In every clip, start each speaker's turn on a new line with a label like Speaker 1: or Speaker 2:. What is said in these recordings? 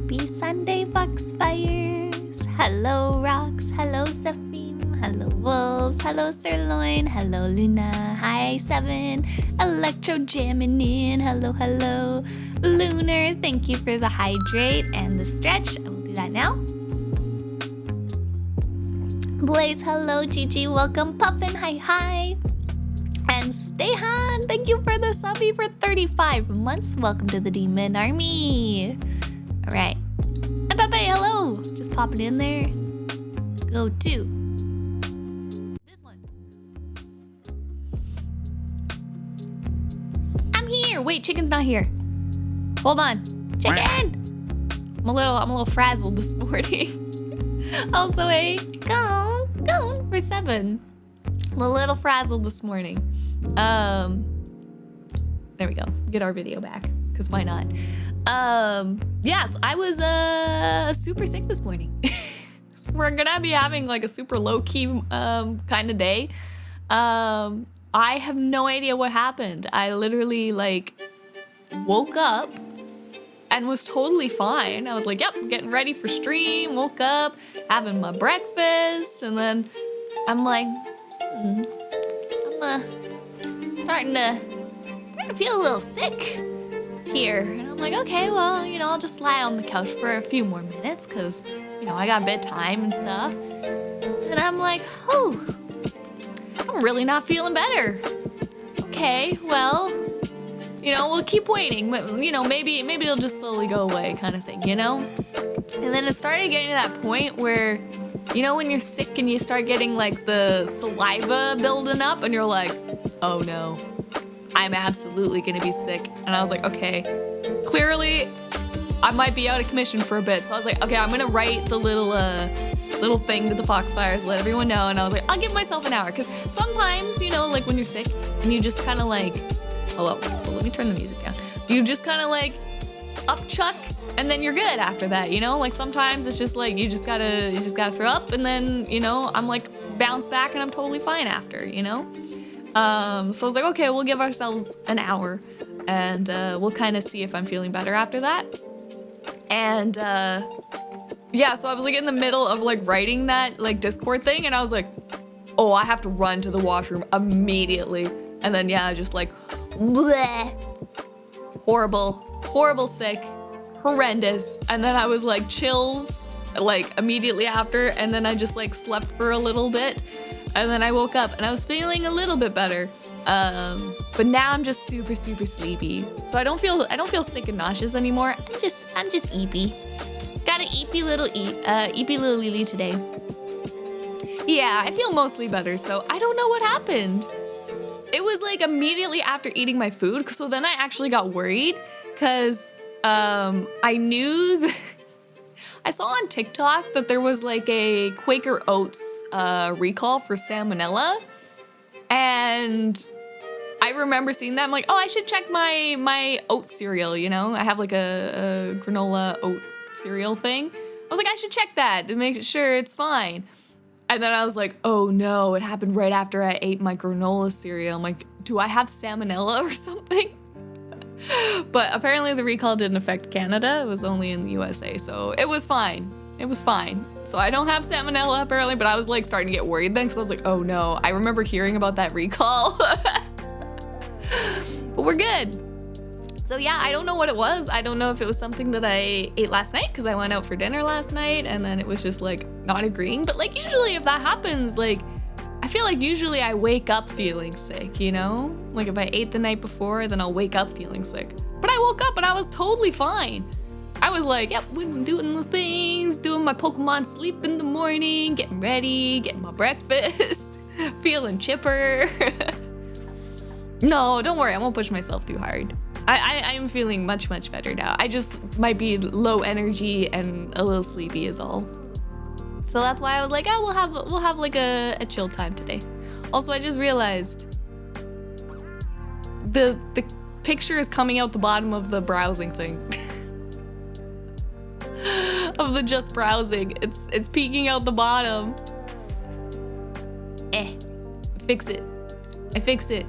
Speaker 1: Happy Sunday, Foxfires! Hello, Rocks. Hello, Safim. Hello, Wolves. Hello, Sirloin. Hello, Luna. Hi, Seven. Electro jamming in. Hello, hello. Lunar, thank you for the hydrate and the stretch. I will do that now. Blaze, hello. Gigi, welcome. Puffin, hi, hi. And Stayhan, thank you for the subby for 35 months. Welcome to the Demon Army. All right. And Pepe, hello. Just popping in there. Go to this one. I'm here. Wait, chicken's not here. Hold on. Chicken. I'm a little frazzled this morning. Also, go for 7. I'm a little frazzled this morning. There we go. Get our video back, because why not? Yeah, so I was super sick this morning. So we're gonna be having like a super low-key kind of day. I have no idea what happened. I literally like woke up and was totally fine. I was like, yep, getting ready for stream, woke up, having my breakfast, and then I'm like, I'm starting to feel a little sick here. And I'm like, okay, well, I'll just lie on the couch for a few more minutes because, I got bedtime and stuff. And I'm like, oh, I'm really not feeling better. Okay, well, we'll keep waiting. But, maybe it'll just slowly go away kind of thing, And then it started getting to that point where, when you're sick and you start getting like the saliva building up and you're like, oh no, I'm absolutely gonna be sick. And I was like, okay, clearly I might be out of commission for a bit. So I was like, okay, I'm gonna write the little thing to the Foxfires, let everyone know. And I was like, I'll give myself an hour. Because sometimes, like when you're sick and you just kind of like, so let me turn the music down. You just kind of like upchuck and then you're good after that, Like sometimes it's just like, you just gotta throw up and then, I'm like bounce back and I'm totally fine after, So I was like, okay, we'll give ourselves an hour and we'll kind of see if I'm feeling better after that. And yeah, so I was like in the middle of like writing that like Discord thing and I was like, oh, I have to run to the washroom immediately. And then yeah, just like bleh. Horrible sick, horrendous. And then I was like chills like immediately after, and then I just like slept for a little bit. And then I woke up and I was feeling a little bit better. But now I'm just super sleepy. So I don't feel sick and nauseous anymore. I'm just eepy. Got an eepy little lily today. Yeah, I feel mostly better, so I don't know what happened. It was like immediately after eating my food, so then I actually got worried because I knew that I saw on TikTok that there was like a Quaker Oats recall for salmonella, and I remember seeing that. I'm like, oh, I should check my oat cereal, I have like a granola oat cereal thing. I was like, I should check that to make sure it's fine. And then I was like, oh no, it happened right after I ate my granola cereal. I'm like, do I have salmonella or something? But apparently the recall didn't affect Canada. It was only in the USA, so it was fine. It was fine. So I don't have salmonella apparently, but I was like starting to get worried then because I was like, oh no, I remember hearing about that recall. But we're good. So yeah, I don't know what it was. I don't know if it was something that I ate last night because I went out for dinner last night and then it was just like not agreeing. But like usually if that happens, like I feel like usually I wake up feeling sick, Like if I ate the night before, then I'll wake up feeling sick. But I woke up and I was totally fine. I was like, yep, we're doing the things, doing my Pokemon sleep in the morning, getting ready, getting my breakfast, feeling chipper. No, don't worry, I won't push myself too hard. I am feeling much better now. I just might be low energy and a little sleepy is all. So that's why I was like, oh, we'll have like a chill time today. Also, I just realized the picture is coming out the bottom of the browsing thing. Of the just browsing. It's peeking out the bottom. Fix it. I fixed it.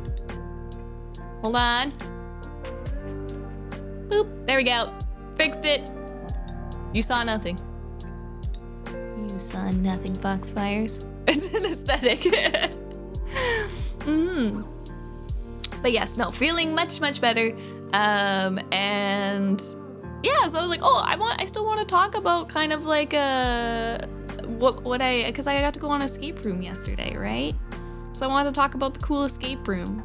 Speaker 1: Hold on. Boop, there we go. Fixed it. You saw nothing. You saw nothing, Foxfires. It's an aesthetic. But yes, no, feeling much, much better. And yeah, so I was like, oh, I still want to talk about kind of like because I got to go on escape room yesterday, right? So I wanted to talk about the cool escape room.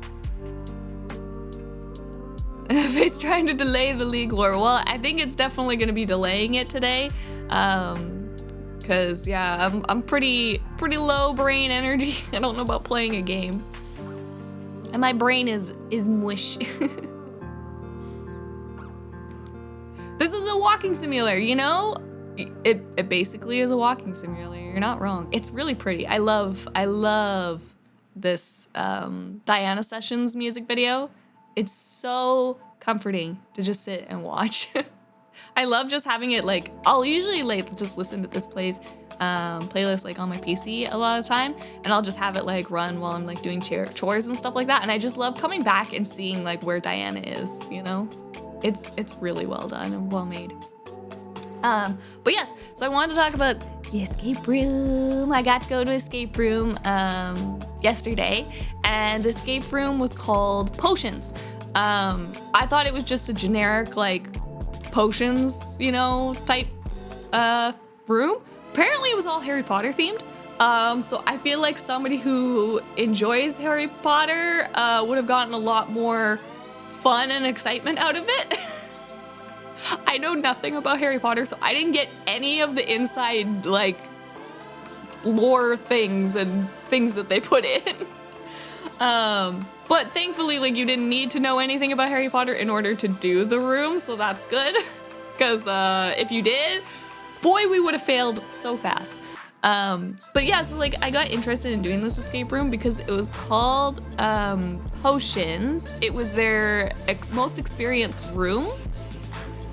Speaker 1: Faye's trying to delay the League lore. Well, I think it's definitely going to be delaying it today. Cause yeah, I'm pretty low brain energy. I don't know about playing a game. And my brain is mush. This is a walking simulator, you know? It basically is a walking simulator. You're not wrong. It's really pretty. I love this Diana Sessions music video. It's so comforting to just sit and watch. I love just having it like, I'll usually like just listen to this playlist like on my PC a lot of the time, and I'll just have it like run while I'm like doing chores and stuff like that. And I just love coming back and seeing like where Diana is, you know? It's really well done and well made. But yes, so I wanted to talk about the escape room. I got to go to escape room yesterday, and the escape room was called Potions. I thought it was just a generic like potions, you know, type room. Apparently it was all Harry Potter themed. So I feel like somebody who enjoys Harry Potter would have gotten a lot more fun and excitement out of it. I know nothing about Harry Potter, so I didn't get any of the inside like lore things and things that they put in. But thankfully, like, you didn't need to know anything about Harry Potter in order to do the room, so that's good. Because if you did, boy, we would have failed so fast. But yeah, so like I got interested in doing this escape room because it was called Potions. It was their most experienced room,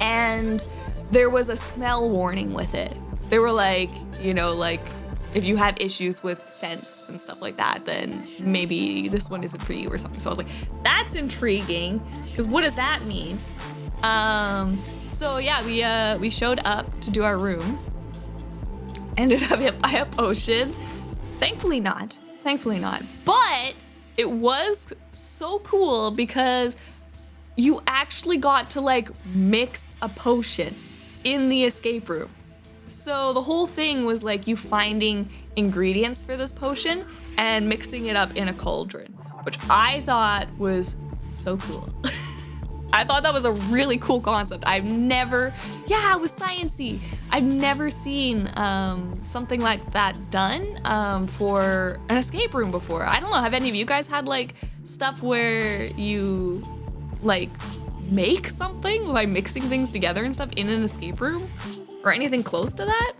Speaker 1: and there was a smell warning with it. They were like, you know, like if you have issues with scents and stuff like that, then maybe this one isn't for you or something. So I was like, that's intriguing, because what does that mean? So yeah, we showed up to do our room. Ended up hit by a potion. Thankfully not. But it was so cool because you actually got to like mix a potion in the escape room. So the whole thing was like you finding ingredients for this potion and mixing it up in a cauldron, which I thought was so cool. I thought that was a really cool concept. It was sciencey. I've never seen something like that done for an escape room before. I don't know, have any of you guys had like stuff where you like make something by mixing things together and stuff in an escape room? Or anything close to that?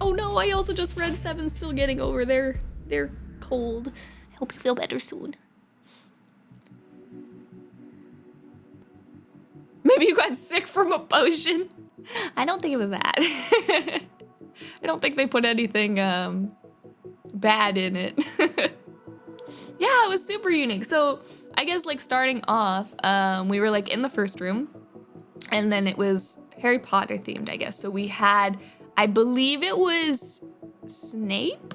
Speaker 1: Oh no, I also just read Seven's still getting over their cold. I hope you feel better soon. Maybe you got sick from a potion. I don't think it was that. I don't think they put anything bad in it. Yeah, it was super unique. So I guess like starting off, we were like in the first room, and then it was Harry Potter themed, I guess. So we had, I believe it was Snape?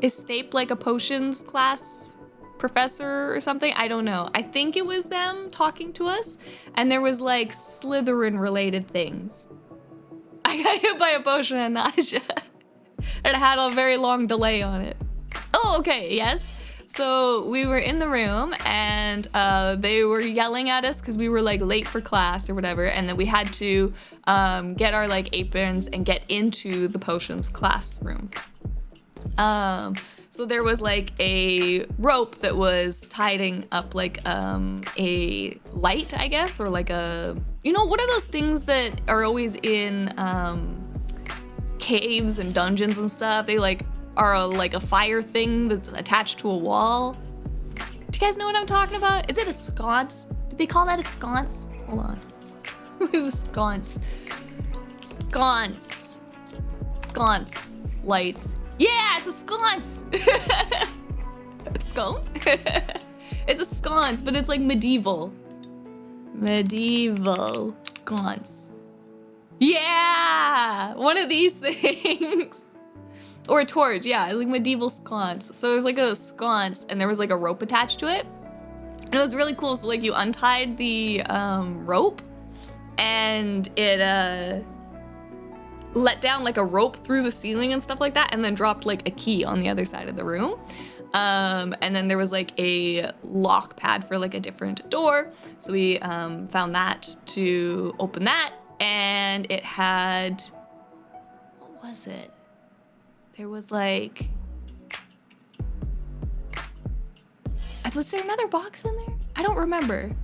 Speaker 1: Is Snape like a potions class professor or something? I don't know. I think it was them talking to us, and there was like Slytherin related things. I got hit by a potion of nausea, and it had a very long delay on it. Oh, okay, yes. So we were in the room, and they were yelling at us because we were like late for class or whatever, and then we had to get our like aprons and get into the potions classroom. So there was like a rope that was tying up like a light, I guess, or like a, you know, what are those things that are always in caves and dungeons and stuff? They like are like a fire thing that's attached to a wall. Do you guys know what I'm talking about? Is it a sconce? Did they call that a sconce? Hold on. What is a sconce? Sconce. Sconce lights. Yeah, it's a sconce. Scone? It's a sconce, but it's like medieval. Medieval sconce. Yeah, one of these things. Or a torch, yeah, like medieval sconce. So it was like a sconce and there was like a rope attached to it. And it was really cool. So like you untied the rope and it let down like a rope through the ceiling and stuff like that, and then dropped like a key on the other side of the room. And then there was like a lock pad for like a different door. So we found that to open that, and it had, what was it? There was like, was there another box in there? I don't remember.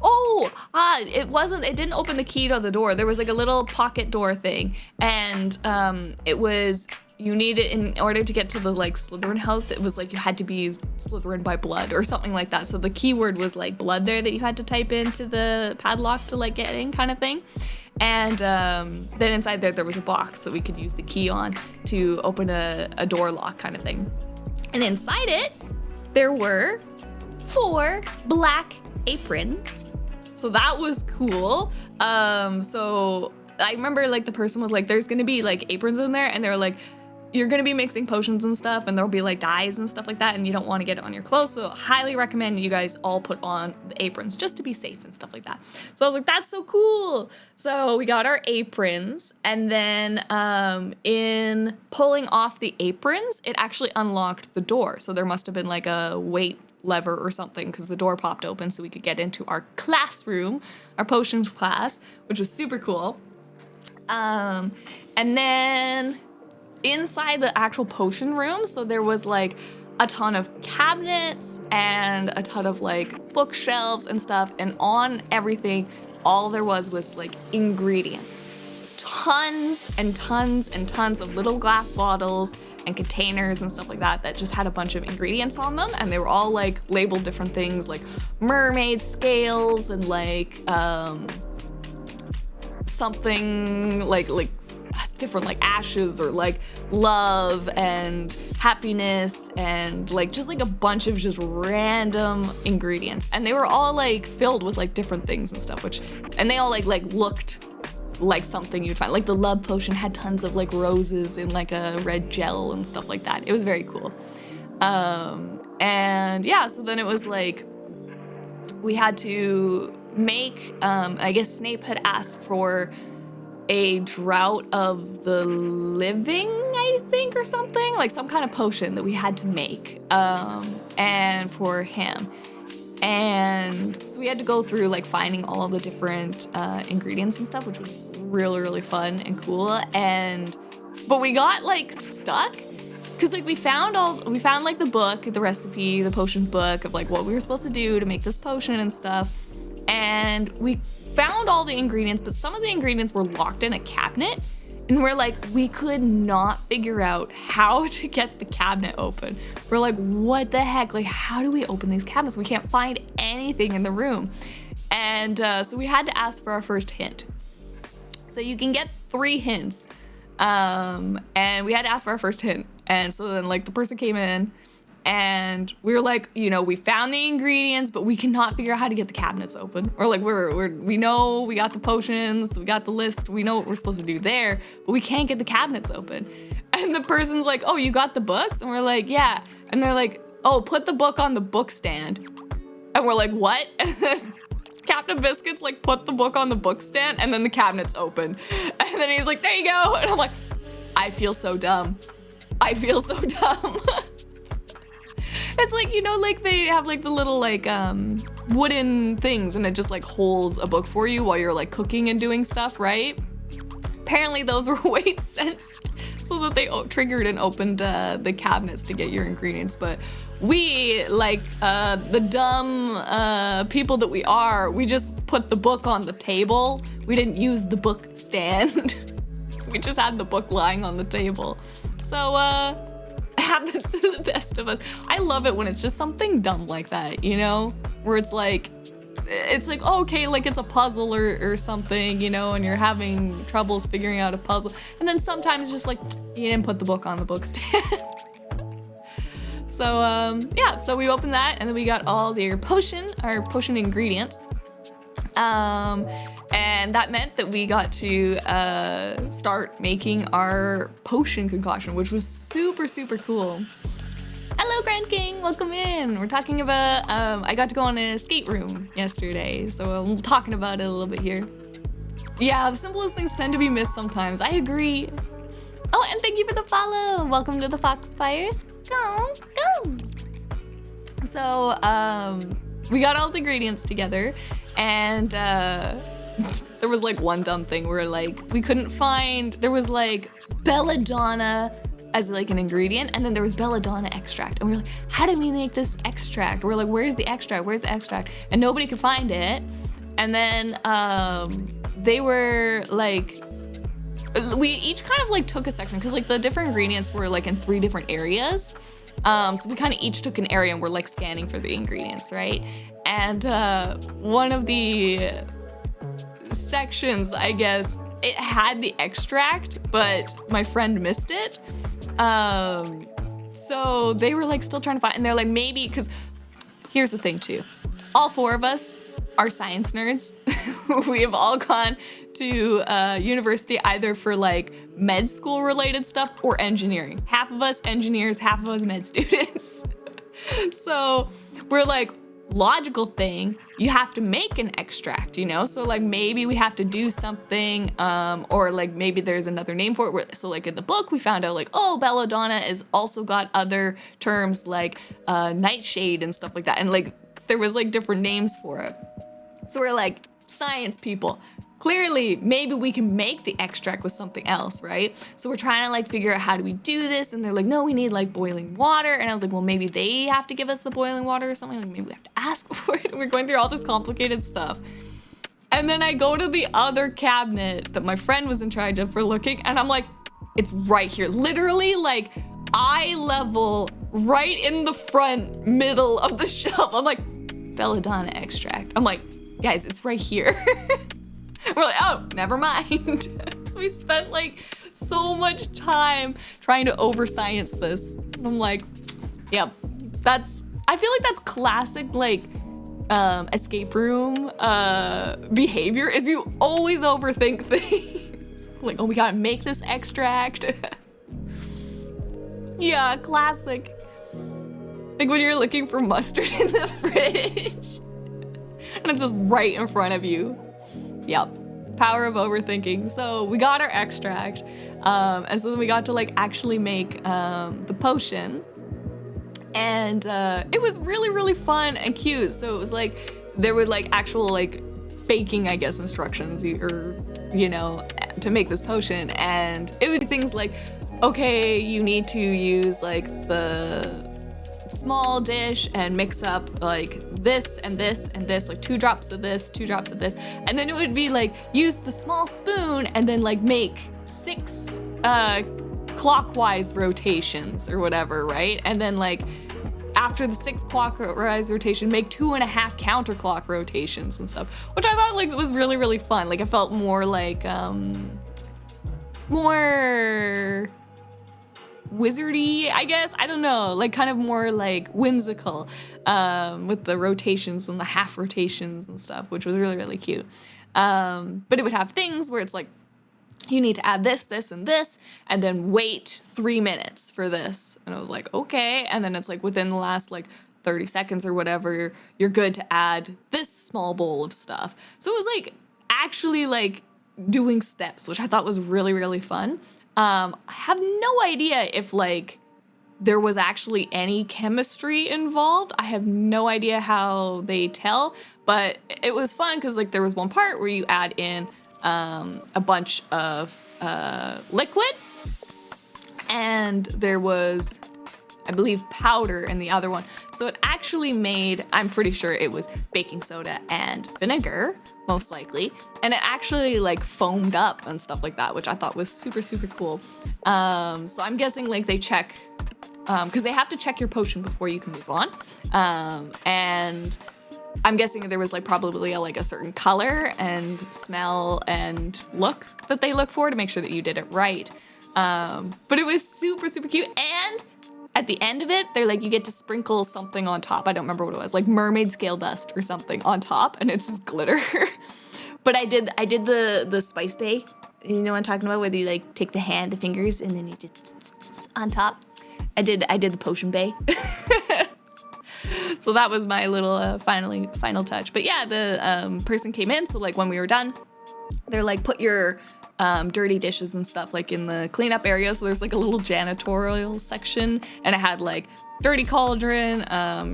Speaker 1: It didn't open the key to the door. There was like a little pocket door thing, and it was, you need it in order to get to the like Slytherin house. It was like you had to be Slytherin by blood or something like that. So the keyword was like blood there that you had to type into the padlock to like get in, kind of thing. And then inside there was a box that we could use the key on to open a door lock kind of thing. And inside it, there were 4 black aprons. So that was cool. So I remember like the person was like, there's gonna be like aprons in there, and they were like, you're gonna be mixing potions and stuff, and there'll be like dyes and stuff like that, and you don't want to get it on your clothes. So highly recommend you guys all put on the aprons just to be safe and stuff like that. So I was like, that's so cool. So we got our aprons, and then in pulling off the aprons, it actually unlocked the door. So there must have been like a weight lever or something, because the door popped open so we could get into our classroom, our potions class, which was super cool. And then inside the actual potion room, so there was like a ton of cabinets and a ton of like bookshelves and stuff, and on everything, all there was like ingredients. Tons and tons and tons of little glass bottles and containers and stuff like that that just had a bunch of ingredients on them, and they were all like labeled different things, like mermaid scales and like something like different like ashes, or like love and happiness, and like just like a bunch of just random ingredients, and they were all like filled with like different things and stuff, and they all like looked like something you'd find. Like the love potion had tons of like roses in like a red gel and stuff like that. It was very cool. And yeah, so then it was like we had to make, I guess Snape had asked for a drought of the living, I think, or something, like some kind of potion that we had to make, and for him. And so we had to go through like finding all of the different ingredients and stuff, which was really, really fun and cool. But we got like stuck because like we found like the book, the recipe, the potions book of like what we were supposed to do to make this potion and stuff. And we found all the ingredients, but some of the ingredients were locked in a cabinet, and we're like, we could not figure out how to get the cabinet open. We're like, what the heck? Like, how do we open these cabinets? We can't find anything in the room. And so we had to ask for our first hint. So you can get 3 hints. And we had to ask for our first hint. And so then like the person came in, and we were like, we found the ingredients, but we cannot figure out how to get the cabinets open. Or like we know we got the potions, we got the list, we know what we're supposed to do there, but we can't get the cabinets open. And the person's like, oh, you got the books? And we're like, yeah. And they're like, oh, put the book on the book stand. And we're like, what? And then Captain Biscuit's like, put the book on the book stand, and then the cabinet's open. And then he's like, there you go. And I'm like, I feel so dumb. It's like, like they have like the little like wooden things, and it just like holds a book for you while you're like cooking and doing stuff, right? Apparently those were weight sensed so that they triggered and opened the cabinets to get your ingredients. But we, like the dumb people that we are, we just put the book on the table. We didn't use the book stand. We just had the book lying on the table. So happens to the best of us. I love it when it's just something dumb like that, where it's like, oh, okay, like it's a puzzle or something, and you're having troubles figuring out a puzzle. And then sometimes just like, you didn't put the book on the book stand. So, so we opened that, and then we got all our potion ingredients. And that meant that we got to start making our potion concoction, which was super, super cool. Hello, Grand King, welcome in. We're talking about, I got to go on a skate room yesterday, so I'm talking about it a little bit here. Yeah, the simplest things tend to be missed sometimes, I agree. Oh, and thank you for the follow. Welcome to the Foxfires. Go, go. So, we got all the ingredients together, and there was like one dumb thing where like we couldn't find, there was like belladonna as like an ingredient, and then there was belladonna extract, and we were like, how do we make this extract? We're like, where's the extract? Where's the extract? And nobody could find it. And then they were like, we each kind of like took a section because like the different ingredients were like in 3 different areas. So we kind of each took an area and we're like scanning for the ingredients, right? And one of the sections, I guess, it had the extract, but my friend missed it. So they were like still trying to find, and they're like, maybe, because here's the thing too. All 4 of us are science nerds. We have all gone to university either for like med school related stuff or engineering. Half of us engineers, half of us med students. So we're like, logical thing, you have to make an extract, you know? So like maybe we have to do something, or like maybe there's another name for it. So like in the book we found out like, oh, belladonna is also got other terms like nightshade and stuff like that. And like there was like different names for it. So we're like, science people, clearly maybe we can make the extract with something else, right? So we're trying to like figure out how do we do this, and they're like, no, we need like boiling water. And I was like, well, maybe they have to give us the boiling water or something, like maybe we have to ask for it. And we're going through all this complicated stuff. And then I go to the other cabinet that my friend was in charge of for looking, and I'm like, it's right here, literally like eye level, right in the front middle of the shelf. I'm like, belladonna extract. I'm like, guys, it's right here. We're like, oh, never mind. So we spent like so much time trying to over-science this. And I'm like, yeah, I feel like that's classic like escape room behavior, is you always overthink things. Like, oh, we gotta make this extract. Yeah, classic. Like when you're looking for mustard in the fridge. And it's just right in front of you. Yep, power of overthinking. So we got our extract, and so then we got to like actually make the potion, and it was really, really fun and cute. So it was like, there were like actual like baking, I guess, instructions, or, you know, to make this potion, and it would be things like, okay, you need to use like the small dish and mix up like this and this and this, like 2 drops of this, 2 drops of this, and then it would be like use the small spoon and then like make 6 clockwise rotations or whatever, right? And then like after the 6 clockwise rotation, make 2.5 counterclock rotations and stuff, which I thought like was really, really fun. Like it felt more like more wizardy, I guess. I don't know, like kind of more like whimsical with the rotations and the half rotations and stuff, which was really, really cute. But it would have things where it's like, you need to add this, this, and this, and then wait 3 minutes for this. And I was like, okay. And then it's like within the last like 30 seconds or whatever, you're good to add this small bowl of stuff. So it was like actually like doing steps, which I thought was really, really fun. I have no idea if like there was actually any chemistry involved. I have no idea how they tell, but it was fun because like there was one part where you add in a bunch of liquid, and there was, I believe, powder in the other one. So it actually made, I'm pretty sure it was baking soda and vinegar, most likely. And it actually like foamed up and stuff like that, which I thought was super, super cool. So I'm guessing like they check, because they have to check your potion before you can move on. And I'm guessing there was like probably a certain color and smell and look that they look for to make sure that you did it right. But it was super, super cute. And at the end of it, they're like, you get to sprinkle something on top. I don't remember what it was, like mermaid scale dust or something on top, and it's just glitter. But I did the spice bay. You know what I'm talking about? Where you like take the hand, the fingers, and then you just on top. I did the potion bay. So that was my little final touch. But yeah, the person came in. So like when we were done, they're like, put your dirty dishes and stuff like in the cleanup area. So there's like a little janitorial section, and it had like dirty cauldron,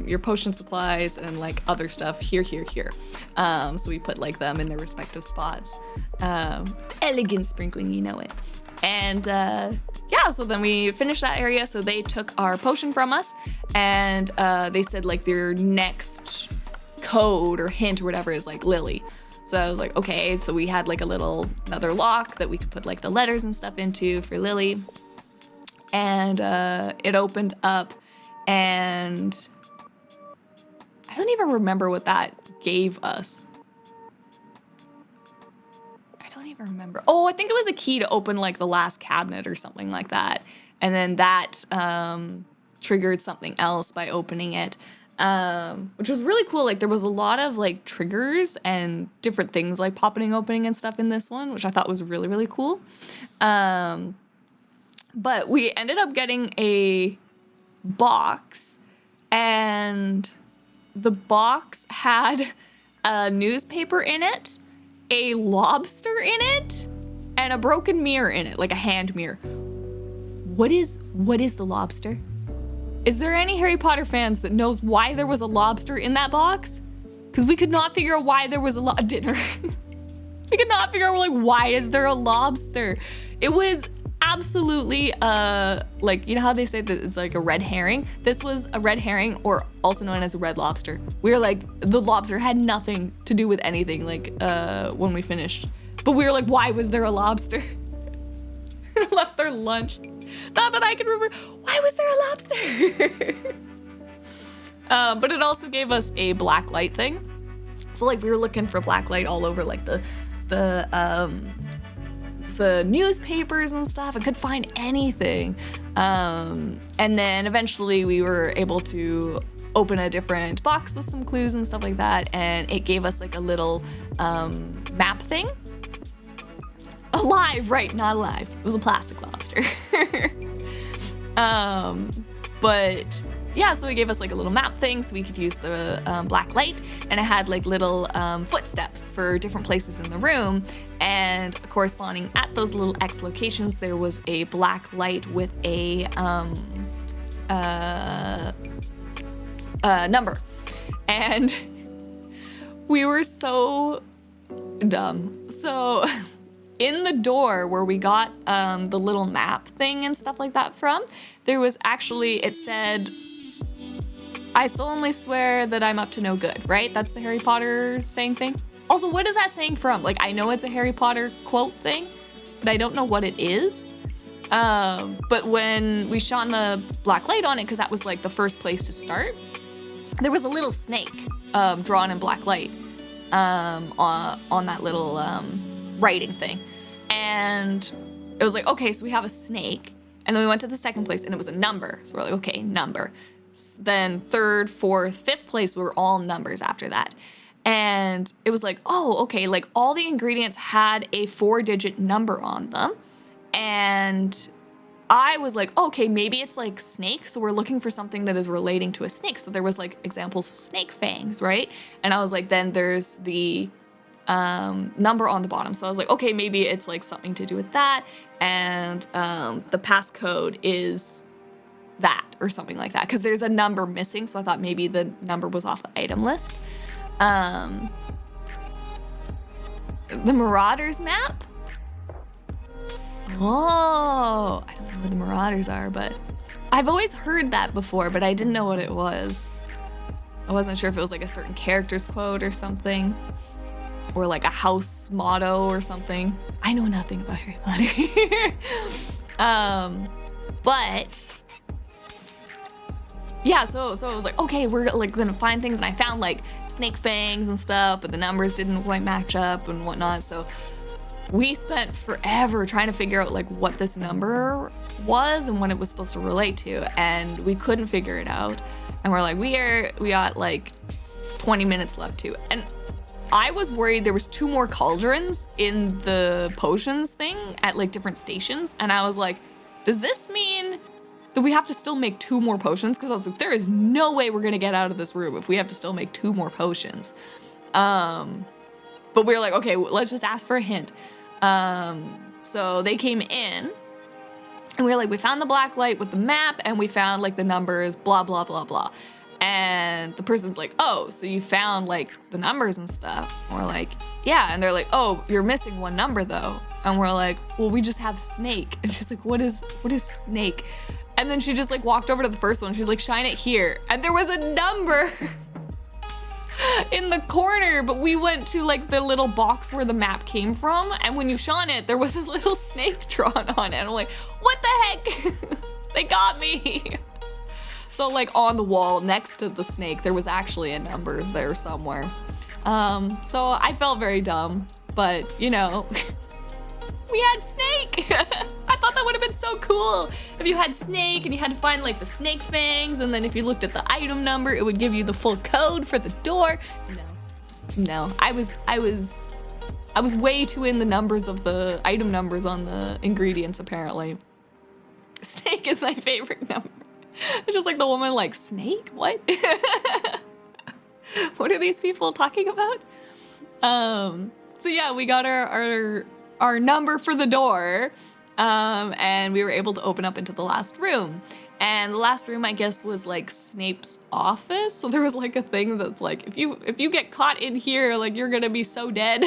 Speaker 1: your potion supplies, and like other stuff here. So we put like them in their respective spots. Elegant sprinkling, you know it. And yeah, so then we finished that area. So they took our potion from us, and they said like their next code or hint or whatever is like Lily. So I was like, okay. So we had like another lock that we could put like the letters and stuff into for Lily. And it opened up, and I don't even remember what that gave us. I don't even remember. Oh, I think it was a key to open like the last cabinet or something like that. And then that triggered something else by opening it. Which was really cool. Like there was a lot of like triggers and different things like popping, opening and stuff in this one, which I thought was really, really cool. But we ended up getting a box, and the box had a newspaper in it, a lobster in it, and a broken mirror in it, like a hand mirror. What is the lobster? Is there any Harry Potter fans that knows why there was a lobster in that box? Because we could not figure out why there was a dinner. We could not figure out like, why is there a lobster? It was absolutely like, you know how they say that it's like a red herring? This was a red herring, or also known as a red lobster. We were like, the lobster had nothing to do with anything like when we finished. But we were like, why was there a lobster? Left their lunch. Not that I can remember. Why was there a lobster? But it also gave us a black light thing. So like we were looking for black light all over like the newspapers and stuff. I couldn't find anything. And then eventually we were able to open a different box with some clues and stuff like that. And it gave us like a little map thing. Alive, right, not alive. It was a plastic lobster. But yeah, so it gave us like a little map thing so we could use the black light, and it had like little footsteps for different places in the room, and corresponding at those little X locations, there was a black light with a number. And we were so dumb. So in the door where we got the little map thing and stuff like that from, there was actually, it said, I solemnly swear that I'm up to no good, right? That's the Harry Potter saying thing. Also, what is that saying from? Like, I know it's a Harry Potter quote thing, but I don't know what it is. But when we shone the black light on it, because that was like the first place to start, there was a little snake drawn in black light on that little writing thing. And it was like, okay, so we have a snake. And then we went to the second place, and it was a number. So we're like, okay, number. Then third, fourth, fifth place were all numbers after that. And it was like, oh, okay, like all the ingredients had a 4-digit number on them. And I was like, okay, maybe it's like snakes. So we're looking for something that is relating to a snake. So there was like examples of snake fangs, right? And I was like, then there's the number on the bottom. So I was like, okay, maybe it's like something to do with that. And the passcode is that or something like that, because there's a number missing. So I thought maybe the number was off the item list. The Marauders map. Oh, I don't know where the Marauders are, but I've always heard that before, but I didn't know what it was. I wasn't sure if it was like a certain character's quote or something, or like a house motto or something. I know nothing about Harry Potter. But yeah, so it was like, okay, we're like gonna find things, and I found like snake fangs and stuff, but the numbers didn't quite match up and whatnot. So we spent forever trying to figure out like what this number was and what it was supposed to relate to, and we couldn't figure it out. And we're like, we got like 20 minutes left too. And I was worried there was 2 more cauldrons in the potions thing at like different stations. And I was like, does this mean that we have to still make 2 more potions? Because I was like, there is no way we're gonna get out of this room if we have to still make 2 more potions. But we were like, okay, let's just ask for a hint. So they came in and we were like, we found the black light with the map and we found like the numbers, blah, blah, blah, blah. And the person's like, oh, so you found like the numbers and stuff. And we're like, yeah. And they're like, oh, you're missing 1 number though. And we're like, well, we just have snake. And she's like, what is snake? And then she just like walked over to the first one. She's like, shine it here. And there was a number in the corner, but we went to like the little box where the map came from. And when you shone it, there was a little snake drawn on it. And I'm like, what the heck? They got me. So like on the wall next to the snake, there was actually a number there somewhere. So I felt very dumb, but you know, we had snake. I thought that would have been so cool if you had snake and you had to find like the snake fangs, and then if you looked at the item number, it would give you the full code for the door. No, I was way too in the numbers of the item numbers on the ingredients apparently. Snake is my favorite number. It's just like the woman like, snake? What? What are these people talking about? So yeah, we got our number for the door, and we were able to open up into the last room. And the last room, I guess, was like Snape's office. So there was like a thing that's like, if you get caught in here, like you're gonna be so dead.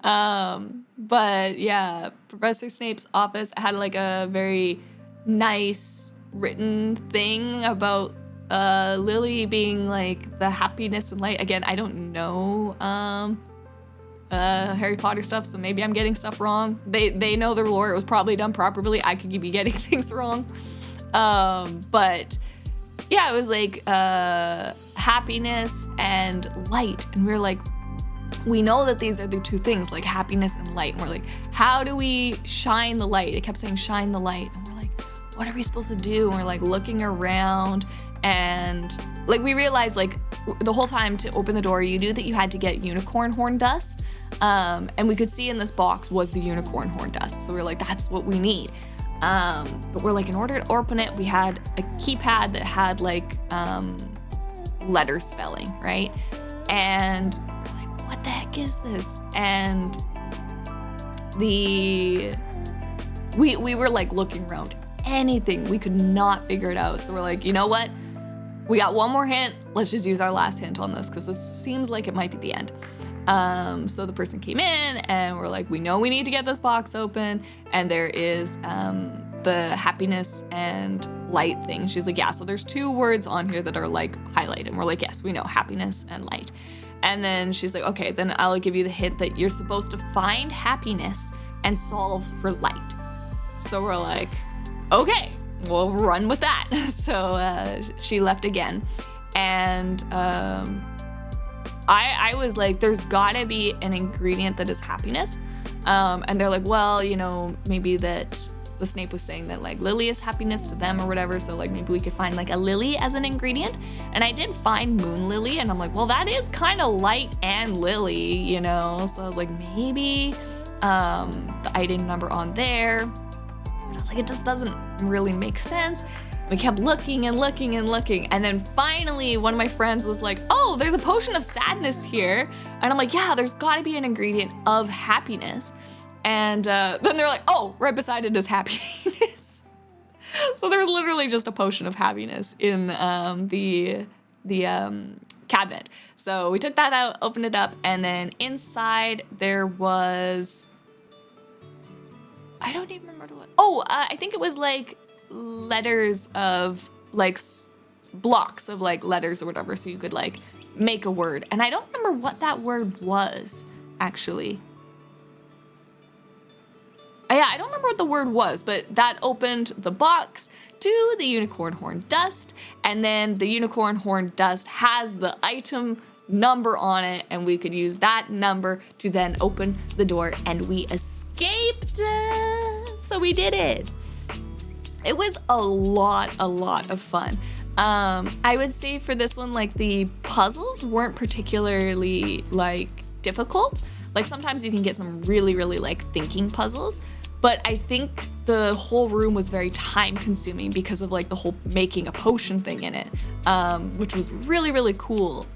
Speaker 1: But yeah, Professor Snape's office had like a very nice written thing about Lily being like the happiness and light. Again, I don't know Harry Potter stuff, so maybe I'm getting stuff wrong. They know their lore. It was probably done properly. I could be getting things wrong. But yeah, it was like happiness and light. And we were like, we know that these are the 2 things, like happiness and light. And we're like, how do we shine the light? It kept saying shine the light. And we're like, what are we supposed to do? And we're like looking around, and like we realized like the whole time to open the door, you knew that you had to get unicorn horn dust. And we could see in this box was the unicorn horn dust. So we're like, that's what we need. But we're like, in order to open it, we had a keypad that had like letter spelling, right? And we're like, what the heck is this? And we were like looking around anything. We could not figure it out. So we're like, you know what? We got 1 more hint. Let's just use our last hint on this because this seems like it might be the end. So the person came in and we're like, we know we need to get this box open, and there is the happiness and light thing. She's like, yeah, so there's 2 words on here that are like highlighted. And we're like, yes, we know, happiness and light. And then she's like, okay, then I'll give you the hint that you're supposed to find happiness and solve for light. So we're like, okay, we'll run with that. So she left again. And I was like, there's gotta be an ingredient that is happiness. And they're like, well, you know, maybe that the Snape was saying that like lily is happiness to them or whatever. So like maybe we could find like a lily as an ingredient. And I did find moon lily, and I'm like, well, that is kind of light and lily, you know? So I was like, maybe the item number on there. And I was like, it just doesn't really make sense. We kept looking and looking and looking. And then finally, one of my friends was like, oh, there's a potion of sadness here. And I'm like, yeah, there's gotta be an ingredient of happiness. And then they're like, oh, right beside it is happiness. So there was literally just a potion of happiness in the cabinet. So we took that out, opened it up, and then inside there was, I don't even remember what. Oh, I think it was like letters of like blocks of like letters or whatever, so you could like make a word. And I don't remember what that word was actually. Yeah, I don't remember what the word was, but that opened the box to the unicorn horn dust, and then the unicorn horn dust has the item number on it, and we could use that number to then open the door, and we escaped. So we did it. It was a lot of fun. I would say for this one, like the puzzles weren't particularly like difficult. Like sometimes you can get some really like thinking puzzles, but I think the whole room was very time consuming because of like the whole making a potion thing in it, which was really cool.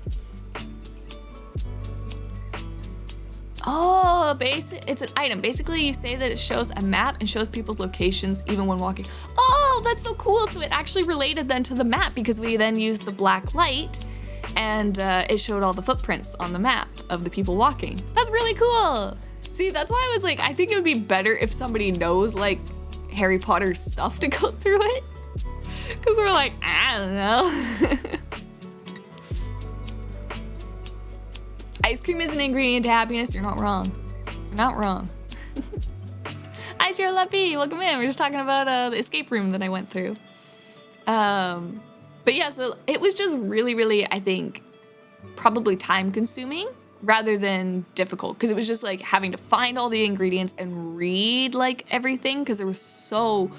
Speaker 1: Oh, it's an item. Basically, you say that it shows a map and shows people's locations even when walking. Oh, that's so cool. So it actually related then to the map because we then used the black light and it showed all the footprints on the map of the people walking. That's really cool. See, that's why I was like, I think it would be better if somebody knows like Harry Potter stuff to go through it. Because we're like, I don't know. Ice cream is an ingredient to happiness. You're not wrong. You're not wrong. Hi, Shirley. Welcome in. We're just talking about the escape room that I went through. But yeah, so it was just really, I think, probably time consuming rather than difficult because it was just like having to find all the ingredients and read like everything because there was so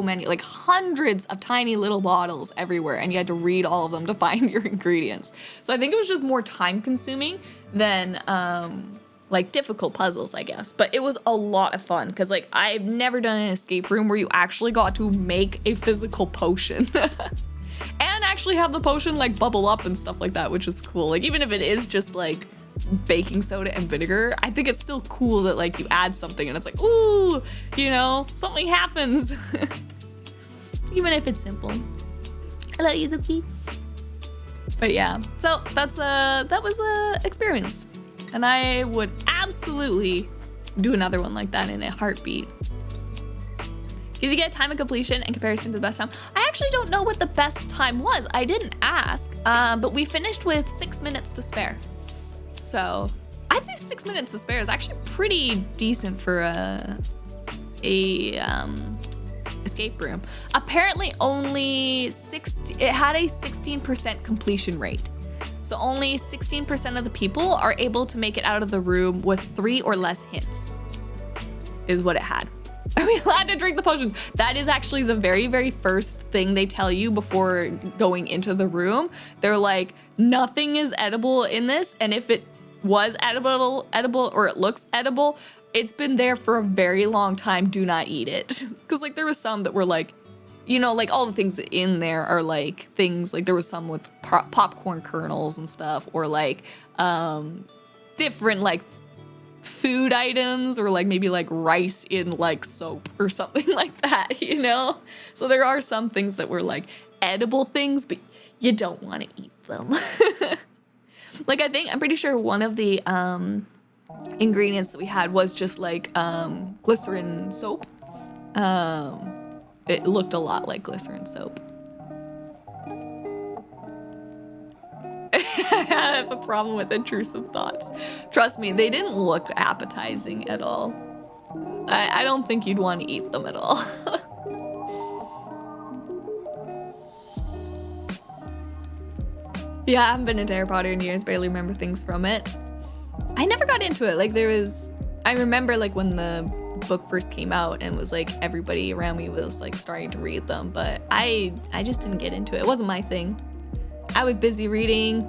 Speaker 1: many, like hundreds of tiny little bottles everywhere and you had to read all of them to find your ingredients. So I think it was just more time consuming than like difficult puzzles, I guess. But it was a lot of fun because like I've never done an escape room where you actually got to make a physical potion and actually have the potion like bubble up and stuff like that, which is cool. Like even if it is just like baking soda and vinegar, I think it's still cool that like you add something and it's like, ooh, you know, something happens. Even if it's simple. Hello, Yuzuki. But yeah, so that was a experience. And I would absolutely do another one like that in a heartbeat. Did you get time of completion in comparison to the best time? I actually don't know what the best time was. I didn't ask, but we finished with 6 minutes to spare. So I'd say 6 minutes to spare is actually pretty decent for a escape room. Apparently only it had a 16% completion rate. So only 16% of the people are able to make it out of the room with 3 or less hints, is what it had. Are we allowed to drink the potion? That is actually the very first thing they tell you before going into the room. They're like, nothing is edible in this, and if it was edible or it looks edible, it's been there for a very long time. Do not eat it. Because like there was some that were like, you know, like all the things in there are like things like there was some with popcorn kernels and stuff, or like different like food items, or like maybe like rice in like soap or something like that, you know? So there are some things that were like edible things, but you don't want to eat them. Like I'm pretty sure one of the ingredients that we had was just like glycerin soap. It looked a lot like glycerin soap. I have a problem with intrusive thoughts. Trust me, they didn't look appetizing at all. I don't think you'd want to eat them at all. Yeah, I haven't been into Harry Potter in years, barely remember things from it. I never got into it. Like I remember like when the book first came out and was like everybody around me was like starting to read them, but I just didn't get into it. It wasn't my thing. I was busy reading,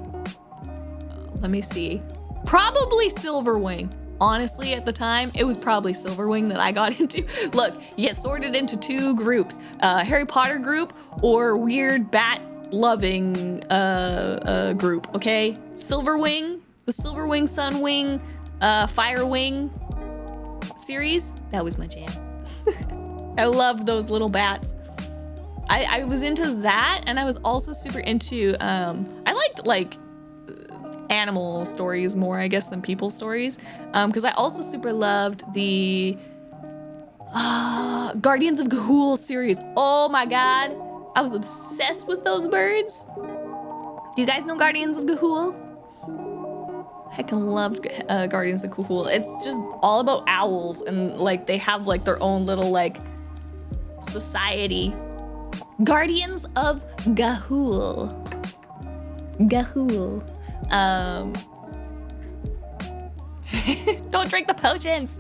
Speaker 1: let me see, probably Silverwing. Honestly, at the time, it was probably Silverwing that I got into. Look, you get sorted into 2 groups, Harry Potter group or weird bat-loving group, okay? Silverwing, the Silverwing, Sunwing, Firewing series, that was my jam. I loved those little bats. I was into that, and I was also super into, I liked like animal stories more, I guess, than people stories, because I also super loved the Guardians of Ga'Hoole series. Oh my god, I was obsessed with those birds. Do you guys know Guardians of Ga'Hoole? I can love Guardians of Ga'Hoole. It's just all about owls, and like they have like their own little like society. Guardians of Ga'Hoole. Ga'Hoole. Don't drink the potions.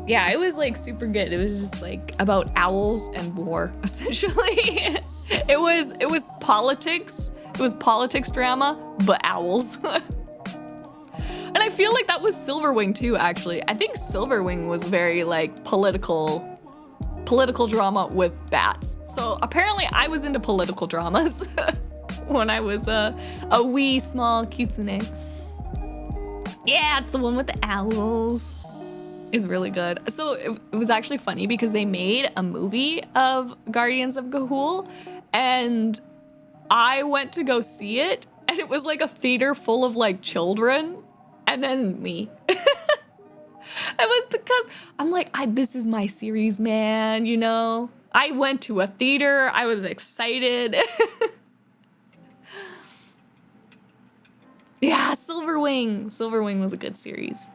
Speaker 1: Yeah, it was like super good. It was just like about owls and war, essentially. It was politics. It was politics drama, but owls. And I feel like that was Silverwing too, actually. I think Silverwing was very like political drama with bats. So apparently I was into political dramas when I was a wee small kitsune. Yeah, it's the one with the owls. Is really good. So it was actually funny because they made a movie of Guardians of Ga'Hoole, and I went to go see it, and it was like a theater full of like children, and then me. It was because I'm like, this is my series, man, you know? I went to a theater, I was excited. Yeah, Silverwing. Silverwing was a good series.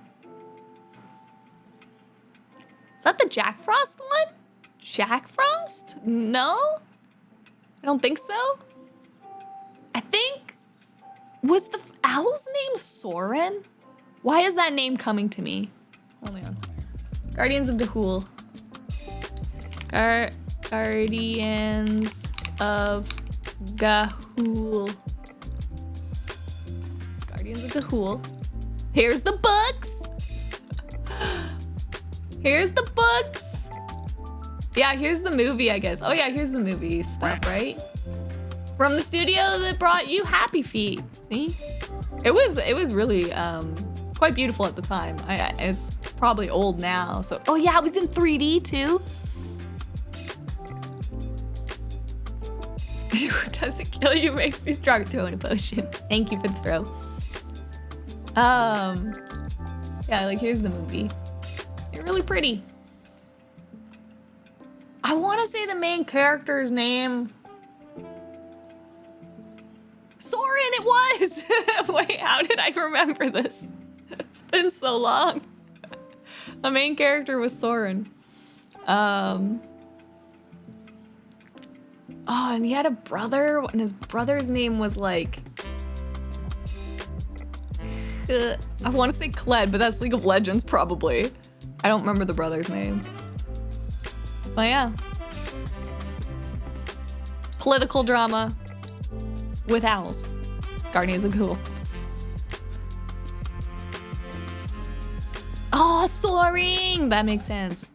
Speaker 1: Is that the Jack Frost one? Jack Frost? No? I don't think so. I think, was the owl's name Soren? Why is that name coming to me? Hold on. Guardians of Ga'Hoole. Guardians of Ga'Hoole. Guardians of Ga'Hoole. Here's the books. Here's the books. Yeah, here's the movie, I guess. Oh yeah, here's the movie stuff, right? From the studio that brought you Happy Feet. See? It was really quite beautiful at the time. It's probably old now. So, oh yeah, it was in 3D too. Doesn't kill you, makes you strong. Throwing a potion. Thank you for the throw. Yeah, like here's the movie. They're really pretty. I want to say the main character's name. Soren, it was! Wait, how did I remember this? It's been so long. The main character was Soren. Oh, and he had a brother, and his brother's name was like... I want to say Kled, but that's League of Legends, probably. I don't remember the brother's name. But yeah. Political drama with owls. Guardians of Ga'Hoole. Oh, soaring! That makes sense.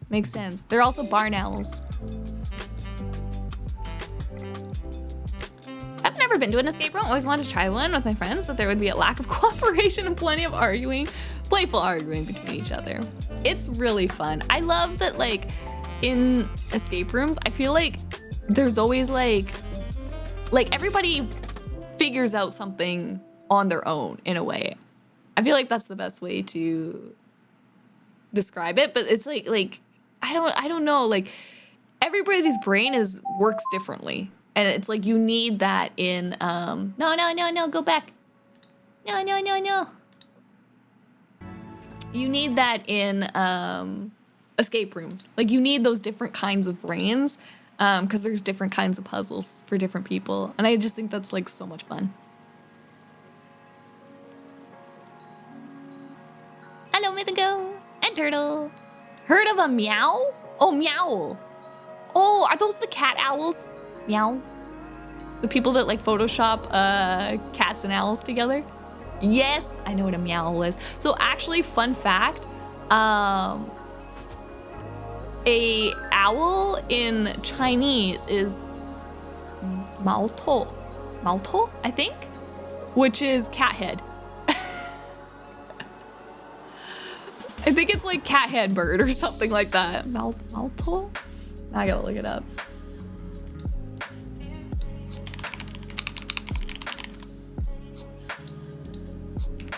Speaker 1: Makes sense. They're also barn owls. I've never been to an escape room. Always wanted to try one with my friends, but there would be a lack of cooperation and plenty of arguing. Playful arguing between each other. It's really fun. I love that, like, in escape rooms, I feel like there's always like everybody figures out something on their own in a way. I feel like that's the best way to describe it, but it's like I don't know, like everybody's brain works differently. And it's like you need that in no, go back. No. You need that in escape rooms. Like you need those different kinds of brains because there's different kinds of puzzles for different people. And I just think that's like so much fun. Hello, Mythico and Turtle. Heard of a meow? Oh, meow. Oh, are those the cat owls? Meow. The people that like Photoshop cats and owls together? Yes, I know what a meow is. So actually, fun fact, a owl in Chinese is Maoto, I think, which is cat head. I think it's like cat head bird or something like that. Maoto? I gotta look it up.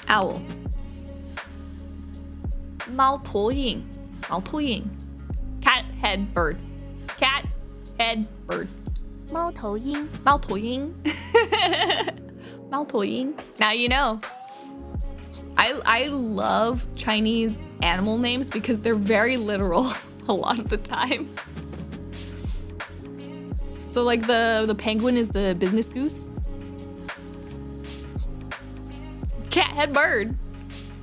Speaker 1: Owl. Maotoying. Cat head bird. Cat head bird.
Speaker 2: 猫头鹰
Speaker 1: Maotoying. Maotoying. Now you know. I love Chinese animal names because they're very literal a lot of the time. So like the penguin is the business goose. Cat head bird.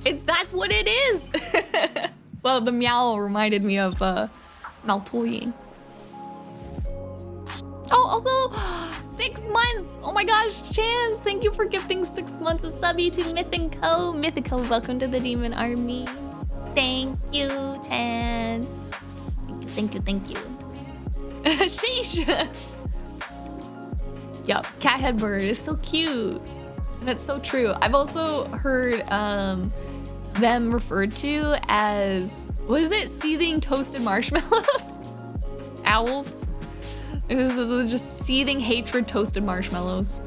Speaker 1: That's what it is. So the meow reminded me of Maltoying. Oh, also 6 months. Oh my gosh, Chance, thank you for gifting 6 months of subby to Mythico. Mythico, welcome to the Demon Army. Thank you, Chance. Thank you, thank you, thank you. Sheesh. Yup, cat head bird is so cute. And it's so true. I've also heard them referred to as, what is it? Seething toasted marshmallows? Owls? It is just seething hatred toasted marshmallows.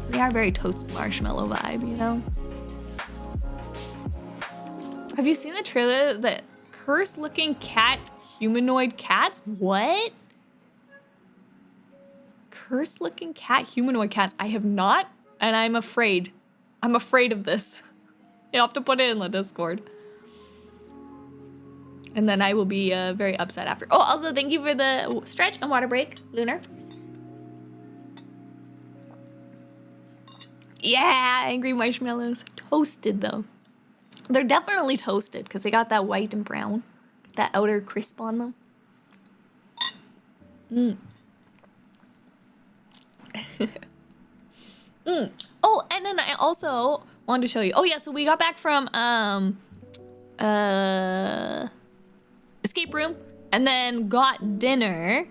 Speaker 1: They are very toasted marshmallow vibe, you know? Have you seen the trailer that curse looking cat humanoid cats? What? Curse looking cat humanoid cats? I have not, and I'm afraid. I'm afraid of this. You'll have to put it in the Discord. And then I will be very upset after. Oh, also thank you for the stretch and water break, Lunar. Yeah, angry marshmallows. Toasted though. They're definitely toasted because they got that white and brown. That outer crisp on them. Oh, and then I also wanted to show you. Oh yeah, so we got back from escape room and then got dinner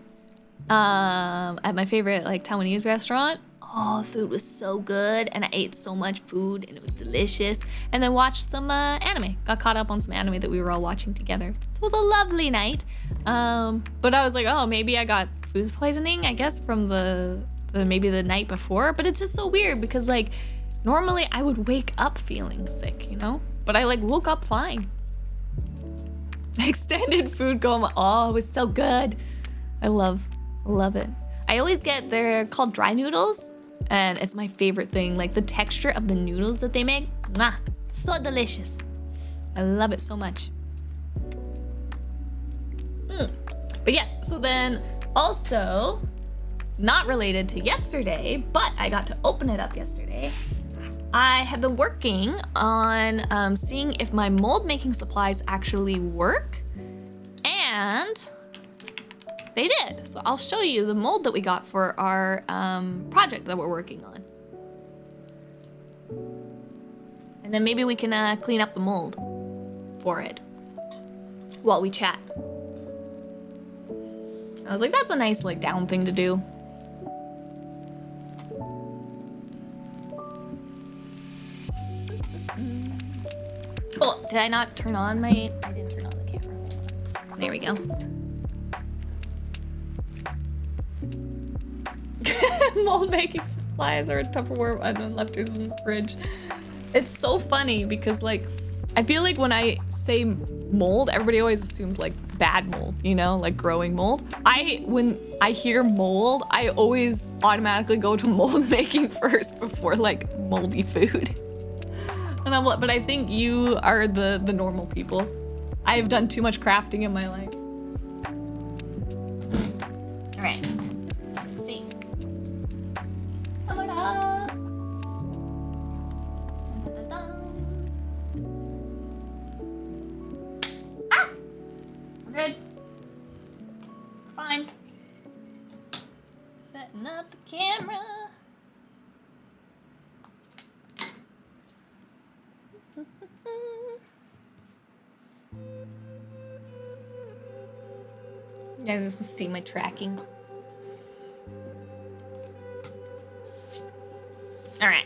Speaker 1: at my favorite like Taiwanese restaurant. Oh, food was so good and I ate so much food and it was delicious. And then watched some anime. Got caught up on some anime that we were all watching together. It was a lovely night. But I was like, oh, maybe I got food poisoning, I guess, from maybe the night before. But it's just so weird because like normally I would wake up feeling sick, you know? But I like woke up fine. Extended food coma. Oh, it was so good. I love it. I always get, they're called dry noodles, and it's my favorite thing. Like the texture of the noodles that they make, mwah, so delicious. I love it so much. But yes, so then also, not related to yesterday, but I got to open it up yesterday. I have been working on seeing if my mold making supplies actually work, and they did. So I'll show you the mold that we got for our project that we're working on. And then maybe we can clean up the mold for it while we chat. I was like, that's a nice like down thing to do. Oh, did I not turn on my... I didn't turn on the camera. There we go. Mold making supplies or a Tupperware leftovers in the fridge. It's so funny because like, I feel like when I say mold, everybody always assumes like bad mold, you know, like growing mold. When I hear mold, I always automatically go to mold making first before like moldy food. And I'm like, but I think you are the normal people. I have done too much crafting in my life. All right, let's see. Ah! We're good. Fine. Setting up the camera. You guys, just see my tracking. All right.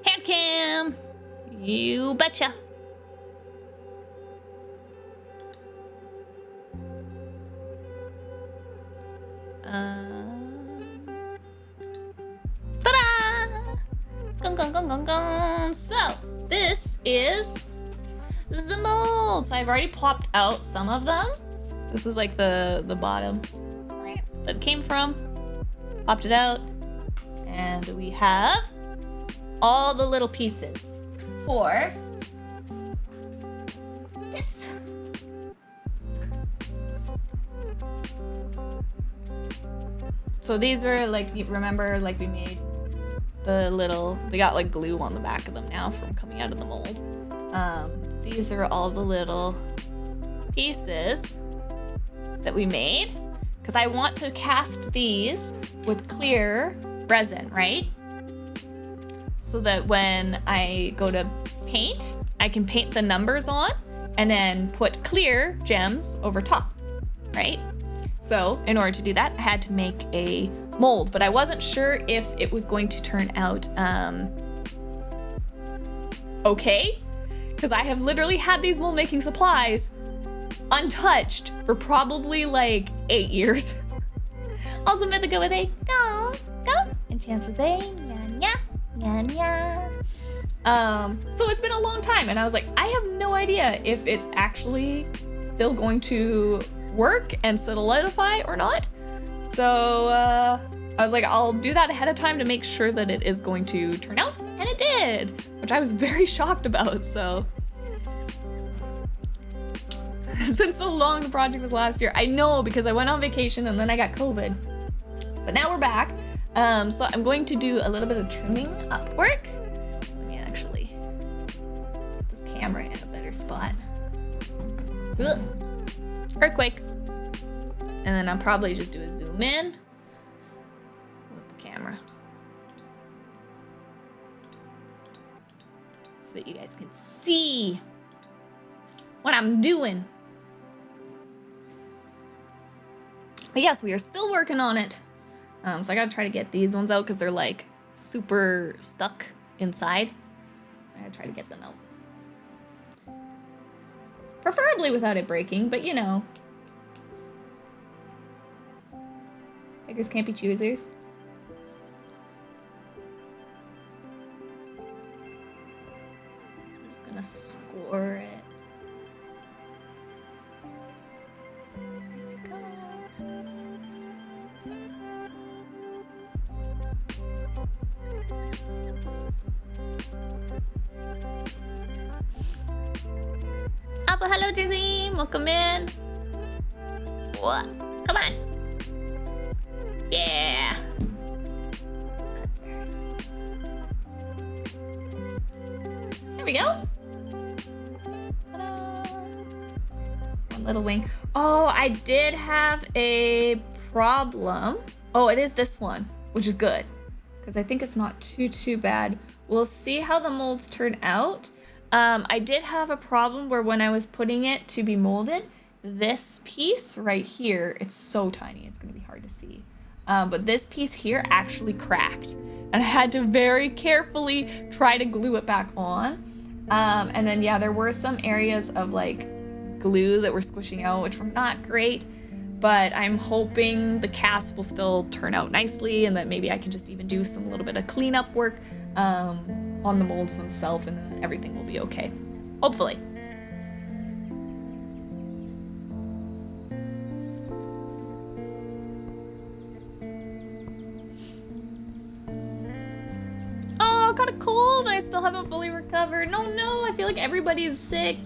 Speaker 1: Hand cam. You betcha. Ta-da! Gong, gong, gong, gong, gong. So, this is the mold. So I've already popped out some of them. This is like the bottom that it came from. Popped it out. And we have all the little pieces for this. So these were like, you remember like we made the little, they got like glue on the back of them now from coming out of the mold. these are all the little pieces that we made, because I want to cast these with clear resin, right? So that when I go to paint, I can paint the numbers on and then put clear gems over top, right? So in order to do that, I had to make a mold, but I wasn't sure if it was going to turn out okay, because I have literally had these mold making supplies untouched for probably like 8 years. Also Mythica with a go, and Chance with a nya, nya, nya, nya. So it's been a long time, and I was like, I have no idea if it's actually still going to work and solidify or not. So I was like, I'll do that ahead of time to make sure that it is going to turn out, and it did, which I was very shocked about. So it's been so long. The project was last year. I know, because I went on vacation and then I got COVID, but now we're back. So I'm going to do a little bit of trimming up work. Let me actually put this camera in a better spot. Ugh. Earthquake. And then I'll probably just do a zoom in with the camera so that you guys can see what I'm doing. But yes, we are still working on it. So I gotta try to get these ones out because they're like super stuck inside. I gotta try to get them out. Preferably without it breaking, but you know. Beggars can't be choosers. I'm just gonna score it. Also, hello, Jazim. Welcome in. What? Come on. Yeah. There we go. Ta-da. One little wing. Oh, I did have a problem. Oh, it is this one, which is good, because I think it's not too bad. We'll see how the molds turn out. I did have a problem where when I was putting it to be molded, this piece right here, it's so tiny, it's gonna be hard to see. But this piece here actually cracked, and I had to very carefully try to glue it back on. And then yeah, there were some areas of like glue that were squishing out, which were not great, but I'm hoping the cast will still turn out nicely, and that maybe I can just even do some little bit of cleanup work on the molds themselves, and then everything will be okay. Hopefully. Oh, got a cold and I still haven't fully recovered. No, I feel like everybody's sick.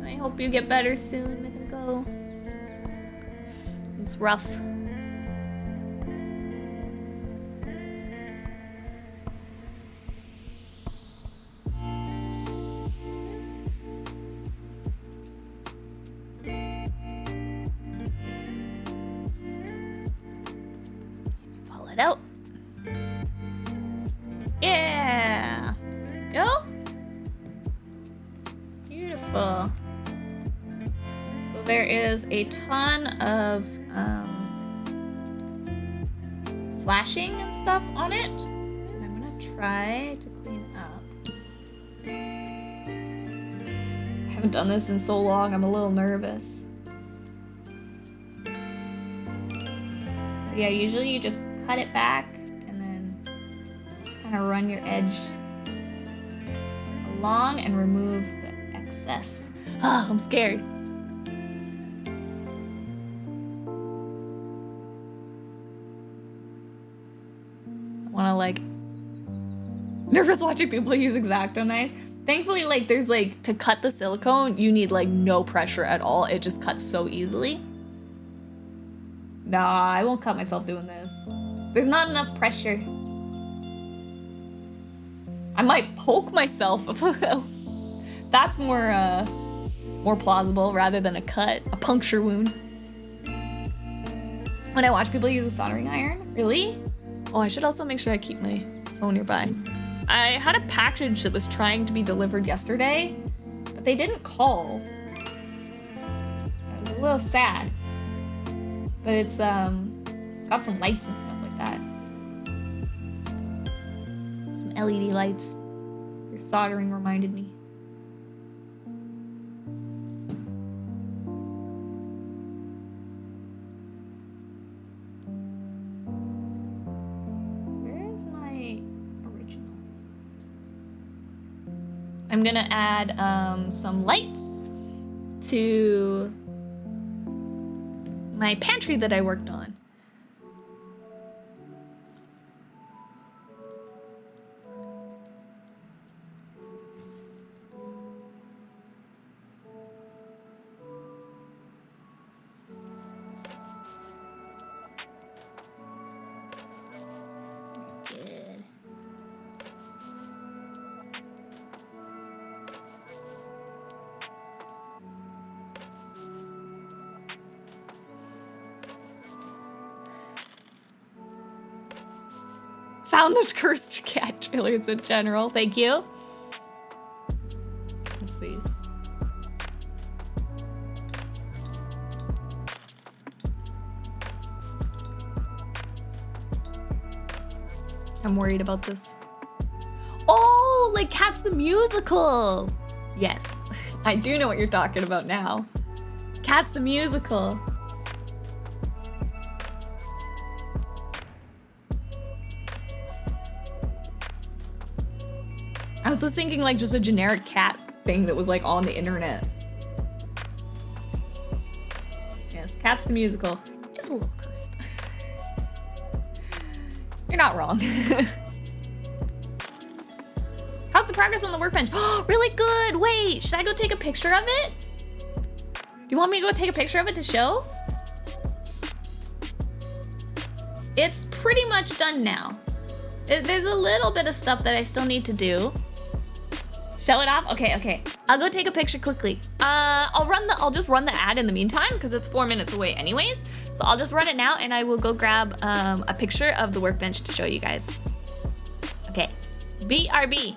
Speaker 1: I hope you get better soon, Mythico. It's rough. Out. Yeah. There we go. Beautiful. So there is a ton of flashing and stuff on it. And I'm gonna try to clean up. I haven't done this in so long, I'm a little nervous. So yeah, usually you just cut it back and then kind of run your edge along and remove the excess. Oh, I'm scared. I want to like nervous watching people use X-Acto knives. Thankfully, like there's like to cut the silicone, you need like no pressure at all. It just cuts so easily. Nah, I won't cut myself doing this. There's not enough pressure. I might poke myself That's more plausible rather than a cut, a puncture wound. When I watch people use a soldering iron, really? Oh, I should also make sure I keep my phone nearby. I had a package that was trying to be delivered yesterday, but they didn't call. I was a little sad. But it's got some lights and stuff like that. Some LED lights. Your soldering reminded me. Where's my original? I'm gonna add some lights to my pantry that I worked on. Good. Found the cursed cat trailers in general. Thank you. Let's see. I'm worried about this. Oh, like Cats the Musical. Yes, I do know what you're talking about now. Cats the Musical. I was just thinking like just a generic cat thing that was like on the internet. Yes, Cats the Musical is a little cursed. You're not wrong. How's the progress on the workbench? Oh, really good. Wait, should I go take a picture of it? Do you want me to go take a picture of it to show? It's pretty much done now. There's a little bit of stuff that I still need to do. Show it off? Okay. I'll go take a picture quickly. I'll just run the ad in the meantime because it's 4 minutes away anyways. So I'll just run it now and I will go grab a picture of the workbench to show you guys. Okay, BRB.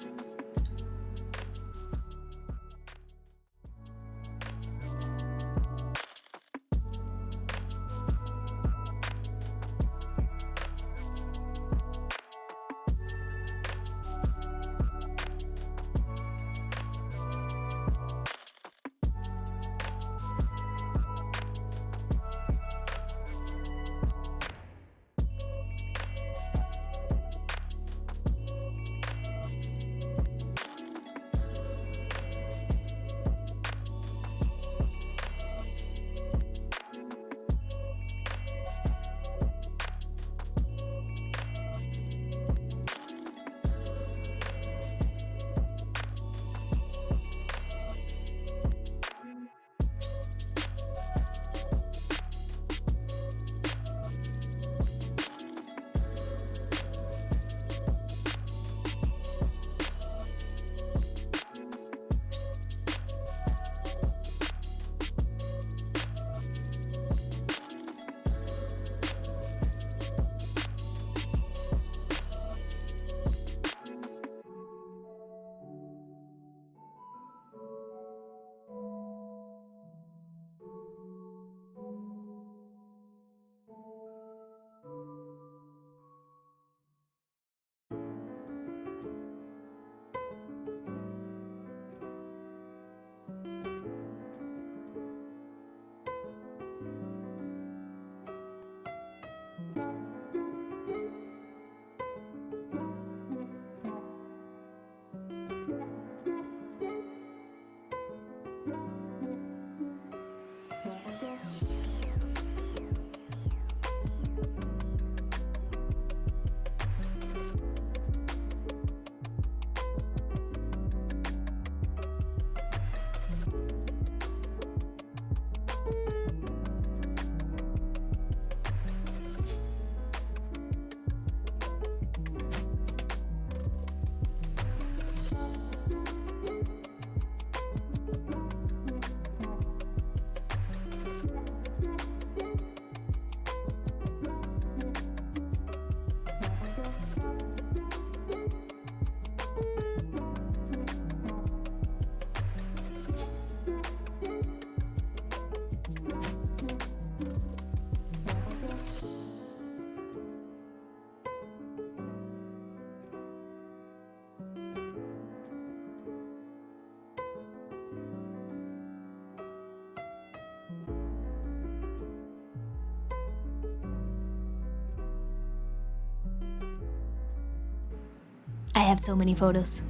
Speaker 1: have so many photos.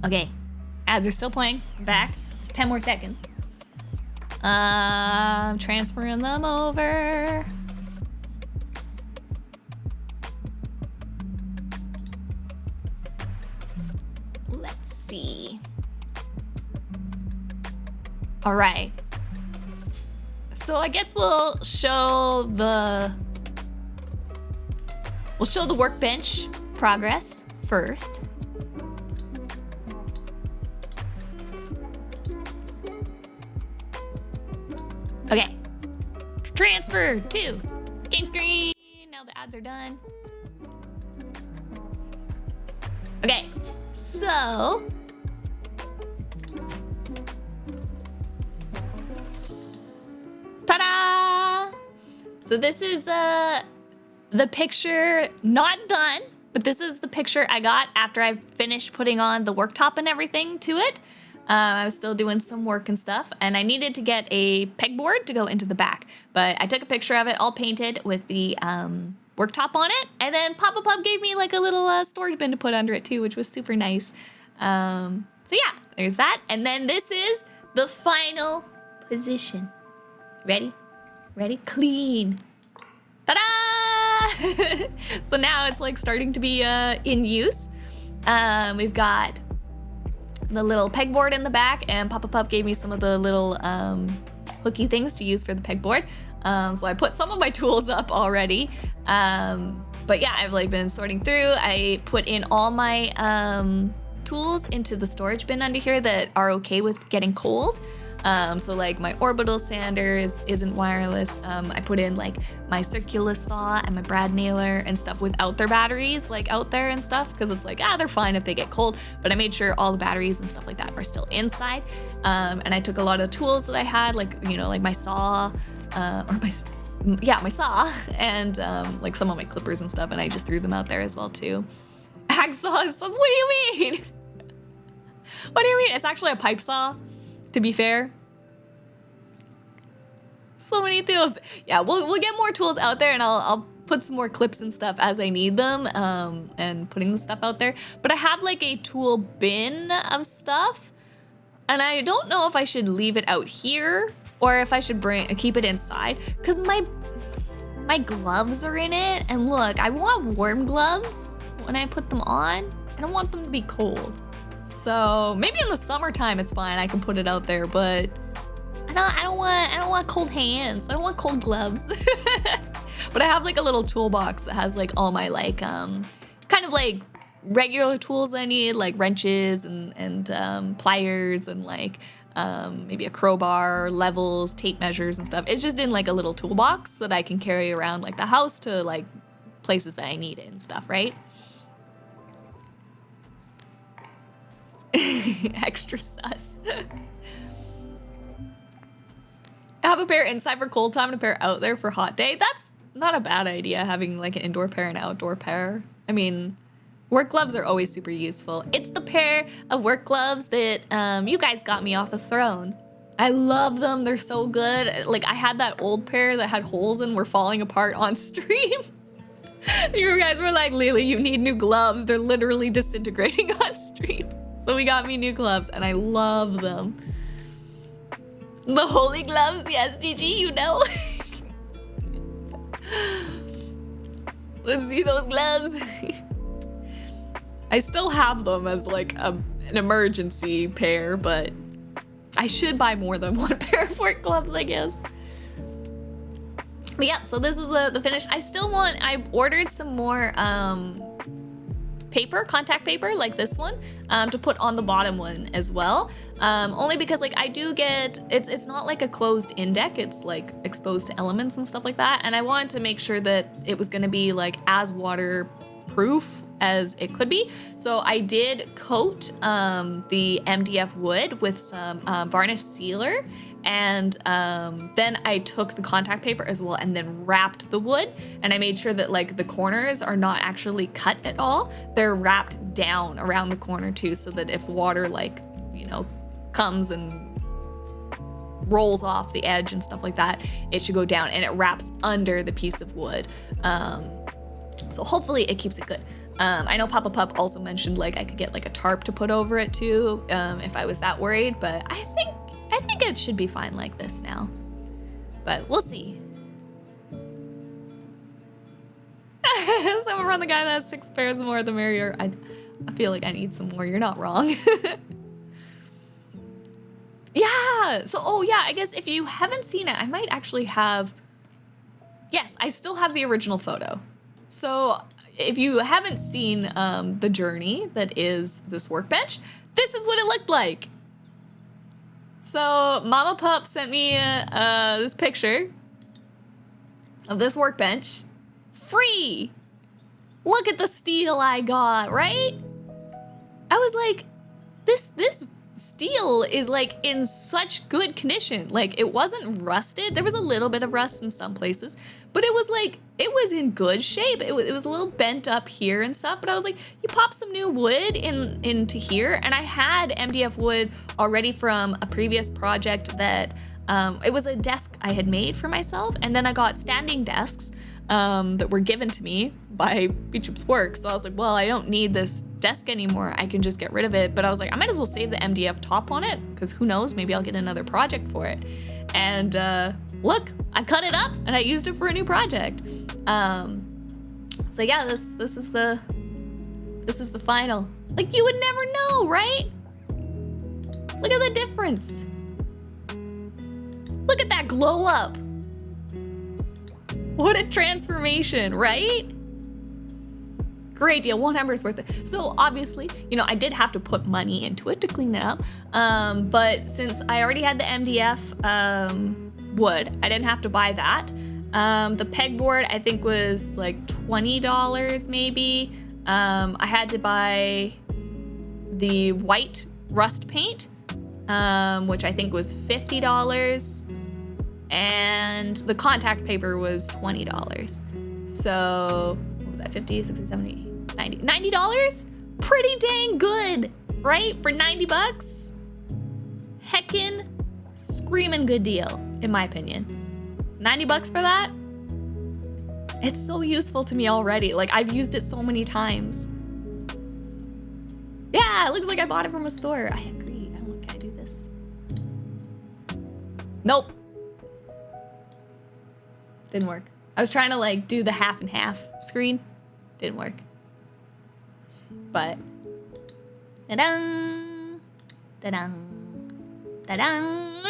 Speaker 1: Okay, ads are still playing. I'm back. 10 more seconds. I'm transferring them over. Let's see. All right. So I guess we'll show the workbench progress first. Okay. Transfer to game screen. Now the ads are done. Okay. So ta-da! So this is the picture, not done, but this is the picture I got after I finished putting on the worktop and everything to it. I was still doing some work and stuff, and I needed to get a pegboard to go into the back. But I took a picture of it all painted with the worktop on it, and then Papa Pub gave me like a little storage bin to put under it too, which was super nice. So yeah, there's that. And then this is the final position. Ready? Ready? Clean. Ta-da! So now it's like starting to be in use. We've got the little pegboard in the back, and Papa Pup gave me some of the little hooky things to use for the pegboard. So I put some of my tools up already. But yeah, I've like been sorting through. I put in all my tools into the storage bin under here that are okay with getting cold. So like my orbital sanders isn't wireless. I put in like my circular saw and my brad nailer and stuff without their batteries like out there and stuff, because it's like, they're fine if they get cold, but I made sure all the batteries and stuff like that are still inside. And I took a lot of the tools that I had, like, you know, like my saw, my saw, and like some of my clippers and stuff, and I just threw them out there as well too. Hacksaw says, what do you mean? What do you mean? It's actually a pipe saw, to be fair. So many tools. Yeah, we'll get more tools out there, and I'll put some more clips and stuff as I need them, and putting the stuff out there. But I have like a tool bin of stuff, and I don't know if I should leave it out here or if I should keep it inside, because my gloves are in it, and look, I want warm gloves when I put them on. I don't want them to be cold. So maybe in the summertime it's fine, I can put it out there, but I don't want cold hands. I don't want cold gloves. But I have like a little toolbox that has like all my like kind of like regular tools I need, like wrenches and pliers and like maybe a crowbar, levels, tape measures and stuff. It's just in like a little toolbox that I can carry around like the house to like places that I need it and stuff, right? Extra sus. Have a pair inside for cold time and a pair out there for hot day. That's not a bad idea, having like an indoor pair and outdoor pair. I mean, work gloves are always super useful. It's the pair of work gloves that you guys got me off of Throne. I love them. They're so good. Like, I had that old pair that had holes and were falling apart on stream. You guys were like, Lily, you need new gloves. They're literally disintegrating on stream. So we got me new gloves, and I love them. The holy gloves, yes, GG, you know. Let's see those gloves. I still have them as like an emergency pair, but I should buy more than one pair of work gloves, I guess. But yeah, so this is the finish. I ordered some more paper, contact paper like this one, to put on the bottom one as well. Only because like I do get, it's not like a closed in deck, it's like exposed to elements and stuff like that. And I wanted to make sure that it was gonna be like as waterproof as it could be. So I did coat the MDF wood with some varnish sealer, and then I took the contact paper as well and then wrapped the wood, and I made sure that like the corners are not actually cut at all. They're wrapped down around the corner too, so that if water like, you know, comes and rolls off the edge and stuff like that, it should go down and it wraps under the piece of wood. So hopefully it keeps it good. I know Papa Pup also mentioned like I could get like a tarp to put over it too, if I was that worried, but I think it should be fine like this now. But we'll see. Someone around the guy that has 6 pairs, the more the merrier. I feel like I need some more. You're not wrong. Yeah. So, oh yeah, I guess if you haven't seen it, I might actually have. Yes, I still have the original photo. So if you haven't seen the journey that is this workbench, this is what it looked like. So Mama Pup sent me this picture of this workbench. Free! Look at the steel I got, right? I was like, this steel is like in such good condition. Like it wasn't rusted. There was a little bit of rust in some places, but it was like, it was in good shape. It was a little bent up here and stuff, but I was like, you pop some new wood into here. And I had MDF wood already from a previous project that, it was a desk I had made for myself. And then I got standing desks that were given to me by Beachup's work. So I was like, well, I don't need this desk anymore. I can just get rid of it. But I was like, I might as well save the MDF top on it because who knows, maybe I'll get another project for it. And look, I cut it up and I used it for a new project. So yeah, this is the final. Like you would never know, right? Look at the difference. Look at that glow up. What a transformation, right? Great deal, 1 hamburger's worth it. So obviously, you know, I did have to put money into it to clean it up. But since I already had the MDF wood, I didn't have to buy that. The pegboard I think was like $20 maybe. I had to buy the white rust paint, which I think was $50. And the contact paper was $20. So, what was that? 50, 60, 70, 90. $90? Pretty dang good, right? For 90 bucks? Heckin' screaming good deal, in my opinion. 90 bucks for that? It's so useful to me already. Like, I've used it so many times. Yeah, it looks like I bought it from a store. I agree. Can I do this? Nope. Didn't work. I was trying to like do the half and half screen. Didn't work. But da-dang, da-dang, da-dang.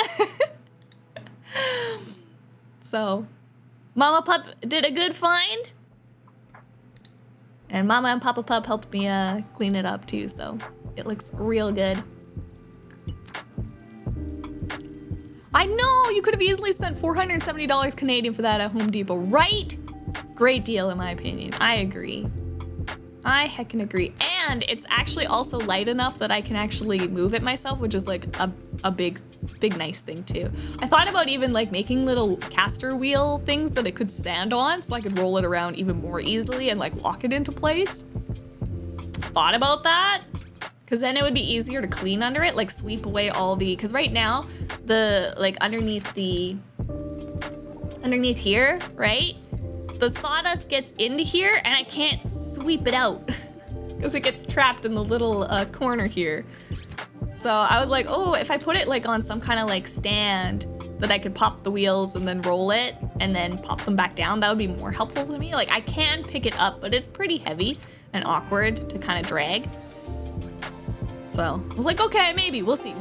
Speaker 1: So Mama Pup did a good find. And Mama and Papa Pup helped me clean it up too, so it looks real good. I know, you could have easily spent $470 Canadian for that at Home Depot, right? Great deal in my opinion, I agree. I heckin' agree. And it's actually also light enough that I can actually move it myself, which is like a big nice thing too. I thought about even like making little caster wheel things that it could stand on so I could roll it around even more easily and like lock it into place. Thought about that. Because then it would be easier to clean under it, like sweep away all the, because right now, the, like underneath here, right? The sawdust gets into here and I can't sweep it out because it gets trapped in the little corner here. So I was like, oh, if I put it like on some kind of like stand that I could pop the wheels and then roll it and then pop them back down, that would be more helpful to me. Like I can pick it up, but it's pretty heavy and awkward to kind of drag. So I was like, okay, maybe, we'll see.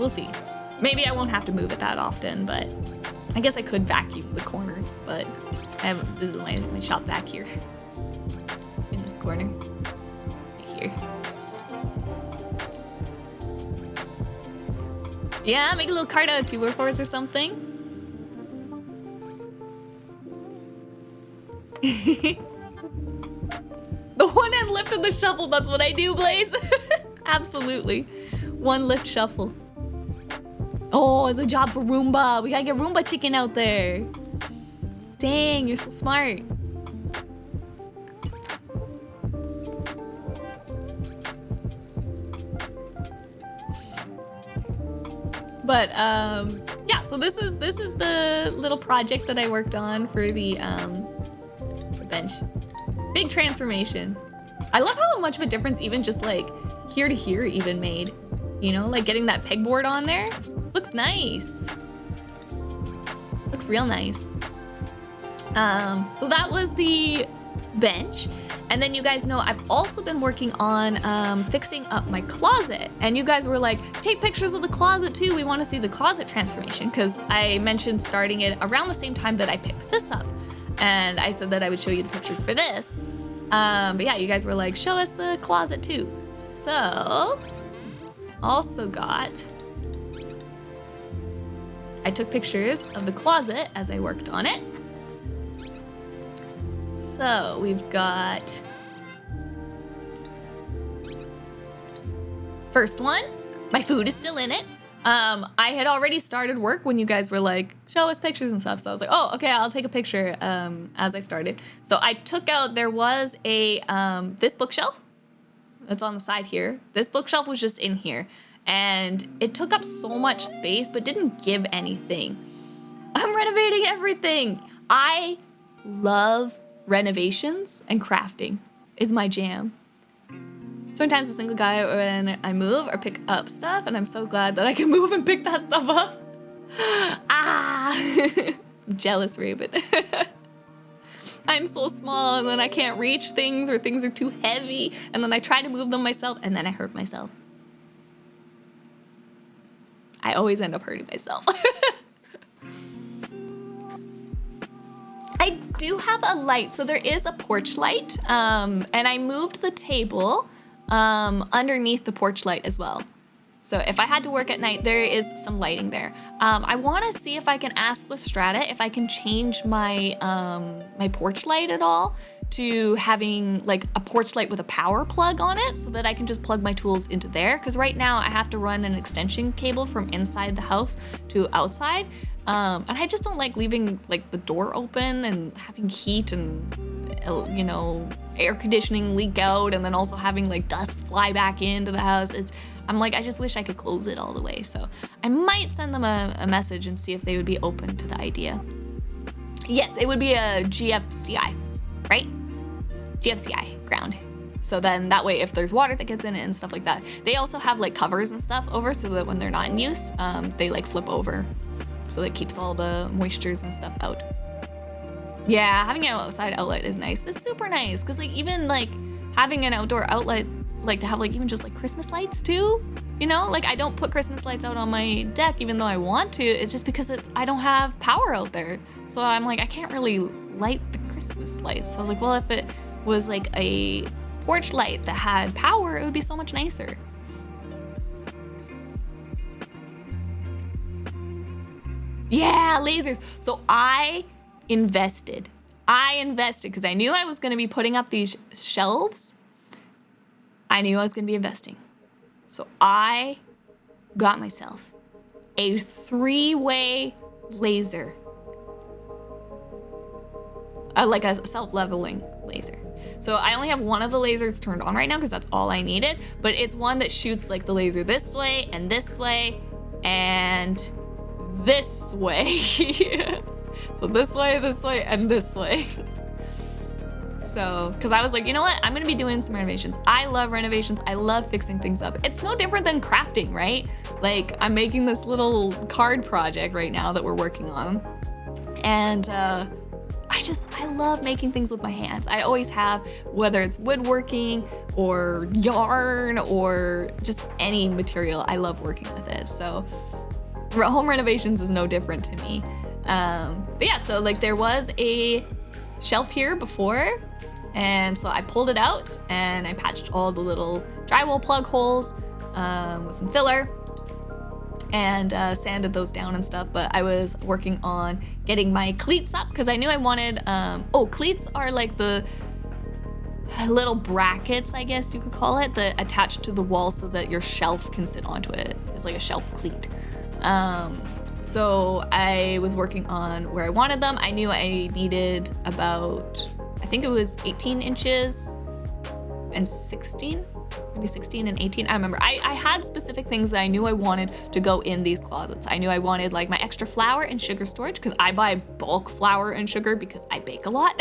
Speaker 1: Maybe I won't have to move it that often, but I guess I could vacuum the corners, but this is my shop vac here. In this corner, right here. Yeah, make a little card out of 2 4s or something. The one hand lift of the shuffle, that's what I do, Blaze. Absolutely. 1 lift shuffle. Oh, it's a job for Roomba. We gotta get Roomba chicken out there. Dang, you're so smart. But yeah, so this is the little project that I worked on for the bench. Big transformation. I love how much of a difference even just like here to here even made. You know, like getting that pegboard on there. Looks nice. Looks real nice. So that was the bench. And then you guys know I've also been working on fixing up my closet. And you guys were like, take pictures of the closet too. We want to see the closet transformation, because I mentioned starting it around the same time that I picked this up. And I said that I would show you the pictures for this. But yeah, you guys were like, show us the closet too. So, also I took pictures of the closet as I worked on it. So we've got first one, my food is still in it. I had already started work when you guys were like, show us pictures and stuff. So I was like, oh, okay, I'll take a picture as I started. So I took out, there was a, this bookshelf that's on the side here. This bookshelf was just in here and it took up so much space, but didn't give anything. I'm renovating everything. I love renovations, and crafting is my jam. Sometimes a single guy when I move or pick up stuff, and I'm so glad that I can move and pick that stuff up. I'm jealous, Raven. I'm so small and then I can't reach things, or things are too heavy, and then I try to move them myself and then I hurt myself. I always end up hurting myself. I do have a light, so there is a porch light, and I moved the table underneath the porch light as well. So if I had to work at night, there is some lighting there. I want to see if I can ask Lestrada if I can change my my porch light at all to having like a porch light with a power plug on it, so that I can just plug my tools into there. Because right now I have to run an extension cable from inside the house to outside. And I just don't like leaving like the door open and having heat and, you know, air conditioning leak out, and then also having like dust fly back into the house. I'm like, I just wish I could close it all the way. So I might send them a message and see if they would be open to the idea. Yes, it would be a GFCI, right? GFCI ground. So then that way, if there's water that gets in it and stuff like that, they also have like covers and stuff over, so that when they're not in use, they like flip over. So that keeps all the moistures and stuff out. Yeah, having an outside outlet is nice. It's super nice, because like even like having an outdoor outlet, like to have like even just like Christmas lights too, you know? Like I don't put Christmas lights out on my deck even though I want to. It's just because I don't have power out there. So I'm like, I can't really light the Christmas lights. So I was like, well, if it was like a porch light that had power, it would be so much nicer. Yeah, lasers. So I invested because I knew I was going to be putting up these shelves. I knew I was going to be investing. So I got myself a 3-way laser. Like a self-leveling laser. So I only have one of the lasers turned on right now because that's all I needed. But it's one that shoots like the laser this way and this way and this way. So this way, and this way. So, because I was like, you know what? I'm going to be doing some renovations. I love renovations. I love fixing things up. It's no different than crafting, right? Like, I'm making this little card project right now that we're working on. And I love making things with my hands. I always have, whether it's woodworking or yarn or just any material. I love working with it. So home renovations is no different to me. But yeah, so like there was a shelf here before, and so I pulled it out and I patched all the little drywall plug holes with some filler and sanded those down and stuff. But I was working on getting my cleats up because I knew I wanted, cleats are like the little brackets, I guess you could call it, that attach to the wall so that your shelf can sit onto it. It's like a shelf cleat. So I was working on where I wanted them. I knew I needed about, I think it was 18 inches and 16 maybe 16 and 18. I remember I had specific things that I knew I wanted to go in these closets. I knew I wanted like my extra flour and sugar storage because I buy bulk flour and sugar because I bake a lot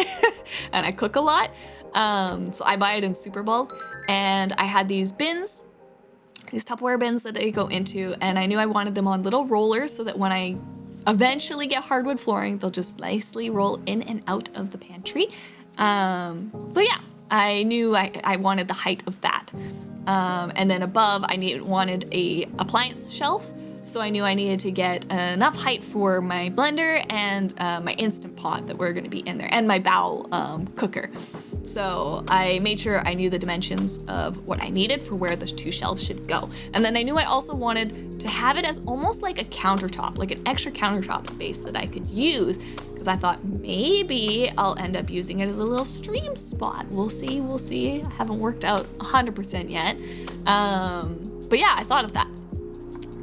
Speaker 1: and I cook a lot. So I buy it in super bulk. And I had these bins, these Tupperware bins that they go into, and I knew I wanted them on little rollers so that when I eventually get hardwood flooring, they'll just nicely roll in and out of the pantry. So yeah, I knew I wanted the height of that. And then above, I wanted a appliance shelf. So I knew I needed to get enough height for my blender and my Instant Pot that were gonna be in there, and my bowl cooker. So I made sure I knew the dimensions of what I needed for where the 2 shelves should go. And then I knew I also wanted to have it as almost like a countertop, like an extra countertop space that I could use, because I thought maybe I'll end up using it as a little stream spot. We'll see. I haven't worked out 100% yet. But yeah, I thought of that.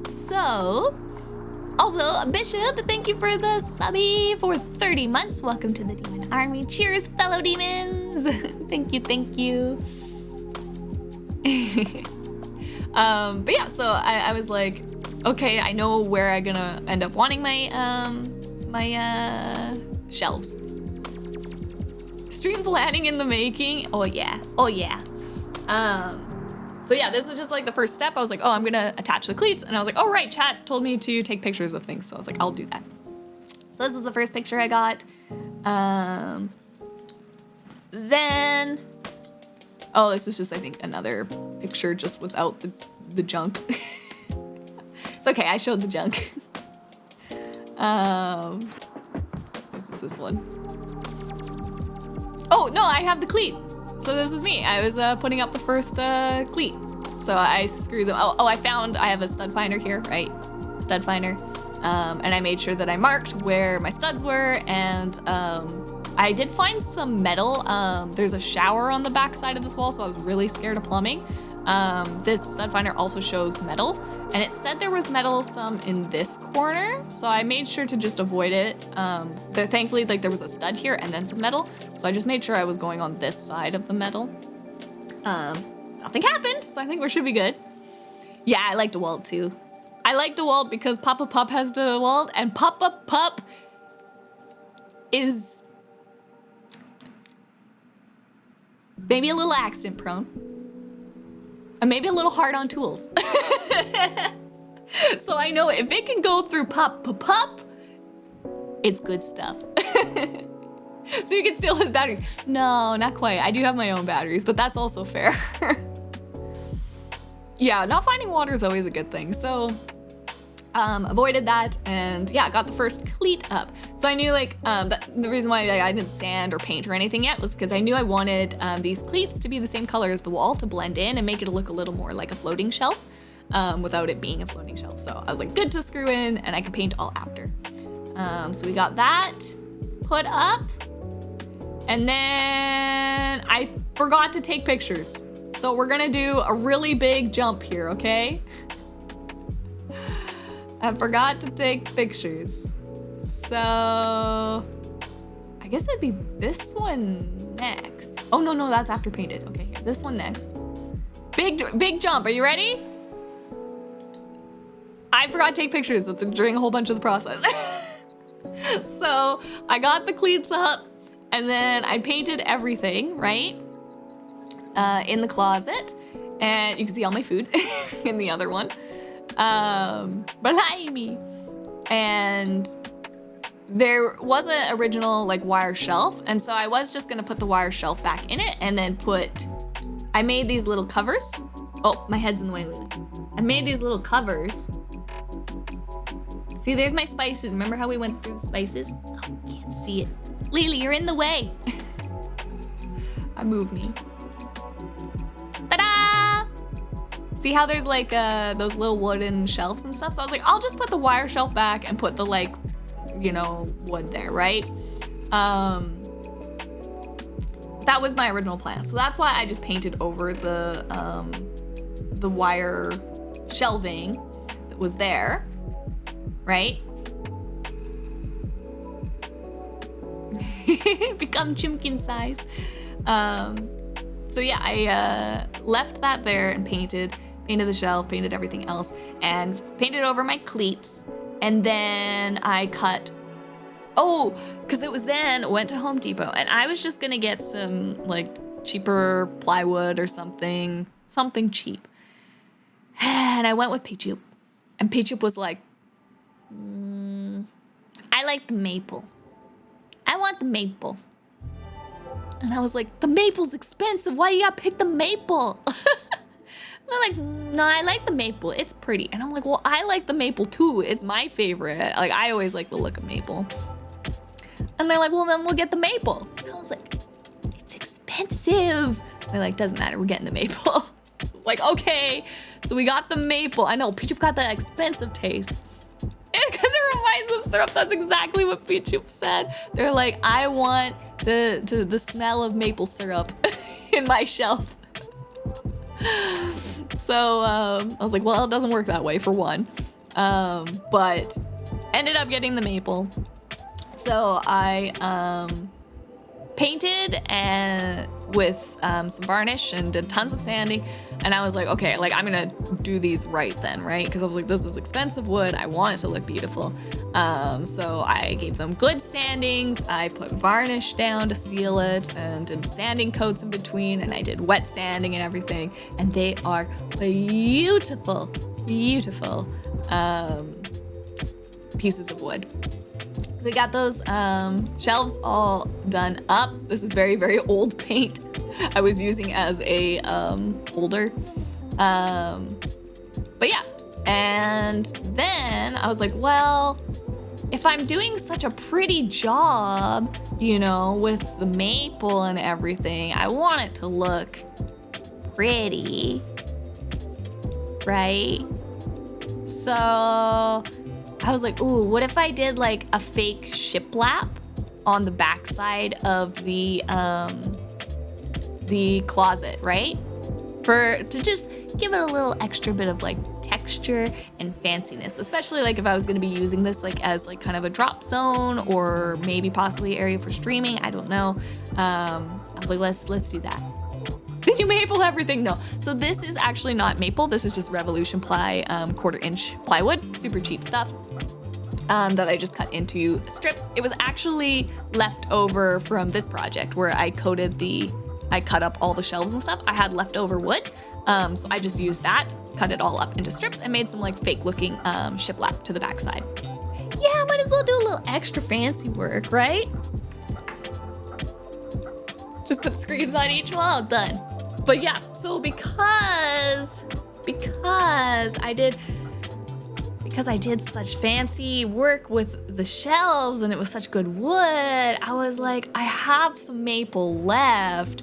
Speaker 1: So, also, Bishop, thank you for the subby for 30 months. Welcome to the Demon Army. Cheers, fellow demons. Thank you. But yeah, so I was like, okay, I know where I'm gonna end up wanting my shelves. Stream planning in the making. Oh yeah. So yeah, this was just like the first step. I was like, oh, I'm gonna attach the cleats. And I was like, oh right, chat told me to take pictures of things. So I was like, I'll do that. So this was the first picture I got. Then, oh, this was just, I think, another picture just without the junk. It's okay, I showed the junk. This is this one. Oh, no, I have the cleat. So this was me. I was putting up the first cleat. So I screwed them. Oh, I have a stud finder here, right? Stud finder. And I made sure that I marked where my studs were, and I did find some metal. There's a shower on the back side of this wall, so I was really scared of plumbing. This stud finder also shows metal, and it said there was metal some in this corner, so I made sure to just avoid it. Thankfully, like, there was a stud here and then some metal, so I just made sure I was going on this side of the metal. Nothing happened, so I think we should be good. Yeah, I like DeWalt too. I like DeWalt because Papa Pup has DeWalt, and Papa Pup is maybe a little accident prone. And maybe a little hard on tools. So I know if it can go through Pup, it's good stuff. So you can steal his batteries. No, not quite. I do have my own batteries, but that's also fair. Yeah, not finding water is always a good thing. So avoided that, and yeah, got the first cleat up. So I knew, like, the reason why I didn't sand or paint or anything yet was because I knew I wanted these cleats to be the same color as the wall to blend in and make it look a little more like a floating shelf without it being a floating shelf. So I was like, good to screw in, and I can paint all after. So we got that put up, and then I forgot to take pictures. So we're gonna do a really big jump here, okay? I forgot to take pictures. So I guess it'd be this one next. Oh, no, that's after painted. Okay, here, this one next. Big jump, are you ready? I forgot to take pictures during a whole bunch of the process. So I got the cleats up, and then I painted everything, right? In the closet, and you can see all my food in the other one. Behind me. And there was an original like wire shelf, and so I was just gonna put the wire shelf back in it, and then I made these little covers. Oh, my head's in the way, Lily. I made these little covers. See, there's my spices. Remember how we went through the spices? Oh, can't see it. Lily, you're in the way. I move me. Ta-da! See how there's like those little wooden shelves and stuff? So I was like, I'll just put the wire shelf back and put the, like, you know, wood there, right? That was my original plan. So that's why I just painted over the wire shelving that was there, right? Become chimkin size. So yeah, left that there and painted the shelf, painted everything else, and painted over my cleats. And then I cut, because it was then, went to Home Depot, and I was just gonna get some like cheaper plywood or something cheap. And I went with Peachup, and Peachup was like, I like the maple. I want the maple. And I was like, the maple's expensive. Why you gotta pick the maple? They're like, no, I like the maple. It's pretty. And I'm like, well, I like the maple too. It's my favorite. Like, I always like the look of maple. And they're like, well, then we'll get the maple. And I was like, it's expensive. They're like, doesn't matter. We're getting the maple. So it's like, okay. So we got the maple. I know, Peachup got the expensive taste. Because it reminds them of syrup. That's exactly what Peachup said. They're like, I want the smell of maple syrup in my shelf. So I was like, well, it doesn't work that way for one. But ended up getting the maple. So I painted and with some varnish and did tons of sanding. And I was like, okay, like I'm gonna do these right then, right? Because I was like, this is expensive wood. I want it to look beautiful. So I gave them good sandings. I put varnish down to seal it and did sanding coats in between. And I did wet sanding and everything. And they are beautiful, beautiful pieces of wood. They got those shelves all done up. This is very, very old paint I was using as a holder. But yeah, and then I was like, well, if I'm doing such a pretty job, you know, with the maple and everything, I want it to look pretty, right? So I was like, ooh, what if I did like a fake shiplap on the backside of the closet, right? To just give it a little extra bit of like texture and fanciness, especially like if I was gonna be using this like as like kind of a drop zone or maybe possibly area for streaming, I don't know. I was like, let's do that. Did you maple everything? No. So this is actually not maple. This is just Revolution Ply 1/4 inch plywood, super cheap stuff that I just cut into strips. It was actually left over from this project where I cut up all the shelves and stuff. I had leftover wood, so I just used that, cut it all up into strips, and made some like fake looking shiplap to the backside. Yeah, might as well do a little extra fancy work, right? Just put screens on each wall, done. But yeah, so because I did such fancy work with the shelves and it was such good wood, I was like, I have some maple left.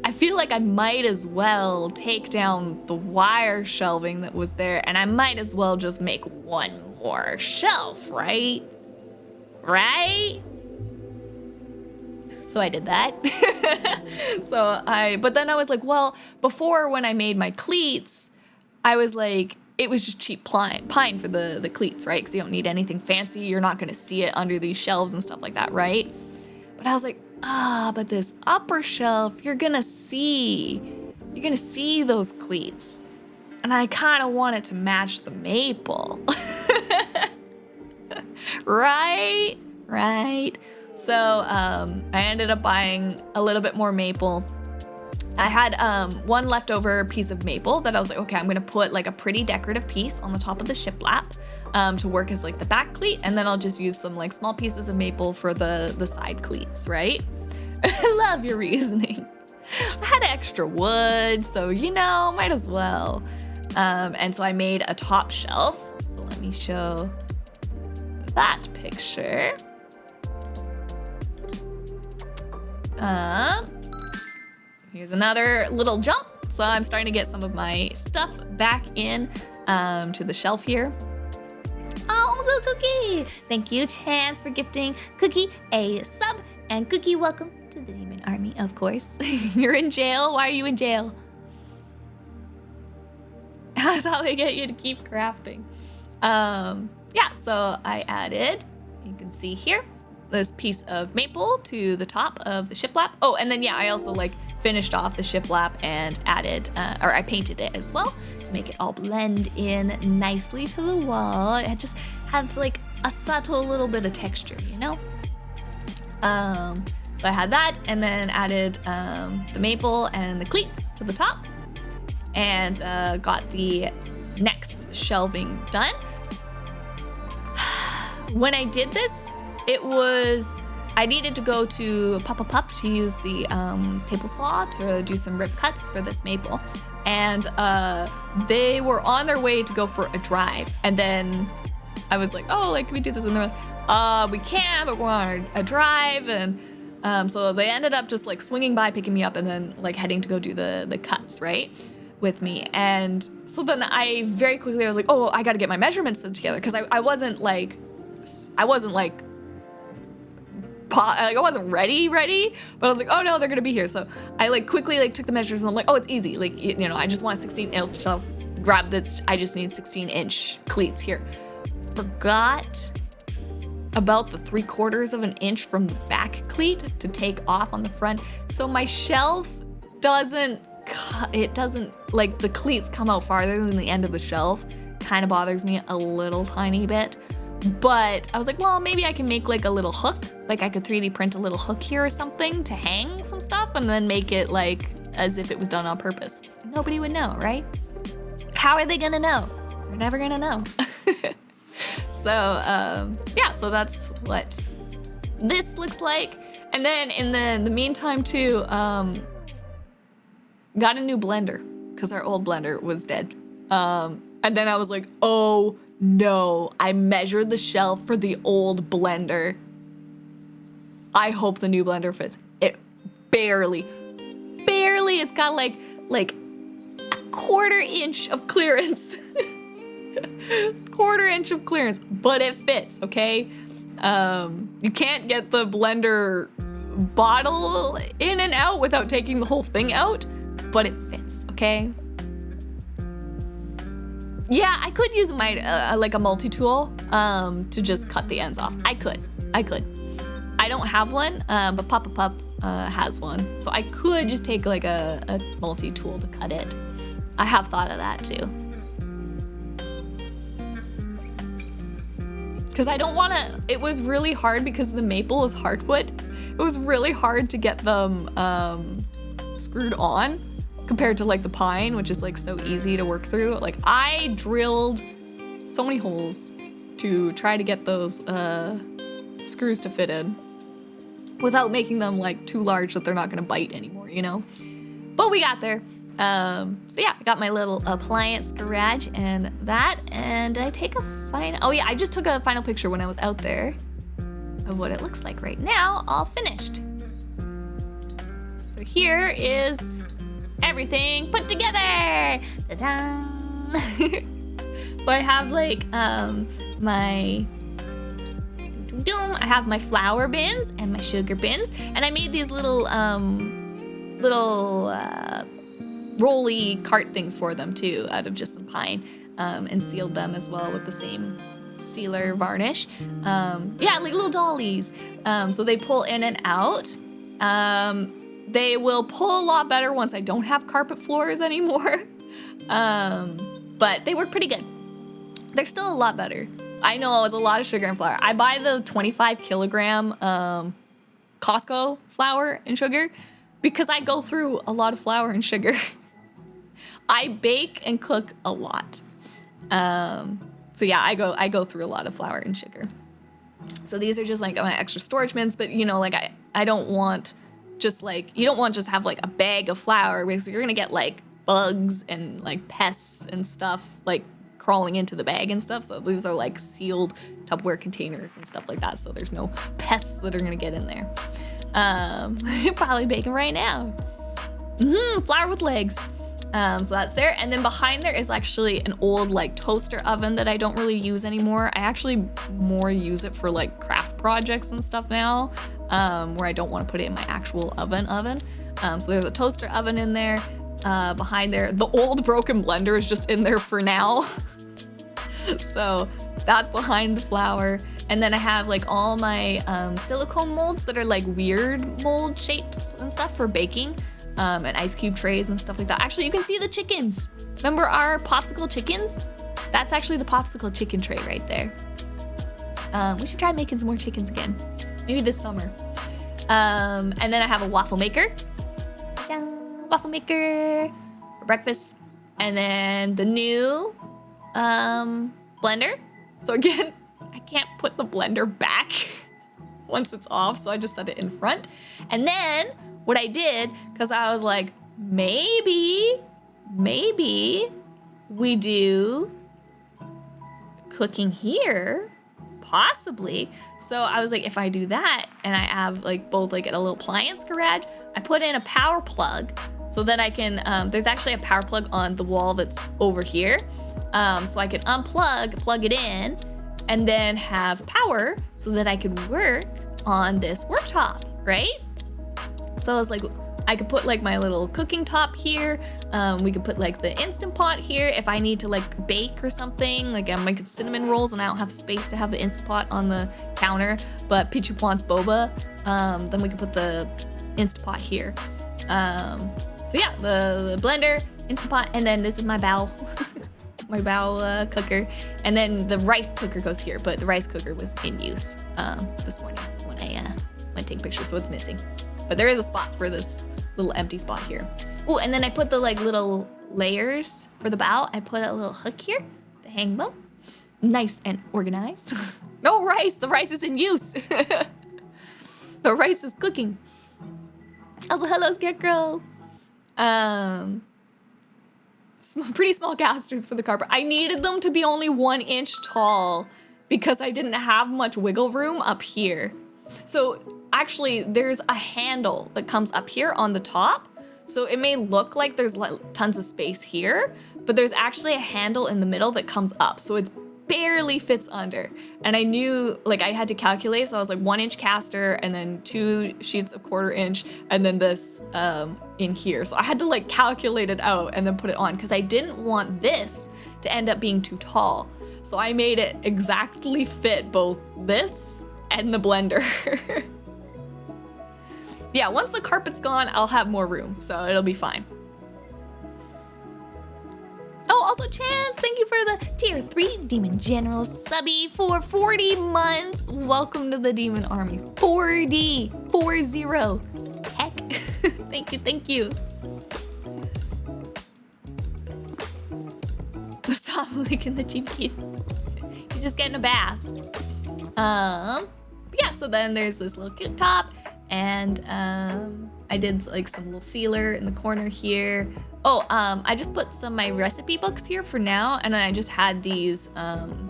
Speaker 1: I feel like I might as well take down the wire shelving that was there and I might as well just make one more shelf, right? Right? So I did that. But then I was like, well, before when I made my cleats, I was like, it was just cheap pine for the cleats, right? Because you don't need anything fancy. You're not gonna see it under these shelves and stuff like that, right? But I was like, but this upper shelf, you're gonna see those cleats. And I kind of want it to match the maple. Right? So I ended up buying a little bit more maple. I had one leftover piece of maple that I was like, okay, I'm gonna put like a pretty decorative piece on the top of the shiplap to work as like the back cleat, and then I'll just use some like small pieces of maple for the side cleats, right? I love your reasoning. I had extra wood, so you know, might as well. And so I made a top shelf. So let me show that picture. Here's another little jump. So I'm starting to get some of my stuff back in to the shelf here. Oh, so Cookie! Thank you, Chance, for gifting Cookie a sub. And Cookie, welcome to the Demon Army, of course. You're in jail. Why are you in jail? That's how they get you to keep crafting. Yeah, so I added, you can see here, this piece of maple to the top of the shiplap. Oh, and then yeah, I also like finished off the shiplap and added, or I painted it as well to make it all blend in nicely to the wall. It just has like a subtle little bit of texture, you know? So I had that and then added the maple and the cleats to the top and got the next shelving done. When I did this, I needed to go to Papa Pup to use the table saw to do some rip cuts for this maple. And they were on their way to go for a drive. And then I was like, oh, like, can we do this? And they're like, we can, but we're on a drive. And so they ended up just like swinging by, picking me up, and then like heading to go do the cuts, right? With me. And so then I very quickly, I was like, oh, I got to get my measurements together. Because I wasn't ready, but I was like, oh no, they're gonna be here. So I like quickly like took the measurements and I'm like, oh, it's easy. Like, you know, I just want a 16-inch shelf, grab this, I just need 16-inch cleats here. Forgot about the 3/4 of an inch from the back cleat to take off on the front. So my shelf doesn't, like the cleats come out farther than the end of the shelf. Kind of bothers me a little tiny bit. But I was like, well, maybe I can make like a little hook. Like I could 3D print a little hook here or something to hang some stuff and then make it like as if it was done on purpose. Nobody would know, right? How are they gonna know? They're never gonna know. So, yeah, so that's what this looks like. And then in the meantime too, got a new blender because our old blender was dead. And then I was like, oh, no, I measured the shelf for the old blender. I hope the new blender fits. It barely, it's got like a 1/4 inch of clearance. 1/4 inch of clearance, but it fits, okay? You can't get the blender bottle in and out without taking the whole thing out, but it fits, okay? Yeah, I could use my like a multi-tool to just cut the ends off. I could. I don't have one, but Papa Pup has one. So I could just take like a multi-tool to cut it. I have thought of that too. Because I don't want to, it was really hard because the maple is hardwood. It was really hard to get them screwed on compared to like the pine, which is like so easy to work through. Like I drilled so many holes to try to get those screws to fit in without making them like too large that they're not gonna bite anymore, you know? But we got there. So yeah, I got my little appliance garage and that, and I take a final, oh yeah, I just took a final picture when I was out there of what it looks like right now, all finished. So here is everything put together. Ta-da! So I have like I have my flour bins and my sugar bins, and I made these little rolly cart things for them too, out of just some pine, and sealed them as well with the same sealer varnish. Yeah, like little dollies. So they pull in and out. They will pull a lot better once I don't have carpet floors anymore. But they work pretty good. They're still a lot better. I know it's a lot of sugar and flour. I buy the 25 kilogram Costco flour and sugar because I go through a lot of flour and sugar. I bake and cook a lot. So yeah, I go through a lot of flour and sugar. So these are just like my extra storage bins, but you know, like I don't want just like, you don't want just have like a bag of flour because you're gonna get like bugs and like pests and stuff like crawling into the bag and stuff. So these are like sealed Tupperware containers and stuff like that. So there's no pests that are gonna get in there. You're probably baking right now. Flour with legs. So that's there. And then behind there is actually an old like toaster oven that I don't really use anymore. I actually more use it for like craft projects and stuff now, where I don't want to put it in my actual oven. So there's a toaster oven in there. Behind there, the old broken blender is just in there for now. So that's behind the flour. And then I have like all my silicone molds that are like weird mold shapes and stuff for baking. and ice cube trays and stuff like that. Actually, you can see the chickens. Remember our popsicle chickens? That's actually the popsicle chicken tray right there. We should try making some more chickens again. Maybe this summer. And then I have a waffle maker. Waffle maker for breakfast. And then the new blender. So again, I can't put the blender back once it's off, so I just set it in front. And then what I did, because I was like, maybe we do cooking here, possibly. So I was like, if I do that and I have like both like a little appliance garage, I put in a power plug so that I can, there's actually a power plug on the wall that's over here. So I can plug it in, and then have power so that I could work on this worktop, right? So I was like, I could put like my little cooking top here. We could put like the Instant Pot here if I need to like bake or something. Like I'm making cinnamon rolls and I don't have space to have the Instant Pot on the counter, but Pichu wants boba. Then we could put the Instant Pot here. So yeah, the blender, Instant Pot, and then this is my bowl. My bowl cooker, and then the rice cooker goes here, but the rice cooker was in use this morning when I went to take pictures, so it's missing. But there is a spot for this little empty spot here. Oh, and then I put the like little layers for the bowl. I put a little hook here to hang them. Nice and organized. No rice, the rice is in use. The rice is cooking. Also, hello, Scarecrow. Pretty small casters for the carpet. I needed them to be only 1 inch tall because I didn't have much wiggle room up here. So actually there's a handle that comes up here on the top. So it may look like there's tons of space here, but there's actually a handle in the middle that comes up. So it's barely fits under. And I knew like I had to calculate. So I was like 1 inch caster and then 2 sheets of 1/4 inch and then this in here. So I had to like calculate it out and then put it on because I didn't want this to end up being too tall. So I made it exactly fit both this and the blender. Yeah, once the carpet's gone, I'll have more room. So it'll be fine. Oh, also Chance, thank you for the tier 3 Demon General subby for 40 months. Welcome to the Demon Army. 40. Heck. Thank you. Stop licking the cheap kid. You're just getting a bath. Yeah, so then there's this little cute top, and I did like some little sealer in the corner here. Oh, I just put some of my recipe books here for now, and then I just had these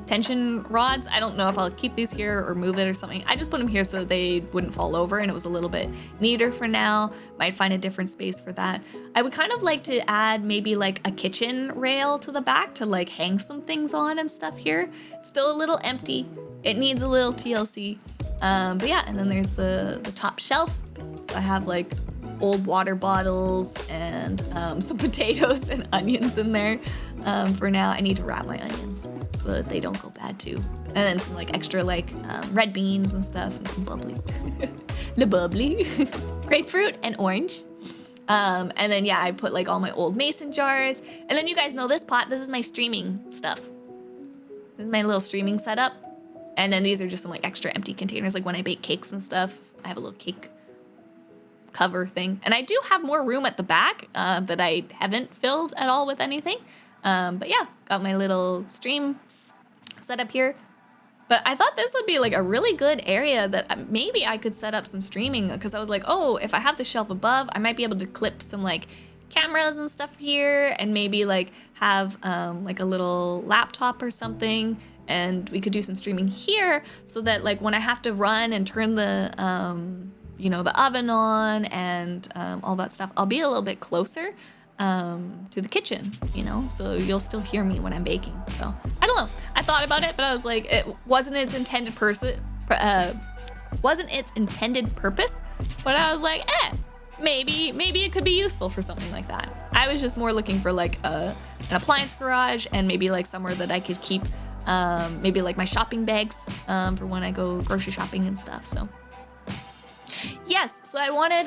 Speaker 1: tension rods. I don't know if I'll keep these here or move it or something. I just put them here so they wouldn't fall over, and it was a little bit neater for now. Might find a different space for that. I would kind of like to add maybe like a kitchen rail to the back to like hang some things on and stuff here. It's still a little empty. It needs a little TLC. But yeah, and then there's the top shelf. So I have like old water bottles and some potatoes and onions in there. For now, I need to wrap my onions so that they don't go bad too. And then some like extra like red beans and stuff and some bubbly. The bubbly. Grapefruit and orange. And then yeah, I put like all my old mason jars. And then you guys know this pot. This is my streaming stuff. This is my little streaming setup. And then these are just some like extra empty containers, like when I bake cakes and stuff. I have a little cake cover thing. And I do have more room at the back that I haven't filled at all with anything. But yeah, got my little stream set up here. But I thought this would be like a really good area that maybe I could set up some streaming, because I was like, oh, if I have the shelf above, I might be able to clip some like cameras and stuff here, and maybe like have like a little laptop or something, and we could do some streaming here so that like when I have to run and turn the the oven on and all that stuff, I'll be a little bit closer to the kitchen, so you'll still hear me when I'm baking. So I don't know, I thought about it, but I was like, it wasn't its intended purpose, but I was like, maybe it could be useful for something like that. I was just more looking for like an appliance garage, and maybe like somewhere that I could keep maybe like my shopping bags for when I go grocery shopping and stuff. So yeah, yes, so I wanted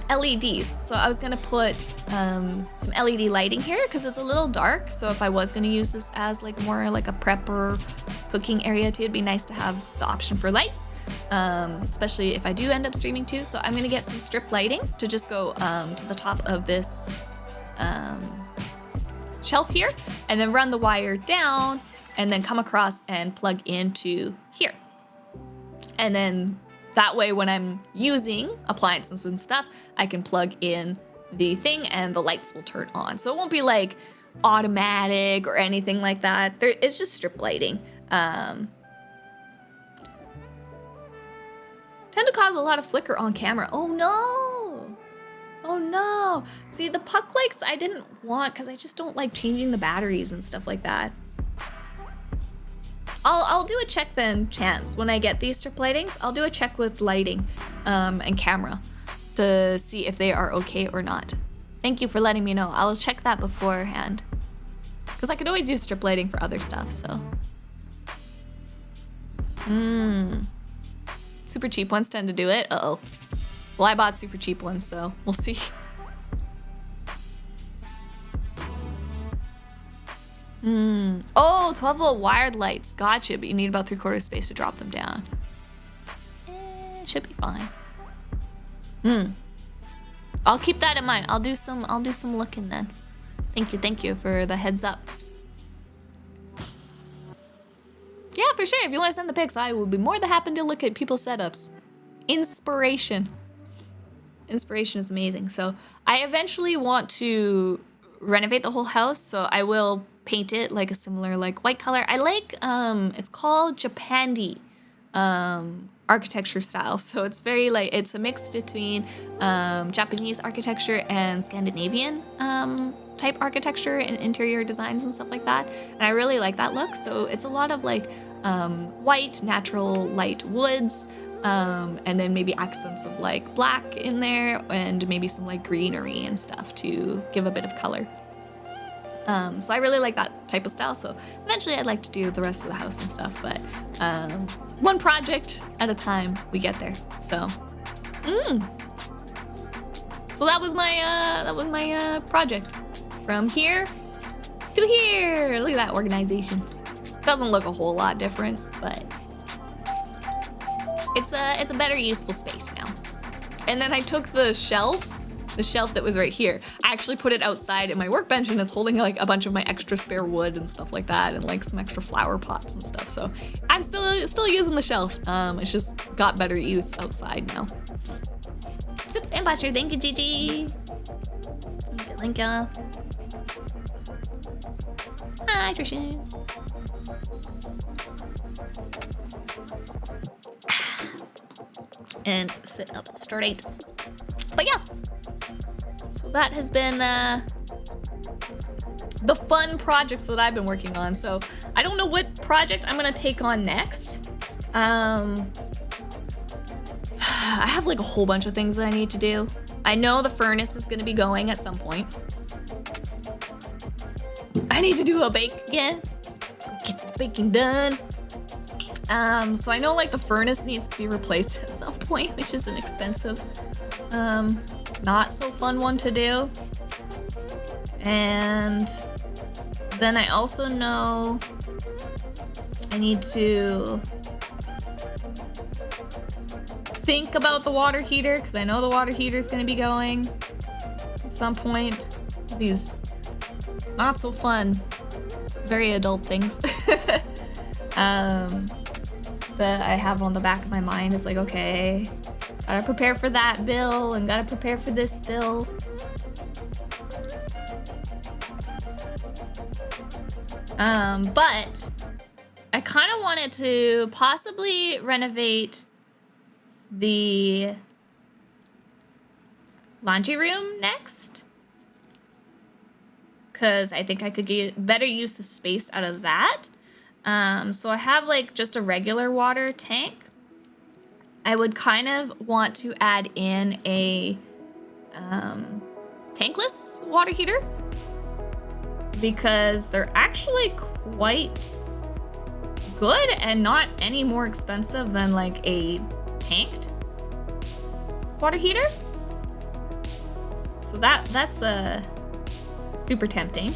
Speaker 1: LEDs. So I was gonna put some LED lighting here because it's a little dark. So if I was gonna use this as like more like a prep or cooking area too, it'd be nice to have the option for lights, especially if I do end up streaming too. So I'm gonna get some strip lighting to just go to the top of this shelf here, and then run the wire down and then come across and plug into here. And then that way when I'm using appliances and stuff, I can plug in the thing and the lights will turn on. So it won't be like automatic or anything like that. It's just strip lighting. Tend to cause a lot of flicker on camera. Oh no! Oh no! See, the puck lights I didn't want because I just don't like changing the batteries and stuff like that. I'll do a check then, Chance, when I get these strip lightings. I'll do a check with lighting and camera to see if they are okay or not. Thank you for letting me know. I'll check that beforehand because I could always use strip lighting for other stuff, so. Super cheap ones tend to do it. Uh-oh. Well, I bought super cheap ones, so we'll see. Oh, 12-volt wired lights. Gotcha, but you need about 3/4 space to drop them down. Should be fine. I'll keep that in mind. I'll do some looking then. Thank you for the heads up. Yeah, for sure. If you want to send the pics, I will be more than happy to look at people's setups. Inspiration is amazing. So I eventually want to renovate the whole house, so I will paint it like a similar like white color. I like it's called Japandi architecture style. So it's very like it's a mix between Japanese architecture and Scandinavian type architecture and interior designs and stuff like that. And I really like that look. So it's a lot of like white, natural, light woods, and then maybe accents of like black in there and maybe some like greenery and stuff to give a bit of color. So I really like that type of style. So eventually I'd like to do the rest of the house and stuff, but one project at a time we get there. So, so that was my project from here to here. Look at that organization. Doesn't look a whole lot different, but it's a better useful space now. And then I took the shelf that was right here. I actually put it outside in my workbench, and it's holding like a bunch of my extra spare wood and stuff like that, and like some extra flower pots and stuff. So I'm still using the shelf. It's just got better use outside now. Sips and Buster, thank you, Gigi. Thank you, Linka. Hi, Trishan. And sit up straight. But yeah. So that has been the fun projects that I've been working on. So I don't know what project I'm gonna take on next. I have like a whole bunch of things that I need to do. I know the furnace is gonna be going at some point. I need to do a bake again. Get some baking done. So I know like the furnace needs to be replaced at some point, which is an expensive, not so fun one to do. And then I also know I need to think about the water heater, because I know the water heater is going to be going at some point. These not so fun, very adult things that I have on the back of my mind. It's like, okay, gotta prepare for that bill and gotta prepare for this bill. But I kind of wanted to possibly renovate the laundry room next, because I think I could get better use of space out of that. So I have like just a regular water tank. I would kind of want to add in a tankless water heater, because they're actually quite good and not any more expensive than like a tanked. water heater. So that's super tempting,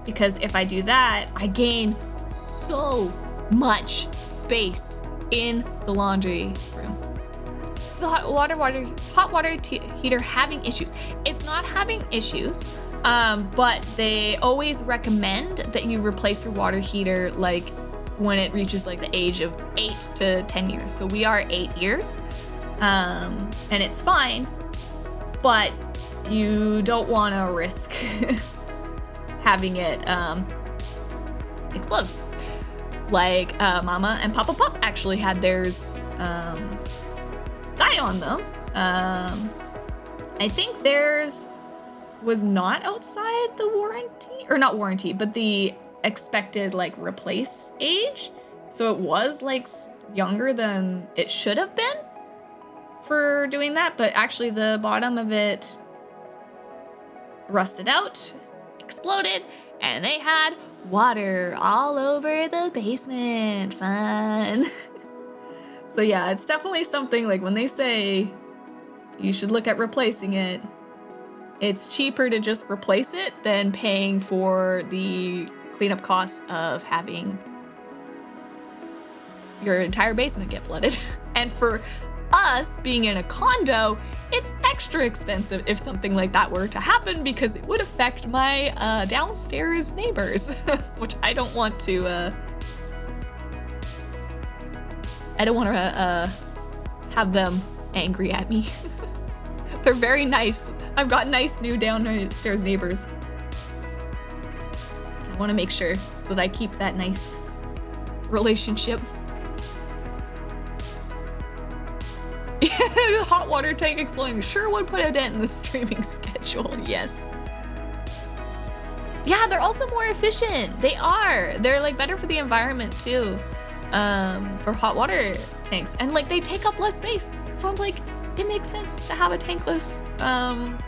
Speaker 1: because if I do that, I gain so much space in the laundry room. So the hot water heater having issues. It's not having issues, but they always recommend that you replace your water heater like when it reaches like the age of 8 to 10 years. So we are 8 years, and it's fine, but you don't want to risk having it explode. Like Mama and Papa Pup actually had theirs die on them. I think theirs was not outside the warranty, or not warranty, but the expected like replace age. So it was like younger than it should have been for doing that, but actually the bottom of it rusted out, exploded, and they had water all over the basement. Fun. So yeah, it's definitely something like when they say you should look at replacing it, it's cheaper to just replace it than paying for the cleanup costs of having your entire basement get flooded. And for us being in a condo, it's extra expensive if something like that were to happen, because it would affect my downstairs neighbors, which I don't want to have them angry at me. They're very nice. I've got nice new downstairs neighbors. I want to make sure that I keep that nice relationship. Hot water tank exploding sure would put a dent in the streaming schedule, yes. Yeah, they're also more efficient. They are. They're like better for the environment too, for hot water tanks. And like they take up less space. So I'm like, it makes sense to have a tankless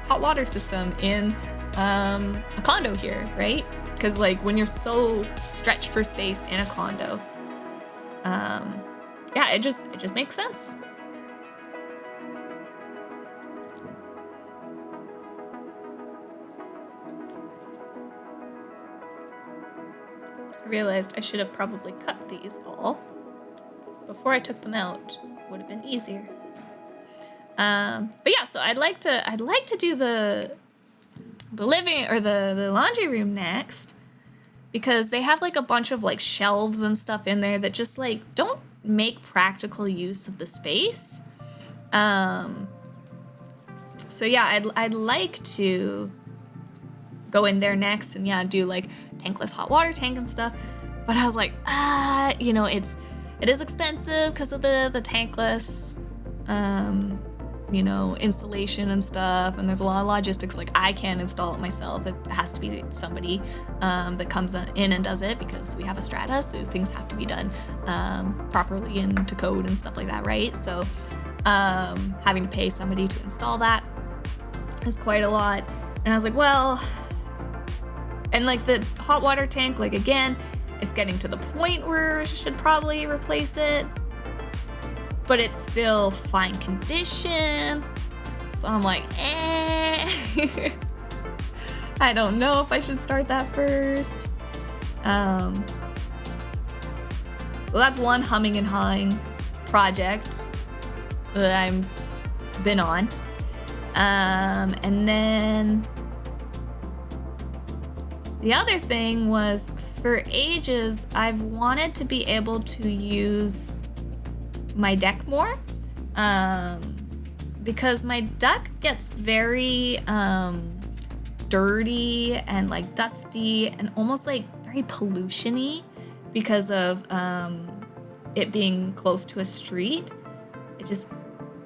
Speaker 1: hot water system in a condo here, right? Because like when you're so stretched for space in a condo, yeah, it just makes sense. I realized I should have probably cut these all before I took them out. Would have been easier. But yeah, so I'd like to do the living or the laundry room next, because they have like a bunch of like shelves and stuff in there that just like don't make practical use of the space. So yeah, I'd like to go in there next and yeah, do like tankless hot water tank and stuff. But I was like, you know, it is expensive because of the tankless, you know, installation and stuff. And there's a lot of logistics. Like I can't install it myself. It has to be somebody that comes in and does it, because we have a strata, so things have to be done properly and to code and stuff like that, right? So having to pay somebody to install that is quite a lot. And I was like, well, and like the hot water tank, like again, it's getting to the point where I should probably replace it, but it's still fine condition. So I'm like, I don't know if I should start that first. So that's one humming and hawing project that I've been on. And then the other thing was, for ages, I've wanted to be able to use my deck more, because my deck gets very dirty and like dusty and almost like very pollution-y because of it being close to a street. It just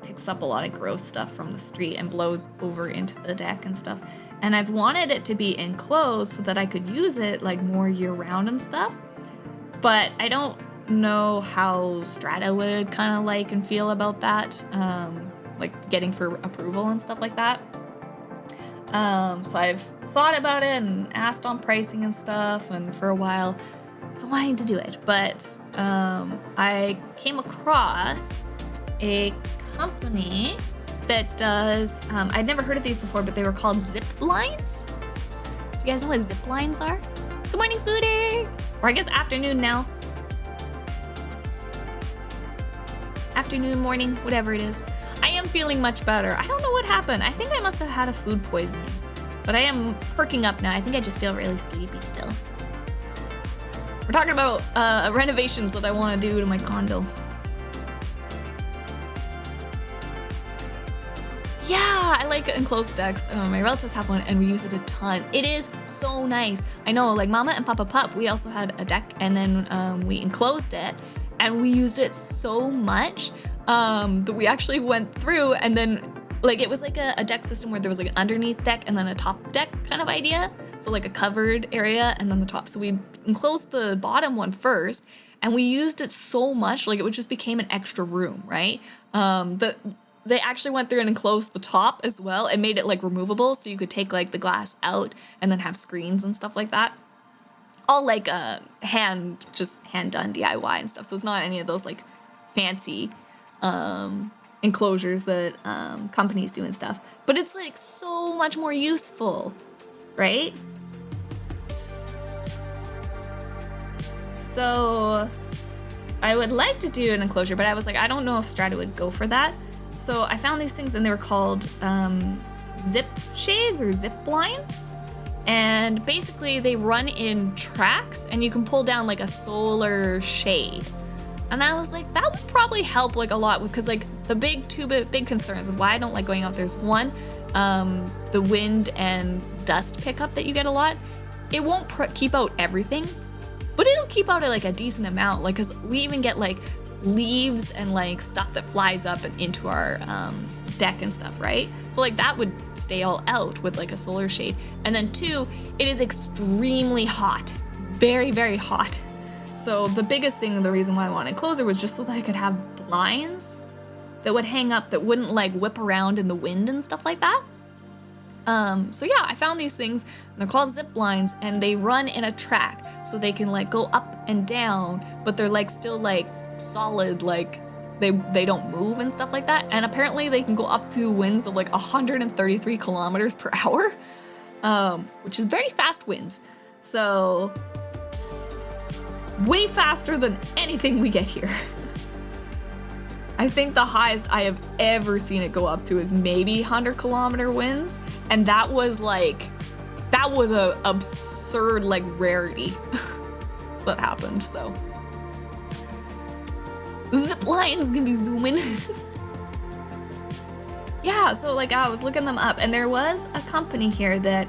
Speaker 1: picks up a lot of gross stuff from the street and blows over into the deck and stuff. And I've wanted it to be enclosed so that I could use it like more year round and stuff. But I don't know how Strata would kind of like and feel about that, like getting for approval and stuff like that. So I've thought about it and asked on pricing and stuff, and for a while I've been wanting to do it. But I came across a company that does, I'd never heard of these before, but they were called zip lines. Do you guys know what zip lines are? Good morning, Spooter! Or I guess afternoon now. Afternoon, morning, whatever it is. I am feeling much better. I don't know what happened. I think I must have had a food poisoning. But I am perking up now. I think I just feel really sleepy still. We're talking about renovations that I want to do to my condo. Yeah, I like enclosed decks. My relatives have one and we use it a ton. It is so nice. I know, like Mama and Papa Pup, we also had a deck and then we enclosed it and we used it so much that we actually went through and then like it was like a deck system where there was like an underneath deck and then a top deck kind of idea. So like a covered area and then the top. So we enclosed the bottom one first and we used it so much, like it just became an extra room, right? They actually went through and enclosed the top as well and made it like removable so you could take like the glass out and then have screens and stuff like that. All like hand done DIY and stuff. So it's not any of those like fancy enclosures that companies do and stuff. But it's like so much more useful, right? So I would like to do an enclosure, but I was like, I don't know if Strata would go for that. So I found these things and they were called zip shades or zip blinds. And basically they run in tracks and you can pull down like a solar shade. And I was like, that would probably help like a lot with, cause like the two big concerns of why I don't like going out there is one, the wind and dust pickup that you get a lot. It won't keep out everything, but it'll keep out like a decent amount. Like, cause we even get like leaves and like stuff that flies up and into our deck and stuff, right? So like that would stay all out with like a solar shade. And then two, it is extremely hot, very, very hot. So the biggest thing, the reason why I wanted closer was just so that I could have blinds that would hang up that wouldn't like whip around in the wind and stuff like that. So yeah, I found these things and they're called zip lines and they run in a track so they can like go up and down, but they're like still like solid, like they don't move and stuff like that. And apparently they can go up to winds of like 133 kilometers per hour, which is very fast winds. So way faster than anything we get here. I think the highest I have ever seen it go up to is maybe 100-kilometer winds, and that was a absurd like rarity that happened. So zip lines gonna be zooming. Yeah, so like I was looking them up and there was a company here that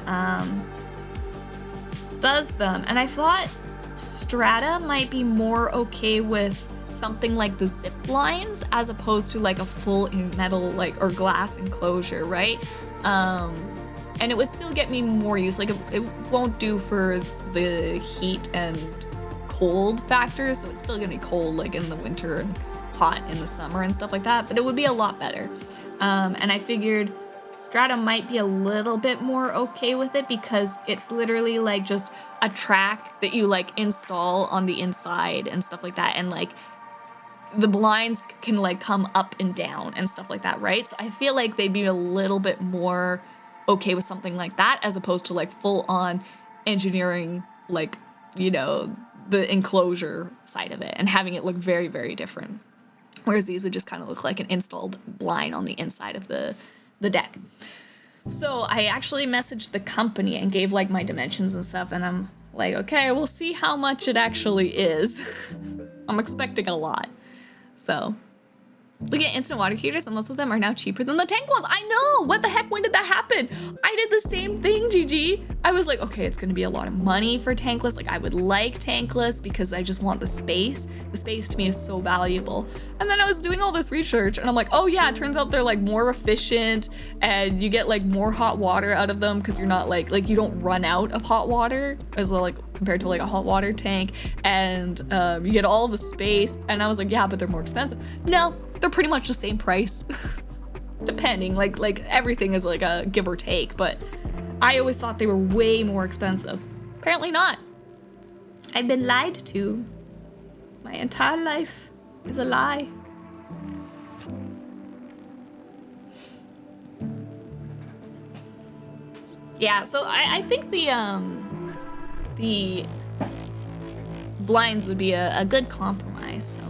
Speaker 1: does them, and I thought Strata might be more okay with something like the zip lines as opposed to like a full metal like or glass enclosure, right? And it would still get me more use. Like it won't do for the heat and cold factors, so it's still gonna be cold like in the winter and hot in the summer and stuff like that, but it would be a lot better. And I figured Strata might be a little bit more okay with it because it's literally like just a track that you like install on the inside and stuff like that, and like the blinds can like come up and down and stuff like that, right? So I feel like they'd be a little bit more okay with something like that as opposed to like full on engineering, like, you know, the enclosure side of it and having it look very, very different. Whereas these would just kind of look like an installed blind on the inside of the deck. So I actually messaged the company and gave like my dimensions and stuff, and I'm like, okay, we'll see how much it actually is. I'm expecting a lot. So look at instant water heaters, and most of them are now cheaper than the tank ones. I know! What the heck? When did that happen? I did the same thing, Gigi. I was like, okay, it's gonna be a lot of money for tankless. Like, I would like tankless because I just want the space. The space to me is so valuable. And then I was doing all this research, and I'm like, oh yeah, it turns out they're like more efficient, and you get like more hot water out of them because you're not like you don't run out of hot water as well, like compared to like a hot water tank, and you get all the space. And I was like, yeah, but they're more expensive. No, they're pretty much the same price. Depending, like everything is like a give or take, but I always thought they were way more expensive. Apparently not. I've been lied to. My entire life is a lie. Yeah, so I think the blinds would be a good compromise. So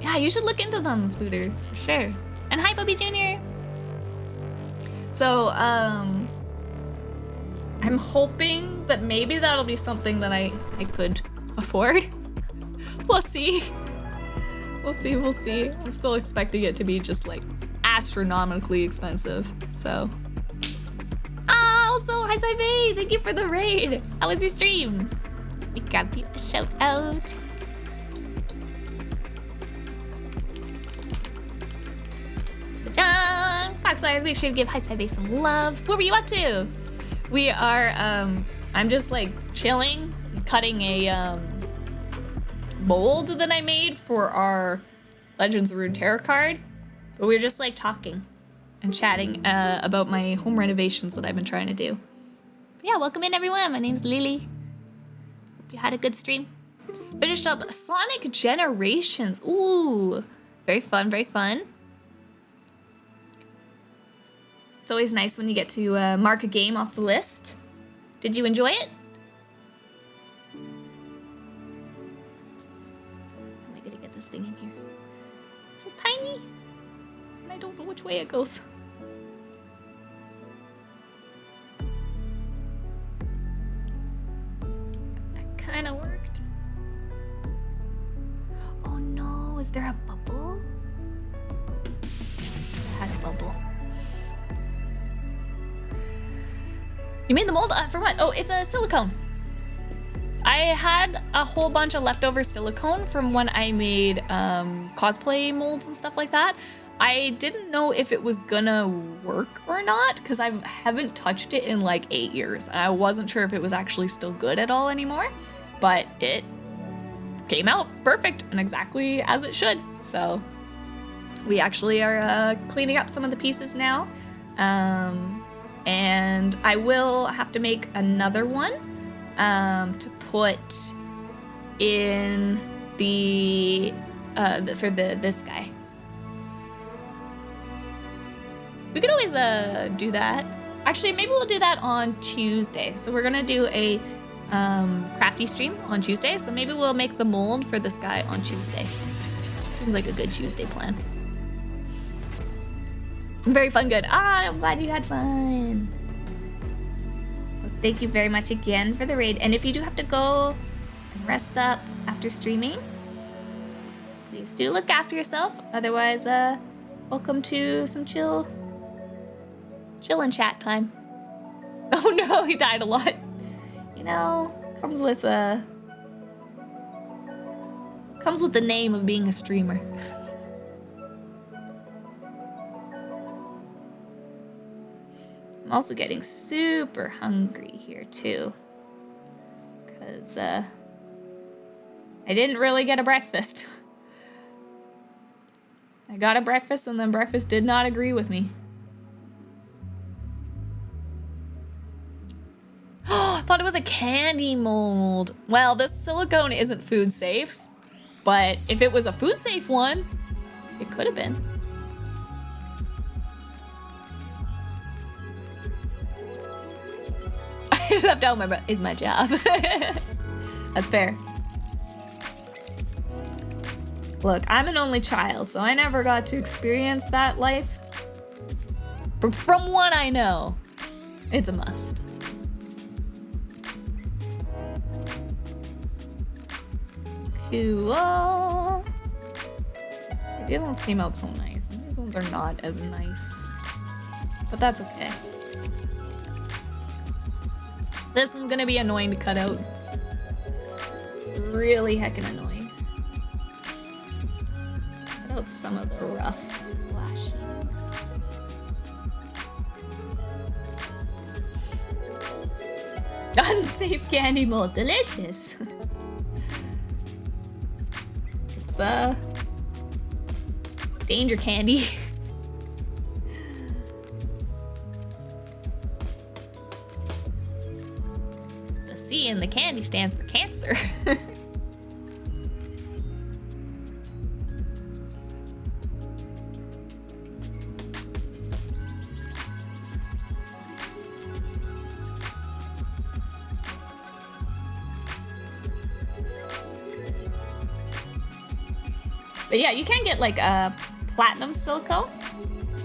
Speaker 1: yeah, you should look into them, Spooter, for sure. And hi, Bubby Jr. So I'm hoping that maybe that'll be something that I could afford. We'll see. We'll see. I'm still expecting it to be just like astronomically expensive. So. Also, hi Saibe! Thank you for the raid. How was your stream? We got you a shout out. Ta-da! Foxeyes, make sure to give hi Saibe some love. What were you up to? We are, I'm just like chilling, cutting a mold that I made for our Legends of Runeterra card. But we were just like talking and chatting about my home renovations that I've been trying to do. Yeah, welcome in everyone. My name's Lily. Hope you had a good stream. Finished up Sonic Generations. Ooh, very fun, very fun. It's always nice when you get to mark a game off the list. Did you enjoy it? How am I gonna get this thing in here? It's so tiny. And I don't know which way it goes. That kind of worked. Oh no, is there a bubble? I had a bubble. You made the mold? For what? Oh, it's a silicone. I had a whole bunch of leftover silicone from when I made cosplay molds and stuff like that. I didn't know if it was gonna work or not because I haven't touched it in like 8 years. I wasn't sure if it was actually still good at all anymore, but it came out perfect and exactly as it should. So we actually are cleaning up some of the pieces now. And I will have to make another one to put in for this guy. We could always do that. Actually, maybe we'll do that on Tuesday. So we're gonna do a crafty stream on Tuesday. So maybe we'll make the mold for this guy on Tuesday. Seems like a good Tuesday plan. Very fun, good. I'm glad you had fun. Well, thank you very much again for the raid. And if you do have to go and rest up after streaming, please do look after yourself. Otherwise, welcome to some chill and chat time. Oh no, he died a lot. You know, comes with the name of being a streamer. I'm also getting super hungry here too, because I didn't really get a breakfast. I got a breakfast and then breakfast did not agree with me. Oh, I thought it was a candy mold. Well, this silicone isn't food safe, but if it was a food safe one, it could have been. Up down my butt is my job. That's fair. Look, I'm an only child, so I never got to experience that life. But from what I know, it's a must. Cool. See, the other ones came out so nice, and these ones are not as nice. But that's okay. This one's gonna be annoying to cut out. Really heckin' annoying. Cut out some of the rough flashing. Unsafe candy mold, delicious. It's danger candy. C in the candy stands for cancer. But yeah, you can get like a platinum silicone,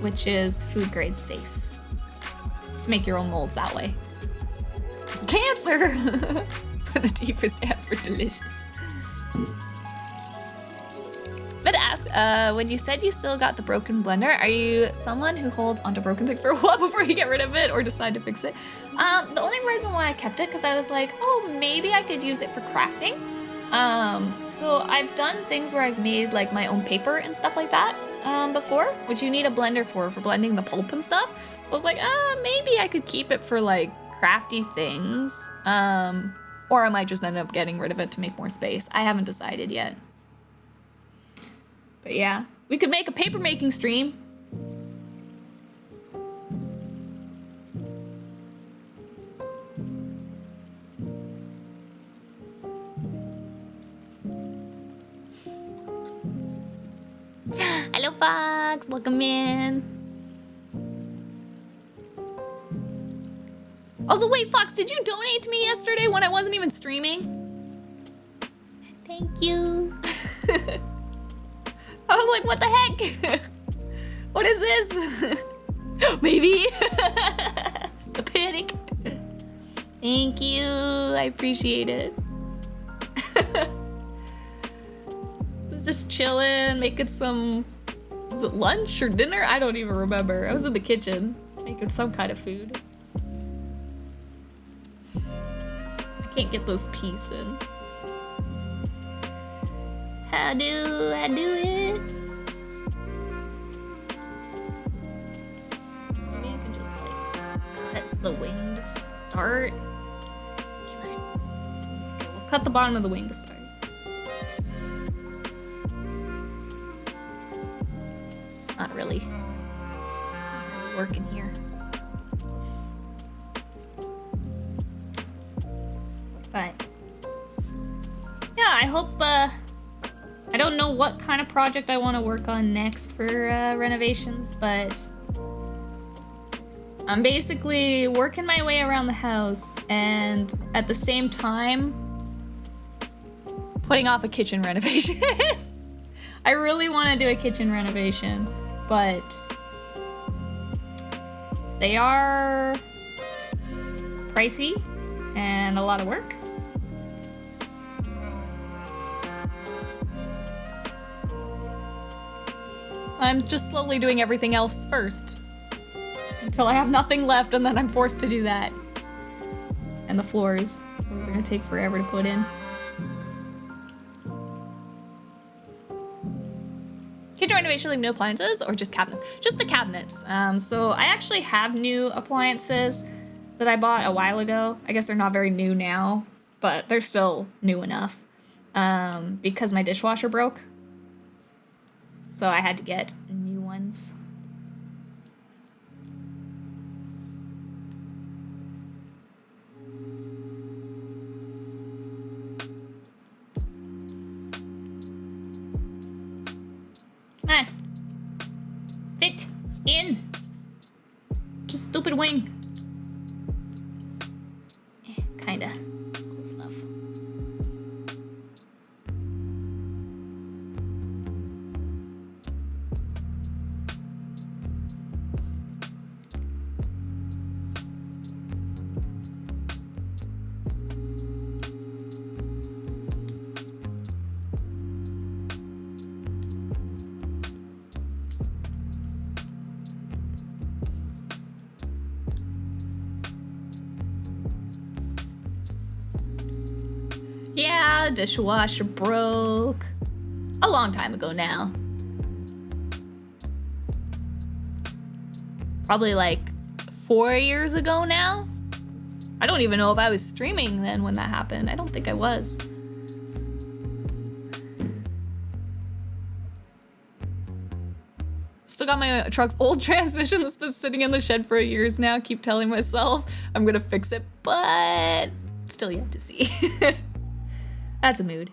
Speaker 1: which is food grade safe. To make your own molds that way. Cancer! The D for stands for delicious. But to ask, when you said you still got the broken blender, are you someone who holds onto broken things for a while before you get rid of it or decide to fix it? The only reason why I kept it, because I was like, oh, maybe I could use it for crafting. So I've done things where I've made like my own paper and stuff like that before, which you need a blender for blending the pulp and stuff. So I was like, maybe I could keep it for like crafty things. Or I might just end up getting rid of it to make more space. I haven't decided yet. But yeah, we could make a paper making stream. Hello, Fox. Welcome in. Also, wait, Fox, did you donate to me yesterday when I wasn't even streaming?
Speaker 2: Thank you.
Speaker 1: I was like, what the heck? What is this? Maybe. The panic. Thank you. I appreciate it. Just chilling, making some, was it lunch or dinner? I don't even remember. I was in the kitchen making some kind of food. I can't get those peas in. How do I do it? Maybe I can just like cut the wing to start. Okay, we'll cut the bottom of the wing to start. It's not really working here. But yeah, I hope I don't know what kind of project I want to work on next for renovations, but I'm basically working my way around the house and at the same time putting off a kitchen renovation. I really want to do a kitchen renovation, but they are pricey and a lot of work. I'm just slowly doing everything else first until I have nothing left, and then I'm forced to do that. And the floors, those are gonna take forever to put in. Kitchen renovation, like no appliances or just cabinets? Just the cabinets. So I actually have new appliances that I bought a while ago. I guess they're not very new now, but they're still new enough because my dishwasher broke. So I had to get new ones. Come on. Fit in. You stupid wing. Kinda. Close enough. Yeah, dishwasher broke. A long time ago now. Probably like 4 years ago now. I don't even know if I was streaming then when that happened. I don't think I was. Still got my truck's old transmission that's been sitting in the shed for years now. Keep telling myself I'm gonna fix it, but still yet to see. That's a mood.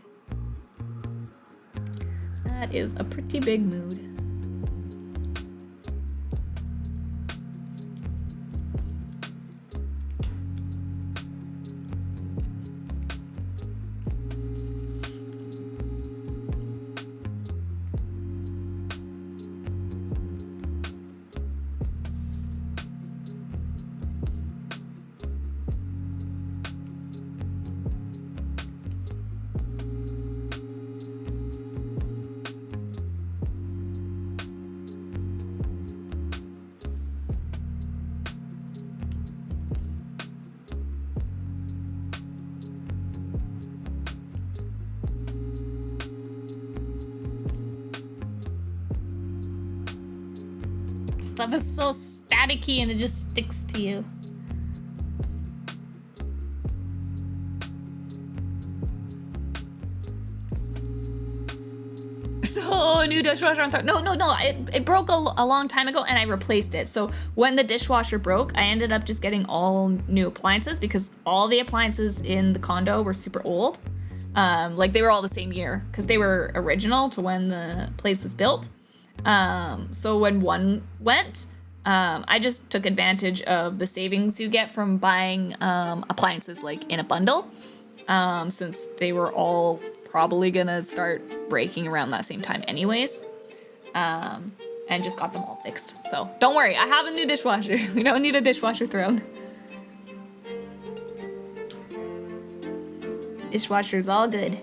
Speaker 1: That is a pretty big mood. Stuff is so staticky and it just sticks to you. So new dishwasher on no, it broke a long time ago and I replaced it. So when the dishwasher broke, I ended up just getting all new appliances because all the appliances in the condo were super old. Like they were all the same year because they were original to when the place was built. So when one went, I just took advantage of the savings you get from buying appliances like in a bundle, since they were all probably gonna start breaking around that same time anyways, and just got them all fixed. So don't worry, I have a new dishwasher. We don't need a dishwasher thrown. Dishwasher's all good.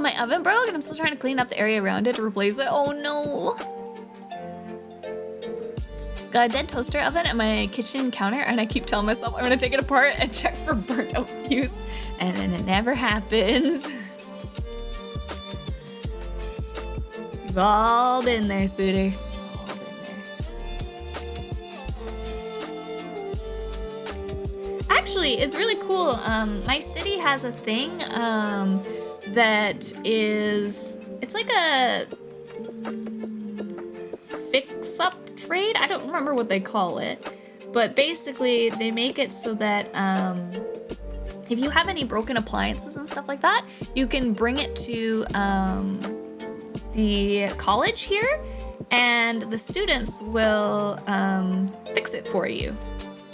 Speaker 1: My oven broke and I'm still trying to clean up the area around it to replace it. Oh no. Got a dead toaster oven at my kitchen counter and I keep telling myself I'm gonna take it apart and check for burnt out fuse, and then it never happens. We've all been there, Spooter. All been there. Actually, it's really cool. My city has a thing that is, it's like a fix-up trade. I don't remember what they call it, but basically they make it so that if you have any broken appliances and stuff like that, you can bring it to the college here and the students will fix it for you.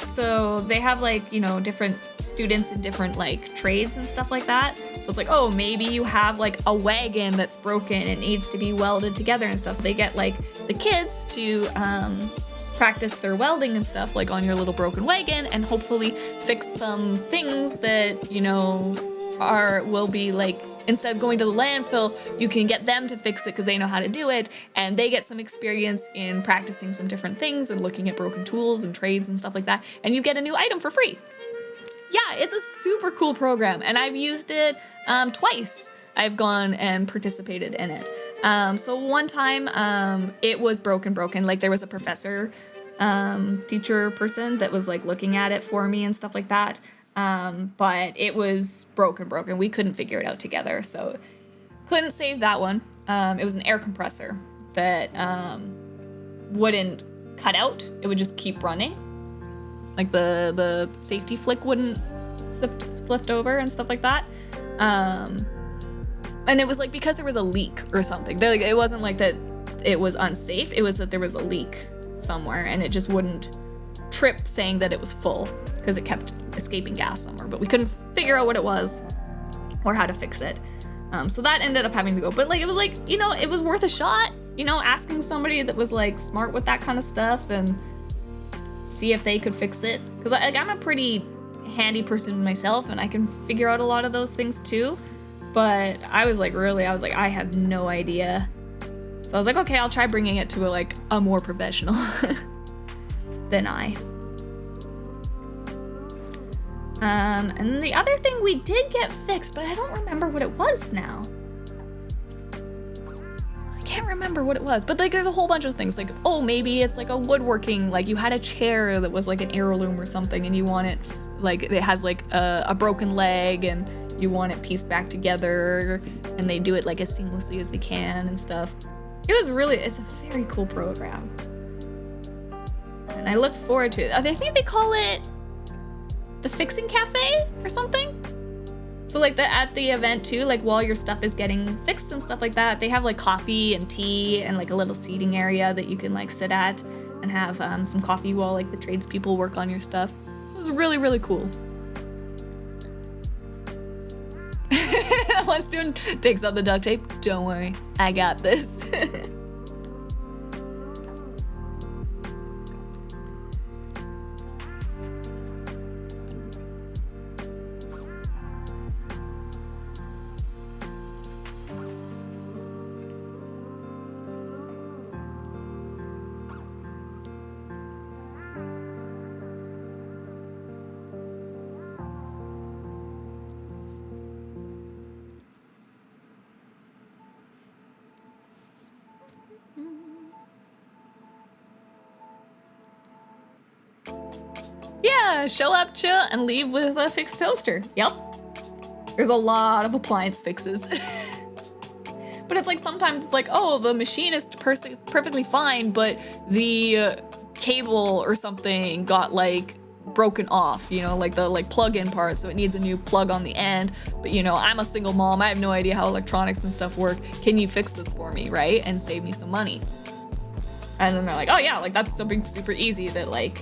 Speaker 1: So they have like, you know, different students in different like trades and stuff like that. So it's like, oh, maybe you have like a wagon that's broken and needs to be welded together and stuff. So they get like the kids to practice their welding and stuff like on your little broken wagon and hopefully fix some things that, you know, will be like, instead of going to the landfill, you can get them to fix it because they know how to do it, and they get some experience in practicing some different things and looking at broken tools and trades and stuff like that, and you get a new item for free. Yeah, it's a super cool program, and I've used it twice. I've gone and participated in it. So one time it was broken. Like there was a professor, teacher person that was like looking at it for me and stuff like that. But it was broken. We couldn't figure it out together, so couldn't save that one. It was an air compressor that wouldn't cut out. It would just keep running. Like the safety flick wouldn't flipped over and stuff like that. And it was like because there was a leak or something. Like, it wasn't like that it was unsafe. It was that there was a leak somewhere and it just wouldn't trip saying that it was full because it kept escaping gas somewhere, but we couldn't figure out what it was or how to fix it. So that ended up having to go, but like, it was like, you know, it was worth a shot, you know, asking somebody that was like smart with that kind of stuff and see if they could fix it. Cause I'm a pretty handy person myself and I can figure out a lot of those things too. But I was like, I have no idea. So I was like, okay, I'll try bringing it to a more professional than I. And then the other thing we did get fixed, but I don't remember what it was now. I can't remember what it was, but like there's a whole bunch of things like, oh, maybe it's like a woodworking, like you had a chair that was like an heirloom or something and you want it, like it has like a broken leg and you want it pieced back together and they do it like as seamlessly as they can and stuff. It's a very cool program. And I look forward to it. I think they call it the Fixing Cafe or something. So like at the event too, like while your stuff is getting fixed and stuff like that, they have like coffee and tea and like a little seating area that you can like sit at and have some coffee while like the tradespeople work on your stuff. It was really, really cool. One student takes out the duct tape. Don't worry, I got this. Yeah, show up, chill, and leave with a fixed toaster. Yep. There's a lot of appliance fixes. But it's like sometimes it's like, oh, the machine is perfectly fine, but the cable or something got like broken off, you know, like the plug-in part, so it needs a new plug on the end. But you know, I'm a single mom, I have no idea how electronics and stuff work. Can you fix this for me, right? And save me some money. And then they're like, oh yeah, like that's something super easy that like,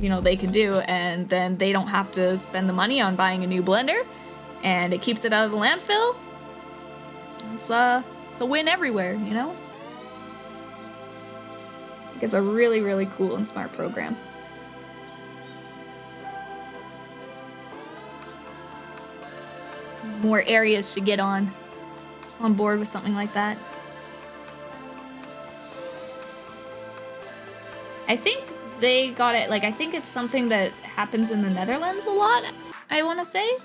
Speaker 1: you know, they can do, and then they don't have to spend the money on buying a new blender, and it keeps it out of the landfill. It's a win everywhere, you know? It's a really, really cool and smart program. More areas should get on board with something like that. I think they got it, like I think it's something that happens in the Netherlands a lot, I want to say.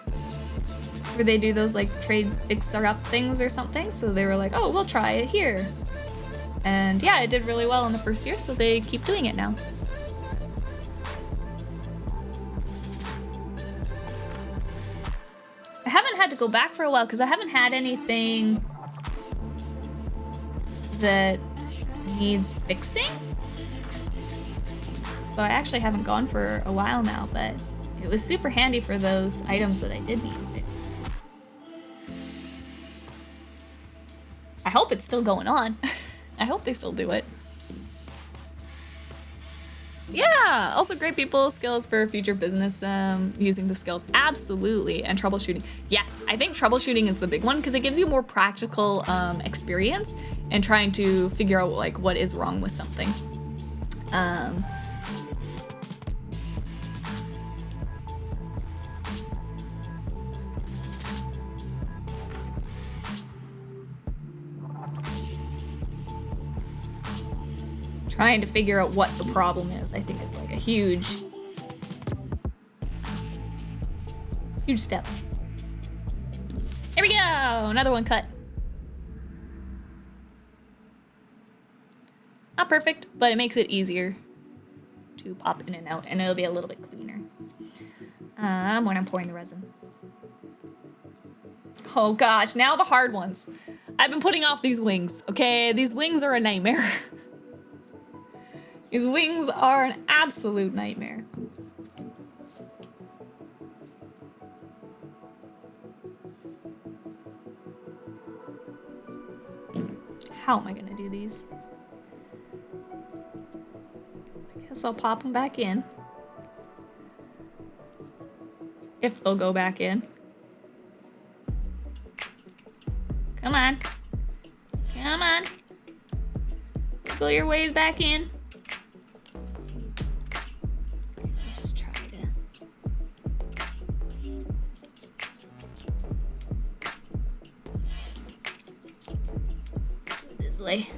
Speaker 1: Where they do those like trade fixer-up things or something, so they were like, oh, we'll try it here. And yeah, it did really well in the first year, so they keep doing it now. I haven't had to go back for a while because I haven't had anything that needs fixing. So I actually haven't gone for a while now, but it was super handy for those items that I did need fixed. I hope it's still going on. I hope they still do it. Yeah, also great people skills for future business, using the skills. Absolutely. And troubleshooting. Yes, I think troubleshooting is the big one because it gives you more practical experience in trying to figure out like what is wrong with something. Trying to figure out what the problem is, I think, is like a huge step. Here we go, another one cut. Not perfect, but it makes it easier to pop in and out, and it'll be a little bit cleaner when I'm pouring the resin. Oh gosh, now the hard ones. I've been putting off these wings, okay? These wings are a nightmare. These wings are an absolute nightmare. How am I gonna do these? I guess I'll pop them back in. If they'll go back in. Come on. Come on. Wiggle your ways back in. Way.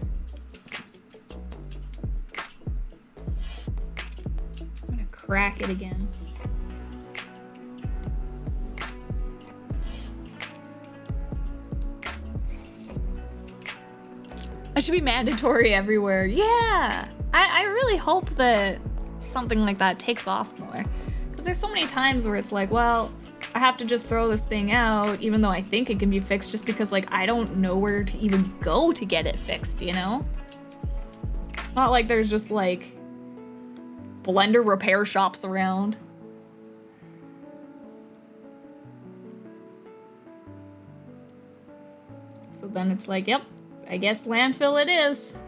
Speaker 1: I'm gonna crack it again. That should be mandatory everywhere. Yeah, I really hope that something like that takes off more, because there's so many times where it's like, well, I have to just throw this thing out, even though I think it can be fixed, just because like I don't know where to even go to get it fixed, you know? It's not like there's just like blender repair shops around. So then it's like, yep, I guess landfill it is.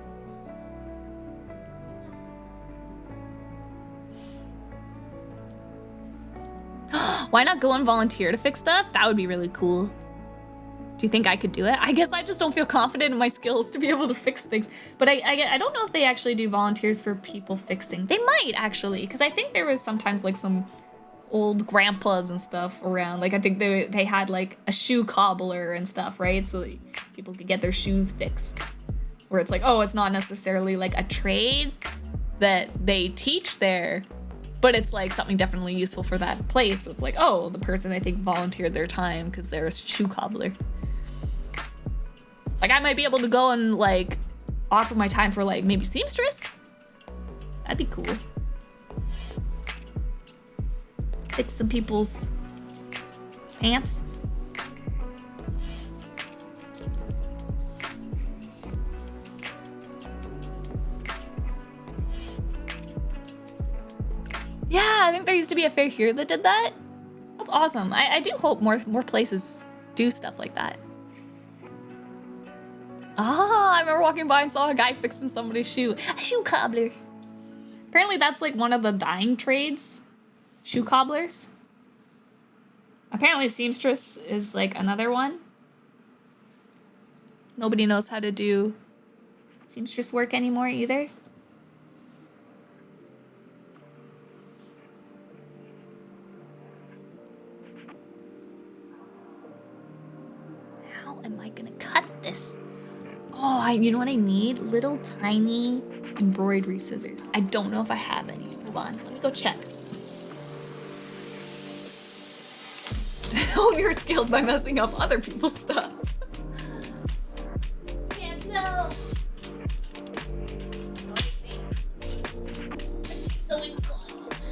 Speaker 1: Why not go and volunteer to fix stuff? That would be really cool. Do you think I could do it? I guess I just don't feel confident in my skills to be able to fix things. But I don't know if they actually do volunteers for people fixing. They might actually, because I think there was sometimes like some old grandpas and stuff around. Like I think they had like a shoe cobbler and stuff, right? So that people could get their shoes fixed. Where it's like, oh, it's not necessarily like a trade that they teach there, but it's like something definitely useful for that place. So it's like, oh, the person I think volunteered their time because they're a shoe cobbler. Like I might be able to go and like offer my time for like maybe seamstress. That'd be cool. fix some people's pants. Yeah, I think there used to be a fair here that did that. That's awesome. I do hope more places do stuff like that. Ah, I remember walking by and saw a guy fixing somebody's shoe. A shoe cobbler. Apparently that's like one of the dying trades. Shoe cobblers. Apparently seamstress is like another one. Nobody knows how to do seamstress work anymore either. How am I gonna cut this? Oh, you know what I need? Little tiny embroidery scissors. I don't know if I have any. Hold on, let me go check. Hone your skills by messing up other people's stuff. Can't know. Let me see. Sewing cloth.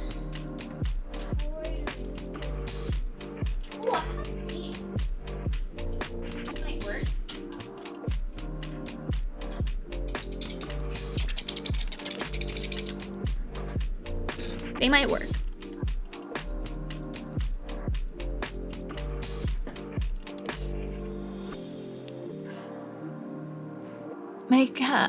Speaker 1: Oh, I have these. This might work. They might work.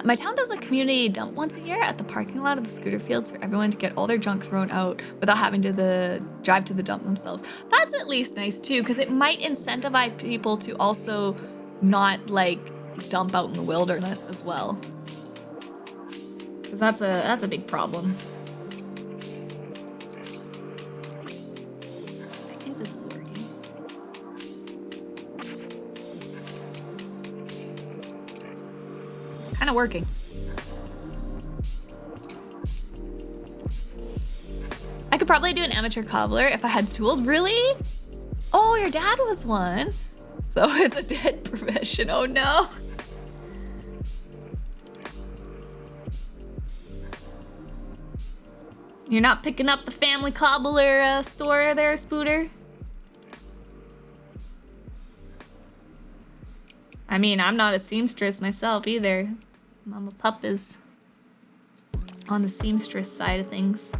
Speaker 1: My town does a community dump once a year at the parking lot of the scooter fields for everyone to get all their junk thrown out without having to drive to the dump themselves. That's at least nice too, because it might incentivize people to also not like dump out in the wilderness as well. Because that's a big problem. I think this is working. Kind of working. I could probably do an amateur cobbler if I had tools. Really? Oh, your dad was one. So it's a dead profession. Oh no. You're not picking up the family cobbler store there, Spooter? I mean, I'm not a seamstress myself either. Mama Pup is on the seamstress side of things.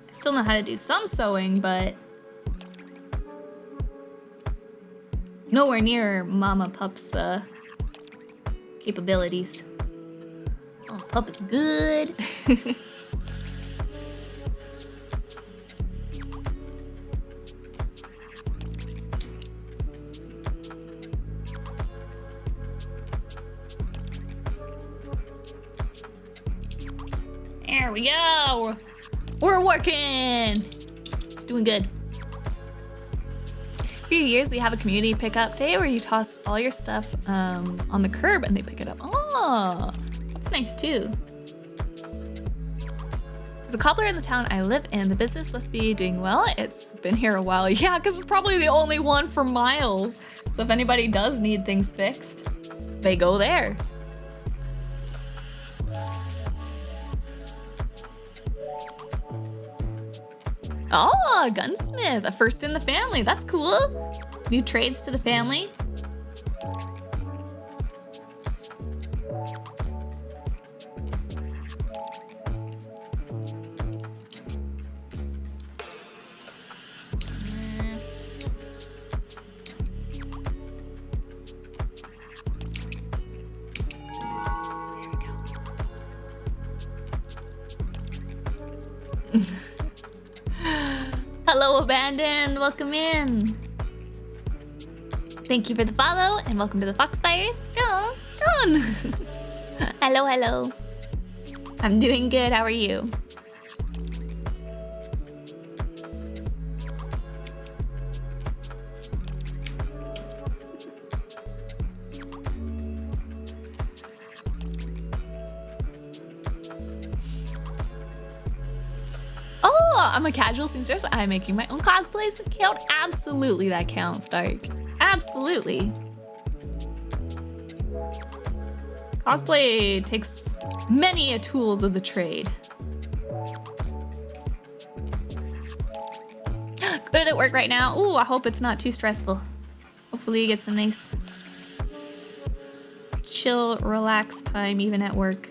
Speaker 1: I still know how to do some sewing, but nowhere near Mama Pup's capabilities. Oh, Pup is good. There we go. We're working. It's doing good. For a few years, we have a community pickup day where you toss all your stuff on the curb and they pick it up. Oh, that's nice too. There's a cobbler in the town I live in. The business must be doing well. It's been here a while. Yeah, because it's probably the only one for miles. So if anybody does need things fixed, they go there. Oh, a gunsmith, a first in the family. That's cool. New trades to the family. Hello, Abandoned. Welcome in. Thank you for the follow and welcome to the Foxfires. Go on. Hello, hello. I'm doing good. How are you? I'm a casual seamstress. I'm making my own cosplays. Count? Absolutely, that counts, Dark. Absolutely. Cosplay takes many a tools of the trade. Good at work right now. Ooh, I hope it's not too stressful. Hopefully you get some nice chill, relax time even at work.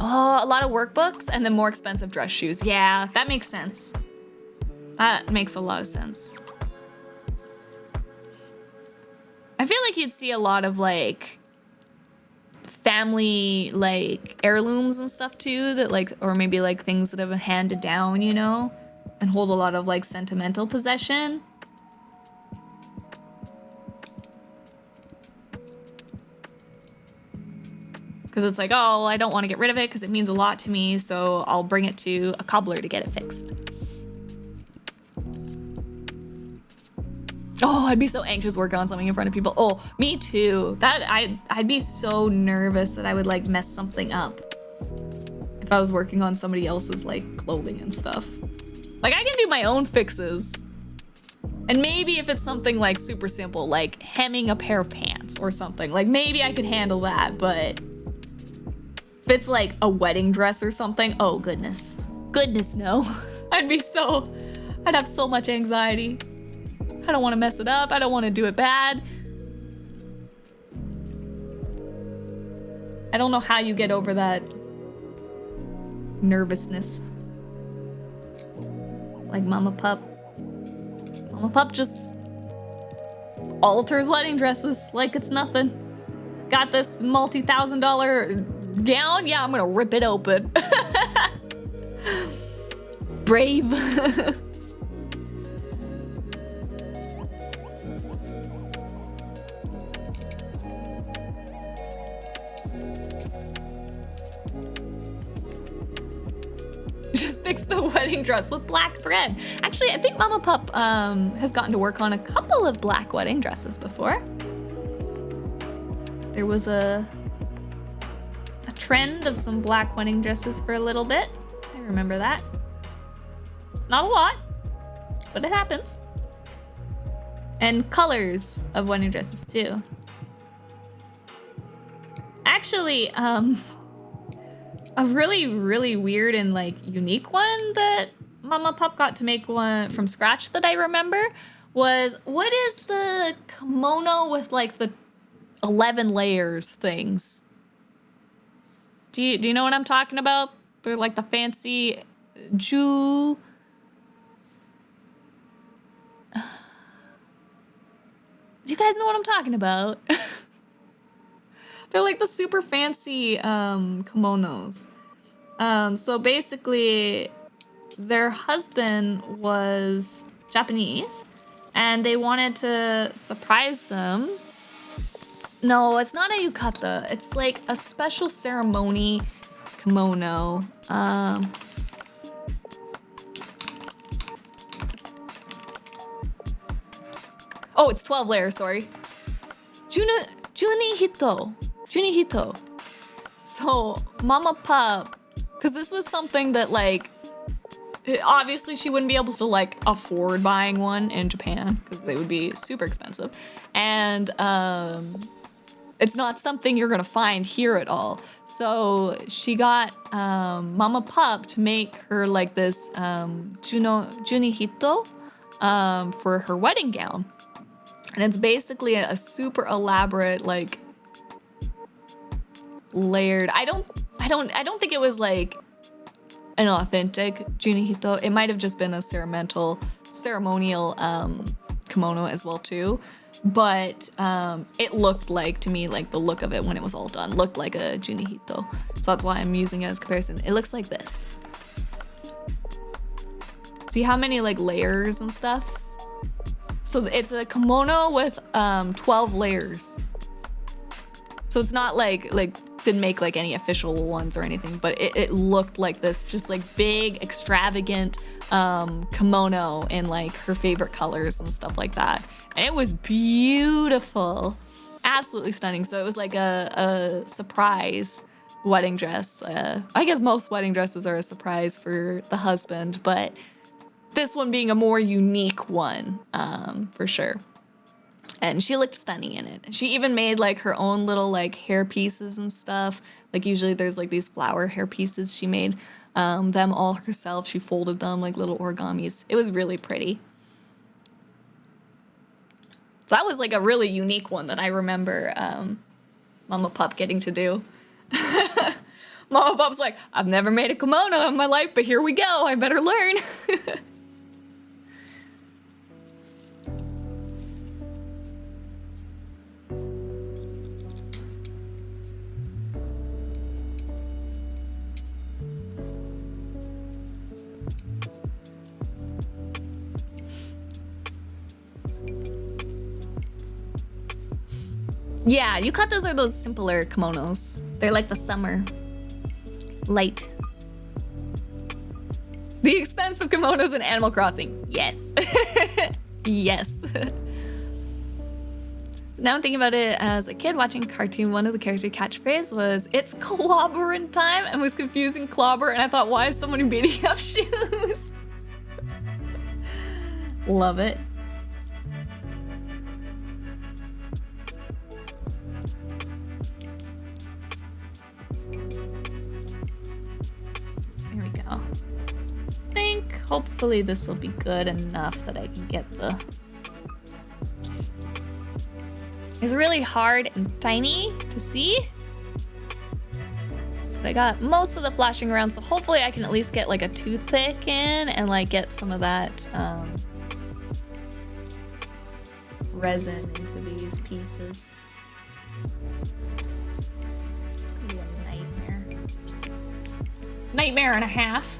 Speaker 1: Oh, a lot of workbooks and then more expensive dress shoes. Yeah, that makes sense. That makes a lot of sense. I feel like you'd see a lot of like family like heirlooms and stuff too, that like, or maybe like things that have been handed down, you know, and hold a lot of like sentimental possession. Because it's like, oh, well, I don't want to get rid of it because it means a lot to me, so I'll bring it to a cobbler to get it fixed. Oh, I'd be so anxious working on something in front of people. Oh, me too. I'd be so nervous that I would like mess something up if I was working on somebody else's like clothing and stuff. Like I can do my own fixes. And maybe if it's something like super simple, like hemming a pair of pants or something, like maybe I could handle that, but if it's like a wedding dress or something, oh goodness. Goodness no. I'd have so much anxiety. I don't want to mess it up. I don't want to do it bad. I don't know how you get over that nervousness. Like Mama Pup. Mama Pup just alters wedding dresses like it's nothing. Got this multi-$1,000 gown? Yeah, I'm gonna rip it open. Brave. Fix the wedding dress with black thread. Actually, I think Mama Pup has gotten to work on a couple of black wedding dresses before. There was a trend of some black wedding dresses for a little bit. I remember that. Not a lot, but it happens. And colors of wedding dresses too. Actually, a really, really weird and like unique one that Mama Pup got to make one from scratch that I remember was, what is the kimono with like the 11 layers things? Do you know what I'm talking about? They're like the fancy Do you guys know what I'm talking about? They're like the super fancy kimonos. So basically, their husband was Japanese, and they wanted to surprise them. No, it's not a yukata. It's like a special ceremony kimono. Oh, it's 12 layers, sorry. Junihito. So, Mama Pup, because this was something that, like, obviously she wouldn't be able to, like, afford buying one in Japan, because they would be super expensive. And, it's not something you're gonna find here at all. So, she got, Mama Pup to make her, like, this, Junihito, for her wedding gown. And it's basically a super elaborate, like, layered. I don't think it was like an authentic Junihito. It might have just been a ceremonial kimono as well too. But it looked like, to me, like the look of it when it was all done looked like a Junihito. So that's why I'm using it as comparison. It looks like this. See how many like layers and stuff? So it's a kimono with 12 layers. So it's not like didn't make like any official ones or anything, but it looked like this just like big extravagant kimono in like her favorite colors and stuff like that. And it was beautiful, absolutely stunning. So it was like a surprise wedding dress. I guess most wedding dresses are a surprise for the husband, but This one being a more unique one, for sure. And she looked stunning in it. She even made like her own little like hair pieces and stuff. Like usually there's like these flower hair pieces. She made them all herself. She folded them like little origamis. It was really pretty. So that was like a really unique one that I remember Mama Pup getting to do. Mama Pup's like, I've never made a kimono in my life, but here we go. I better learn. Yeah, yukatas are those simpler kimonos. They're like the summer. Light. The expensive kimonos in Animal Crossing. Yes. Yes. Now I'm thinking about it as a kid watching a cartoon. One of the character catchphrase was, "It's clobbering time," and was confusing clobber. And I thought, why is someone beating up shoes? Love it. There we go. I think hopefully this will be good enough that I can get the... It's really hard and tiny to see. But I got most of the flashing around, so hopefully I can at least get like a toothpick in and like get some of that resin into these pieces. It's gonna be a nightmare. Nightmare and a half.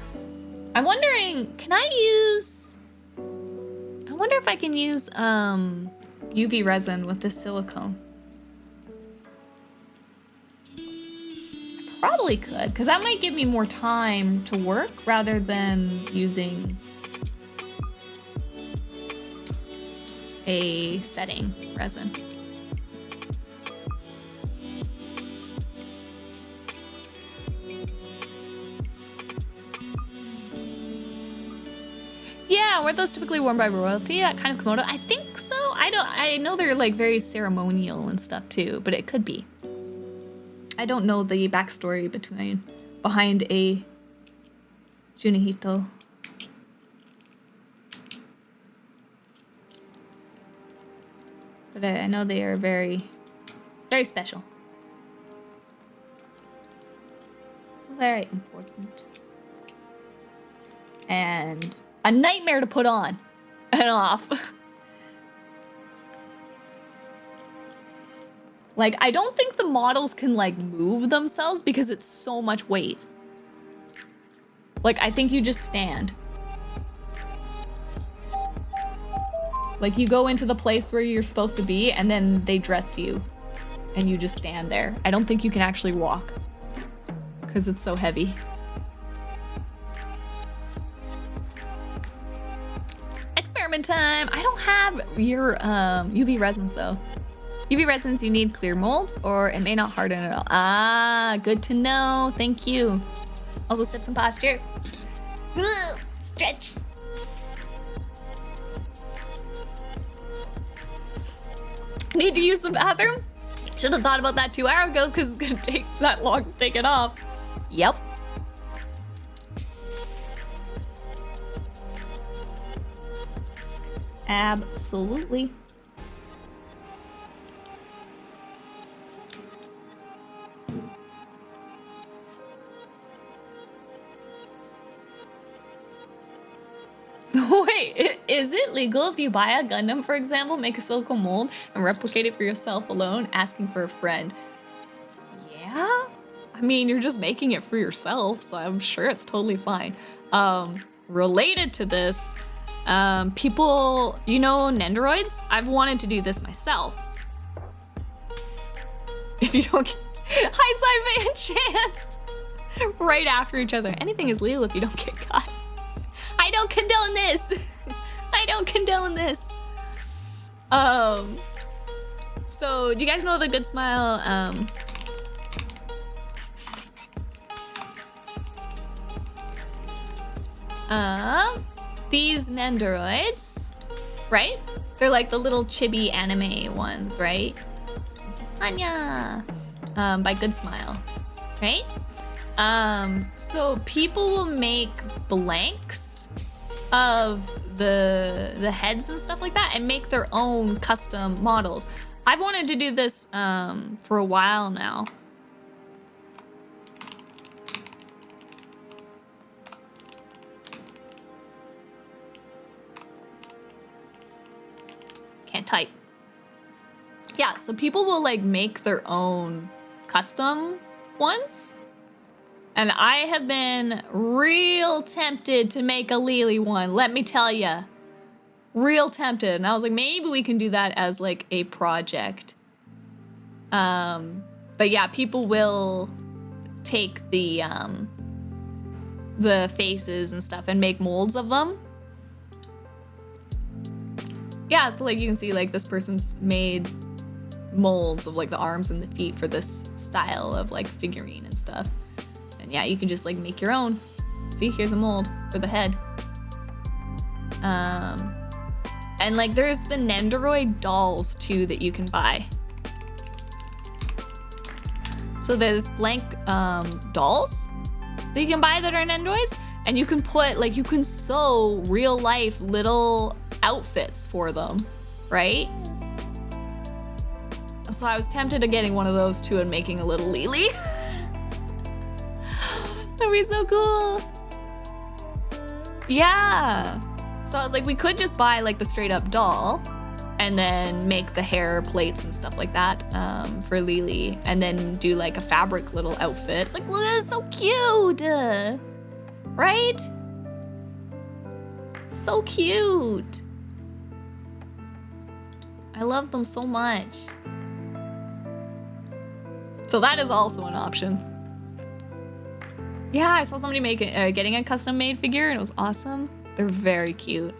Speaker 1: I'm wondering, can I use... I wonder if I can use UV resin with this silicone. I probably could, because that might give me more time to work rather than using a setting resin. Yeah, weren't those typically worn by royalty, that kind of kimono? I think so. I know they're like very ceremonial and stuff too, but it could be. I don't know the backstory behind a Junihito. But I know they are very, very special. Very important. And a nightmare to put on and off. Like, I don't think the models can like move themselves because it's so much weight. Like, I think you just stand. Like, you go into the place where you're supposed to be and then they dress you and you just stand there. I don't think you can actually walk because it's so heavy. Experiment time. I don't have your UV resins though. UV resins, you need clear molds or it may not harden at all. Ah, good to know. Thank you. Also sit some posture. Ugh, stretch. Need to use the bathroom? Should have thought about that 2 hours ago because it's gonna take that long to take it off. Yep. Absolutely. Wait, is it legal if you buy a Gundam, for example, make a silicone mold and replicate it for yourself alone, asking for a friend? Yeah? I mean, you're just making it for yourself, so I'm sure it's totally fine. Related to this, people, you know, Nendoroids? I've wanted to do this myself. If you don't get... Hi, Sci-Fi and Chance! Right after each other. Anything is legal if you don't get caught. I don't condone this. I don't condone this. So do you guys know the Good Smile? these Nendoroids, right? They're like the little chibi anime ones, right? Anya, by Good Smile, right? So people will make blanks of the heads and stuff like that and make their own custom models. I've wanted to do this for a while now. Can't type. Yeah, so people will like make their own custom ones. And I have been real tempted to make a Lily one, let me tell ya. Real tempted. And I was like, maybe we can do that as like a project. But yeah, people will take the faces and stuff and make molds of them. Yeah, so like you can see like this person's made molds of like the arms and the feet for this style of like figurine and stuff. And yeah, you can just like make your own. See, here's a mold for the head. And like there's the Nendoroid dolls too that you can buy. So there's blank dolls that you can buy that are Nendoroids, and you can put like, you can sew real life little outfits for them, right? So I was tempted to getting one of those too and making a little Lily. That'd be so cool. Yeah. So I was like, we could just buy like the straight up doll and then make the hair plates and stuff like that for Lily, and then do like a fabric little outfit. Like, look, this is so cute. Right? So cute. I love them so much. So that is also an option. Yeah, I saw somebody getting a custom made figure and it was awesome. They're very cute.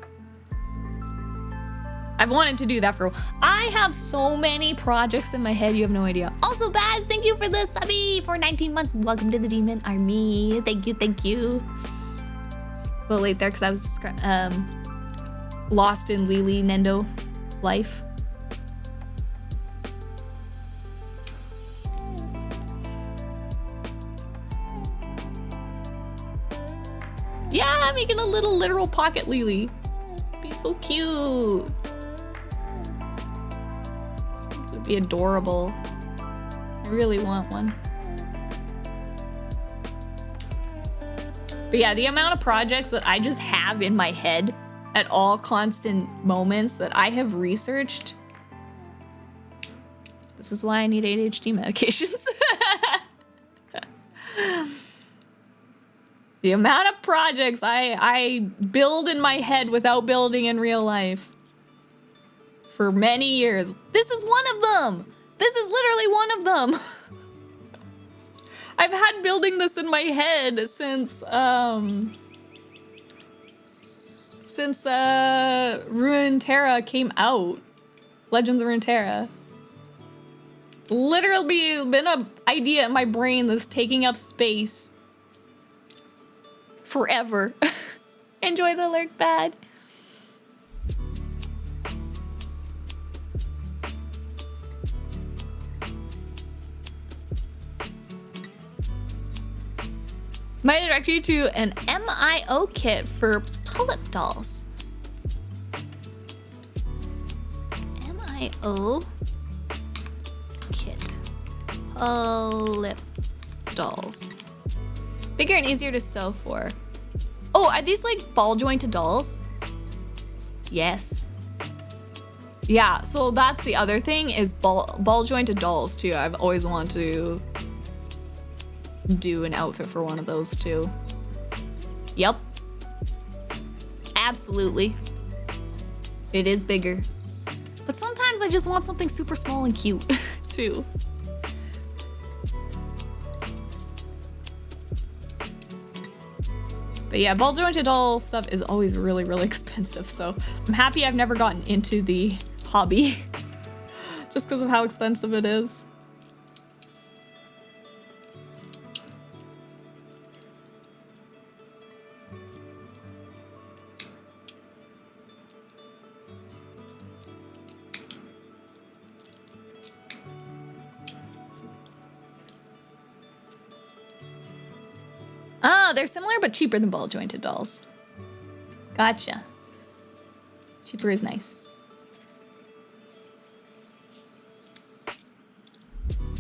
Speaker 1: I've wanted to do that for a while. I have so many projects in my head, you have no idea. Also, Baz, thank you for the subby for 19 months. Welcome to the Demon Army. Thank you, thank you. A little late there because I was lost in Lily Nendo life. Yeah, making a little literal pocket Lily. Be so cute. It would be adorable. I really want one. But yeah, the amount of projects that I just have in my head at all constant moments that I have researched. This is why I need ADHD medications. The amount of projects I build in my head without building in real life for many years. This is one of them. This is literally one of them. I've had building this in my head since Runeterra came out. Legends of Runeterra. It's literally been an idea in my brain that's taking up space forever. Enjoy the lurk bad. Might direct you to an MIO kit for pull-up dolls. MIO kit. Pull-up dolls. Bigger and easier to sew for. Oh, are these like ball jointed dolls? Yes. Yeah, so that's the other thing is ball jointed dolls too. I've always wanted to do an outfit for one of those too. Yep. Absolutely. It is bigger. But sometimes I just want something super small and cute too. But yeah, ball jointed doll stuff is always really, really expensive. So I'm happy I've never gotten into the hobby just because of how expensive it is. Ah, they're similar but cheaper than ball jointed dolls. Gotcha. Cheaper is nice.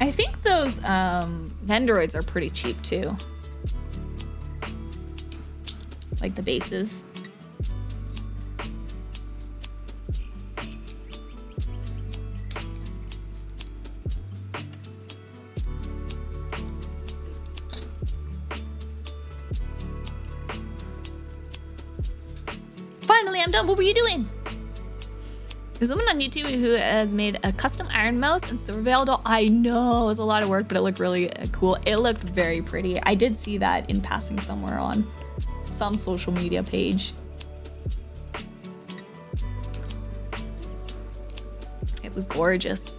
Speaker 1: I think those Nendoroids are pretty cheap too. Like the bases. Finally, I'm done. What were you doing? There's a woman on YouTube who has made a custom Iron Mouse and Silver Veil doll. I know it was a lot of work, but it looked really cool. It looked very pretty. I did see that in passing somewhere on some social media page. It was gorgeous.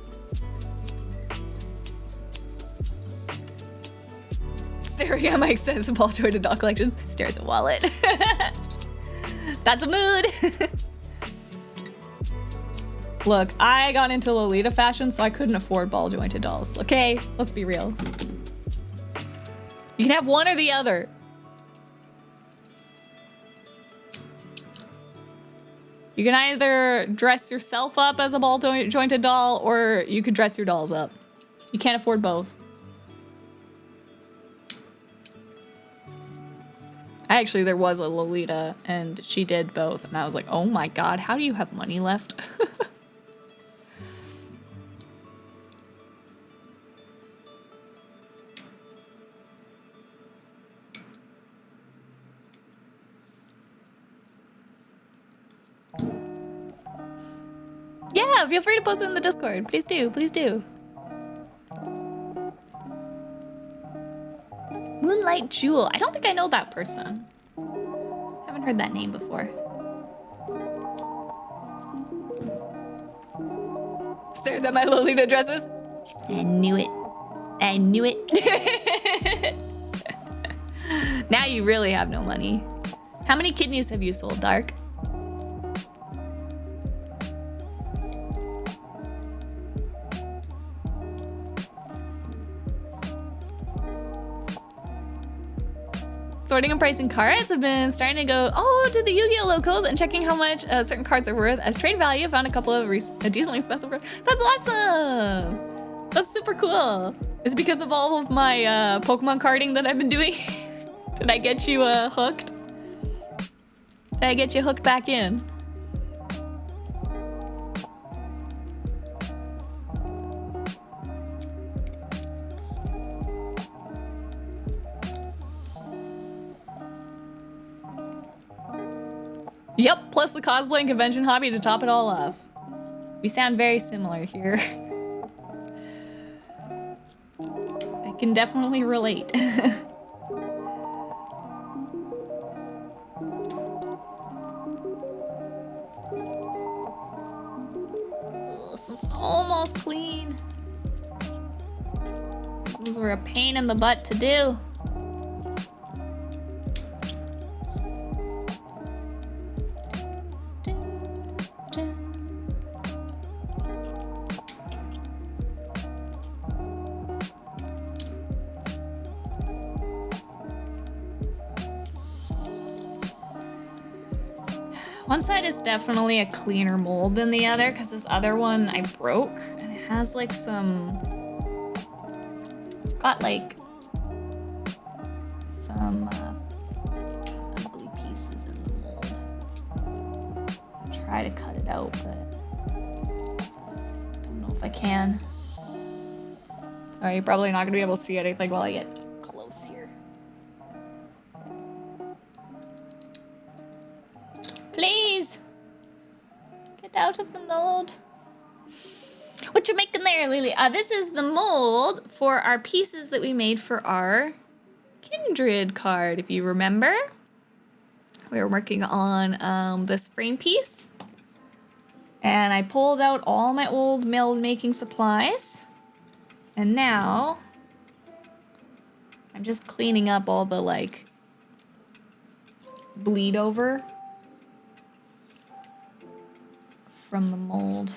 Speaker 1: Staring at my extensive ball jointed doll collection. Stares at wallet. That's a mood. Look, I got into Lolita fashion, so I couldn't afford ball jointed dolls. Okay, let's be real. You can have one or the other. You can either dress yourself up as a ball jointed doll, or you could dress your dolls up. You can't afford both. Actually, there was a Lolita, and she did both, and I was like, oh my god, how do you have money left? Yeah, feel free to post it in the Discord. Please do, please do. Moonlight Jewel. I don't think I know that person. Haven't heard that name before. Stares at my Lolita dresses. I knew it. I knew it. Now you really have no money. How many kidneys have you sold, Dark? Sorting and pricing cards. I've been starting to go, to the Yu-Gi-Oh locals and checking how much certain cards are worth as trade value. Found a couple of decently expensive cards. That's awesome. That's super cool. Is it because of all of my Pokemon carding that I've been doing? Did I get you hooked? Did I get you hooked back in? Yep, plus the cosplay and convention hobby to top it all off. We sound very similar here. I can definitely relate. This one's almost clean. These ones were a pain in the butt to do. One side is definitely a cleaner mold than the other because this other one I broke and it has like some, it's got like some ugly pieces in the mold. I'll try to cut it out, but don't know if I can. Sorry, you're probably not gonna be able to see anything while I get close here. Please! Get out of the mold. What you making there, Lily? This is the mold for our pieces that we made for our Kindred card, if you remember. We were working on this frame piece. And I pulled out all my old mold making supplies. And now I'm just cleaning up all the like bleed over from the mold.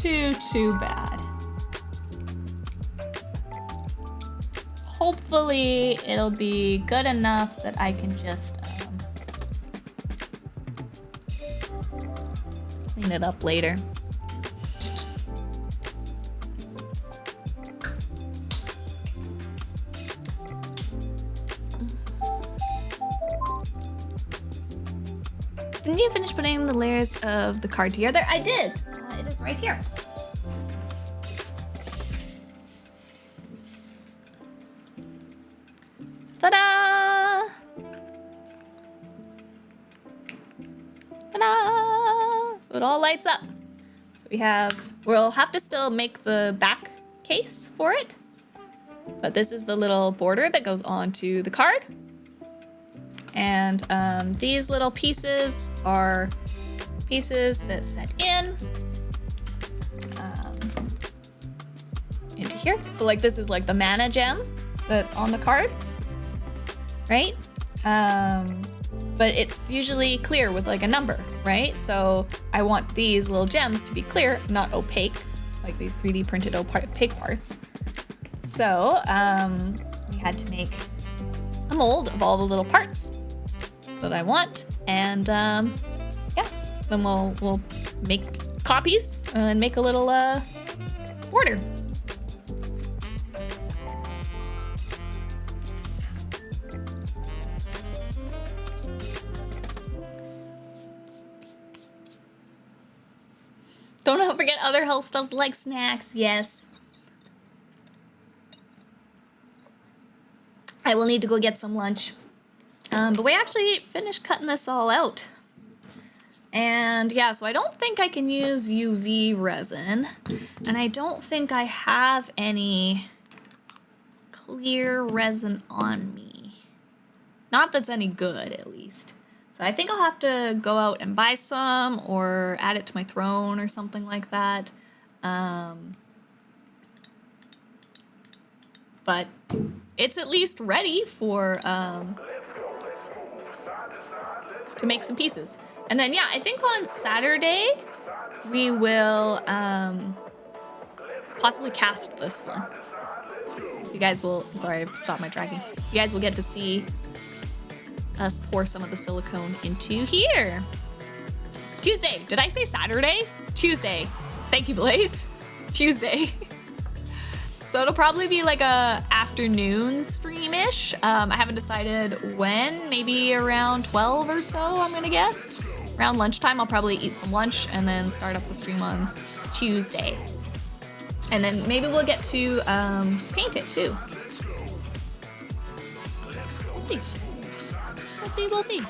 Speaker 3: too bad. Hopefully it'll be good enough that I can just
Speaker 1: clean it up later. Didn't you finish putting the layers of the card together? I did. It is right here. Ta-da! Ta-da! So it all lights up. So we'll have to still make the back case for it. But this is the little border that goes onto the card. And these little pieces are pieces that set into here. So like this is like the mana gem that's on the card, right? But it's usually clear with like a number, right? So I want these little gems to be clear, not opaque, like these 3D printed opaque parts. So we had to make a mold of all the little parts that I want, and yeah, then we'll make copies and make a little border. Don't forget other health stuffs like snacks. Yes. I will need to go get some lunch. But we actually finished cutting this all out. And yeah, so I don't think I can use UV resin. And I don't think I have any clear resin on me. Not that's any good, at least. So I think I'll have to go out and buy some or add it to my throne or something like that. But it's at least ready for to make some pieces. And then yeah, I think on Saturday we will possibly cast this one. So you guys will, sorry, stop my dragging. You guys will get to see us pour some of the silicone into here. Tuesday, did I say Saturday? Tuesday. Thank you, Blaze. Tuesday. So it'll probably be like a afternoon stream-ish. I haven't decided when, maybe around 12 or so, I'm gonna guess. Around lunchtime, I'll probably eat some lunch and then start up the stream on Tuesday. And then maybe we'll get to paint it too. We'll see. We'll see, we'll see.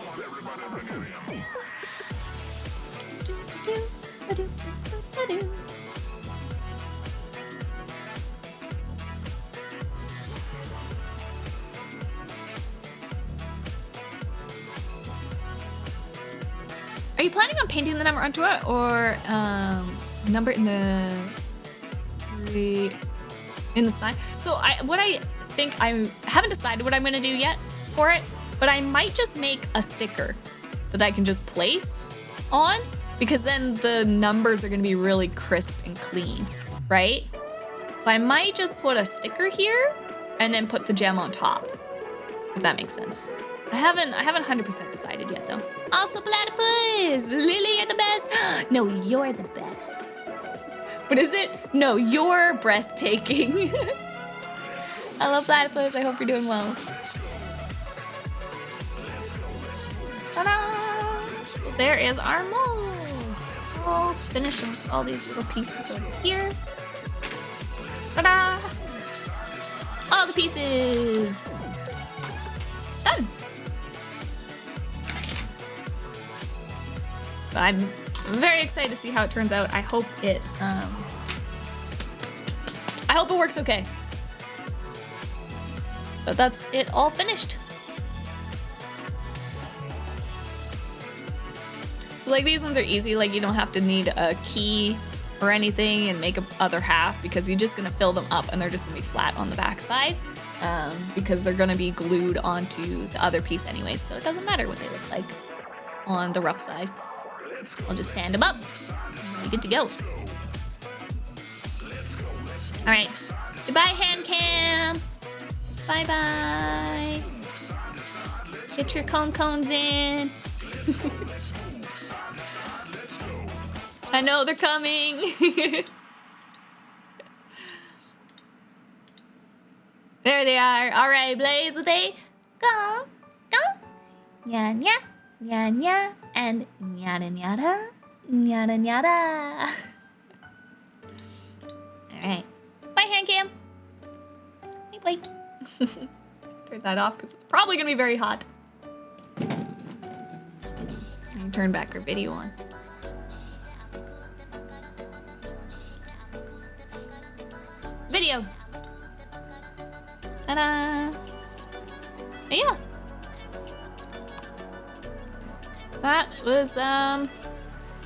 Speaker 1: Are you planning on painting the number onto it, or number in the sign? So I haven't decided what I'm gonna do yet for it, but I might just make a sticker that I can just place on, because then the numbers are gonna be really crisp and clean, right? So I might just put a sticker here and then put the gem on top, if that makes sense. I haven't 100% decided yet though. Also platypus! Lily, you're the best! No, you're the best. What is it? No, you're breathtaking. I love platypus, I hope you're doing well. Ta-da! So there is our mold. I'll finish with all these little pieces over here. Ta-da! All the pieces! Done! I'm very excited to see how it turns out. I hope it works okay. But that's it all finished. So like these ones are easy, like you don't have to need a key or anything and make a other half, because you're just gonna fill them up and they're just gonna be flat on the back side, because they're gonna be glued onto the other piece anyways, so it doesn't matter what they look like on the rough side. I'll just sand them up and we'll be good to go. All right. Goodbye, hand cam. Bye-bye. Get your cones in. I know they're coming. There they are. All right, Blaze, they go, go. Nya, nya, nya, nya, and nyada, nyada, nyada, nyada. All right. Bye, hand cam. Bye, bye. Turn that off because it's probably going to be very hot. And turn back our video on. Video. Ta-da! Yeah. That was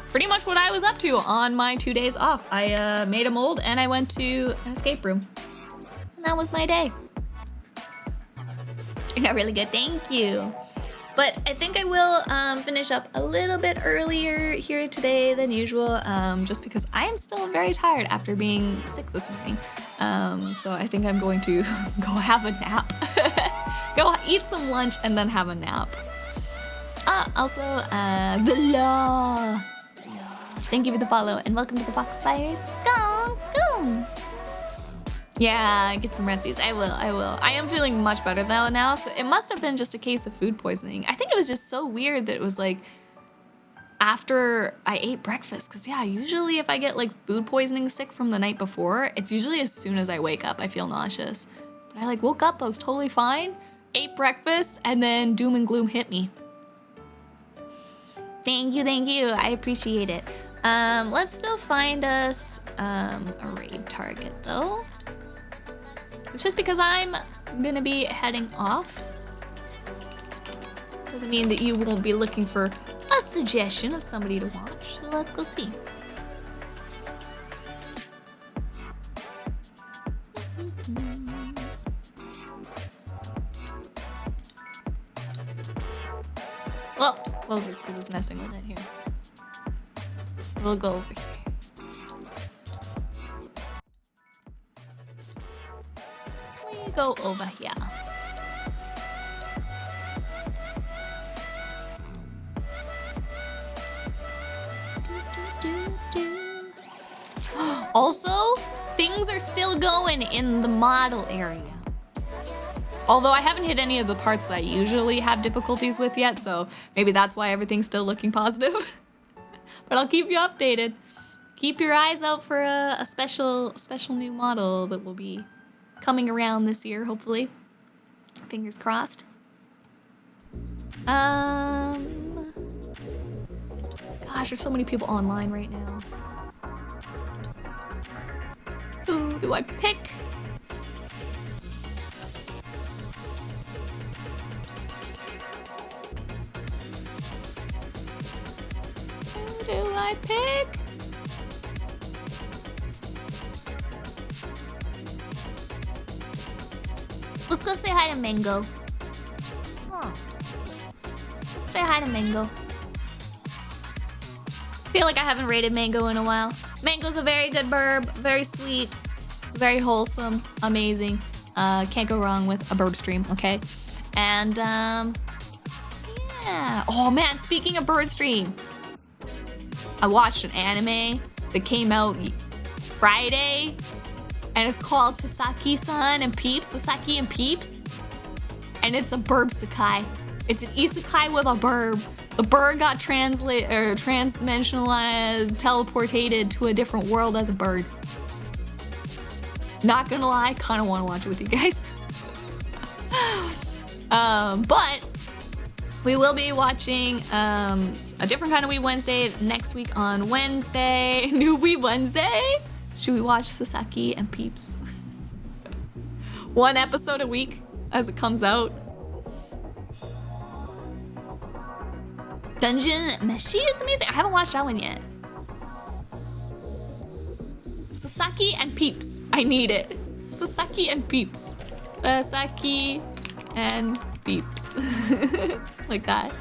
Speaker 1: pretty much what I was up to on my 2 days off. I made a mold and I went to an escape room. And that was my day. You're not really good, thank you. But I think I will finish up a little bit earlier here today than usual, just because I am still very tired after being sick this morning. So I think I'm going to go have a nap. Go eat some lunch and then have a nap. Also, the LoR. Thank you for the follow and welcome to the Foxfires. Go, go. Yeah, get some resties. I will. I am feeling much better though now, so it must have been just a case of food poisoning. I think it was just so weird that it was like after I ate breakfast, because yeah, usually if I get like food poisoning sick from the night before, it's usually as soon as I wake up I feel nauseous. But I like woke up, I was totally fine, ate breakfast, and then doom and gloom hit me. Thank you, I appreciate it. Let's still find us a raid target though. It's just because I'm gonna be heading off. Doesn't mean that you won't be looking for a suggestion of somebody to watch. So let's go see. Well, close this because it's messing with it here. We'll go over here. We go over here. Also, things are still going in the model area. Although I haven't hit any of the parts that I usually have difficulties with yet, so maybe that's why everything's still looking positive. But I'll keep you updated. Keep your eyes out for a special new model that will be coming around this year, hopefully. Fingers crossed. Gosh, there's so many people online right now. Who do I pick? Who do I pick? Let's go say hi to Mango. Oh. Let's say hi to Mango. I feel like I haven't rated Mango in a while. Mango's a very good burb, very sweet, very wholesome, amazing. Can't go wrong with a burb stream, okay? And, yeah. Oh man, speaking of bird stream, I watched an anime that came out Friday, and it's called Sasaki-san and Peeps, Sasaki and Peeps, and it's a burb isekai. It's an isekai with a burb. The bird got transdimensionalized, teleportated to a different world as a bird. Not gonna lie, kind of want to watch it with you guys. But we will be watching a different kind of Weeb Wednesday next week on Wednesday. New Weeb Wednesday? Should we watch Sasaki and Peeps? One episode a week as it comes out. Dungeon Meshi is amazing. I haven't watched that one yet. Sasaki and Peeps. I need it. Sasaki and Peeps. Sasaki and Peeps. Like that.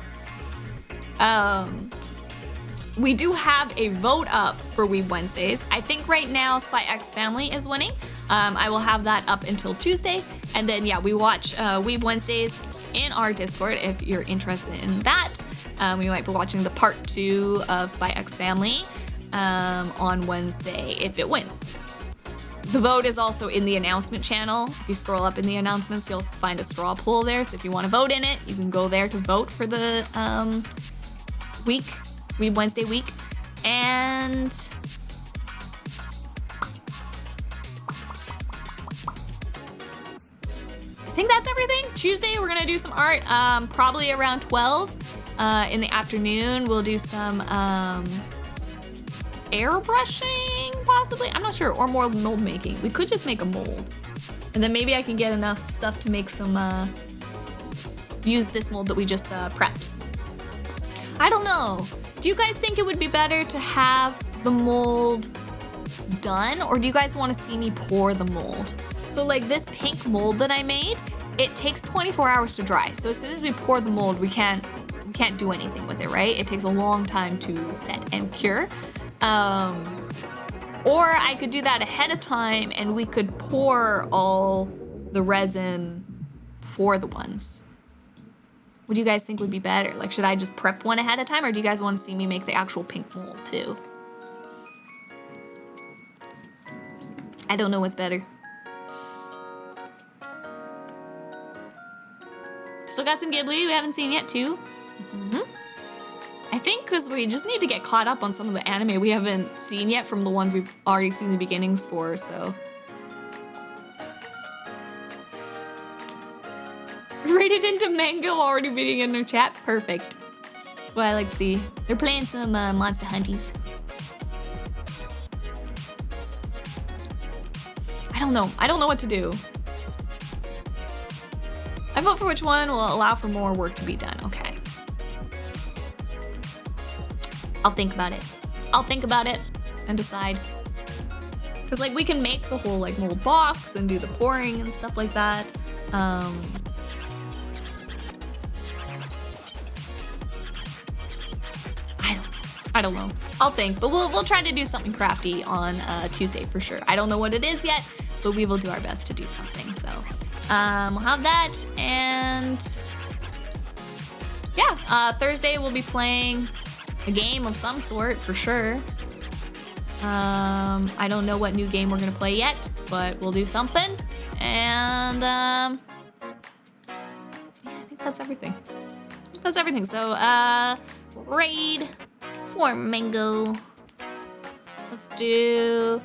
Speaker 1: we do have a vote up for Weeb Wednesdays. I think right now Spy X Family is winning. I will have that up until Tuesday. And then, yeah, we watch Weeb Wednesdays in our Discord if you're interested in that. We might be watching the part 2 of Spy X Family on Wednesday if it wins. The vote is also in the announcement channel. If you scroll up in the announcements, you'll find a straw poll there. So if you want to vote in it, you can go there to vote for the Weeb Wednesday week. And I think that's everything. Tuesday, we're gonna do some art, probably around 12 in the afternoon. We'll do some airbrushing, possibly. I'm not sure, or more mold making. We could just make a mold. And then maybe I can get enough stuff to make some, use this mold that we just prepped. I don't know. Do you guys think it would be better to have the mold done, or do you guys want to see me pour the mold? So like this pink mold that I made, it takes 24 hours to dry. So as soon as we pour the mold, we can't do anything with it, right? It takes a long time to set and cure. Or I could do that ahead of time and we could pour all the resin for the ones. What do you guys think would be better? Like, should I just prep one ahead of time, or do you guys want to see me make the actual pink mold too? I don't know what's better. Still got some Ghibli we haven't seen yet too. I think because we just need to get caught up on some of the anime we haven't seen yet from the ones we've already seen the beginnings for, so. Rated into Mango already beating in their chat. Perfect. That's what I like to see. They're playing some Monster Hunties. I don't know. I don't know what to do. I vote for which one will allow for more work to be done. Okay. I'll think about it. I'll think about it and decide. Because like we can make the whole like mold box and do the pouring and stuff like that. I don't know. I'll think, but we'll try to do something crafty on Tuesday for sure. I don't know what it is yet, but we will do our best to do something. So we'll have that, and yeah, Thursday we'll be playing a game of some sort for sure. I don't know what new game we're gonna play yet, but we'll do something. And yeah, I think that's everything. That's everything. So raid for Mango. Let's do.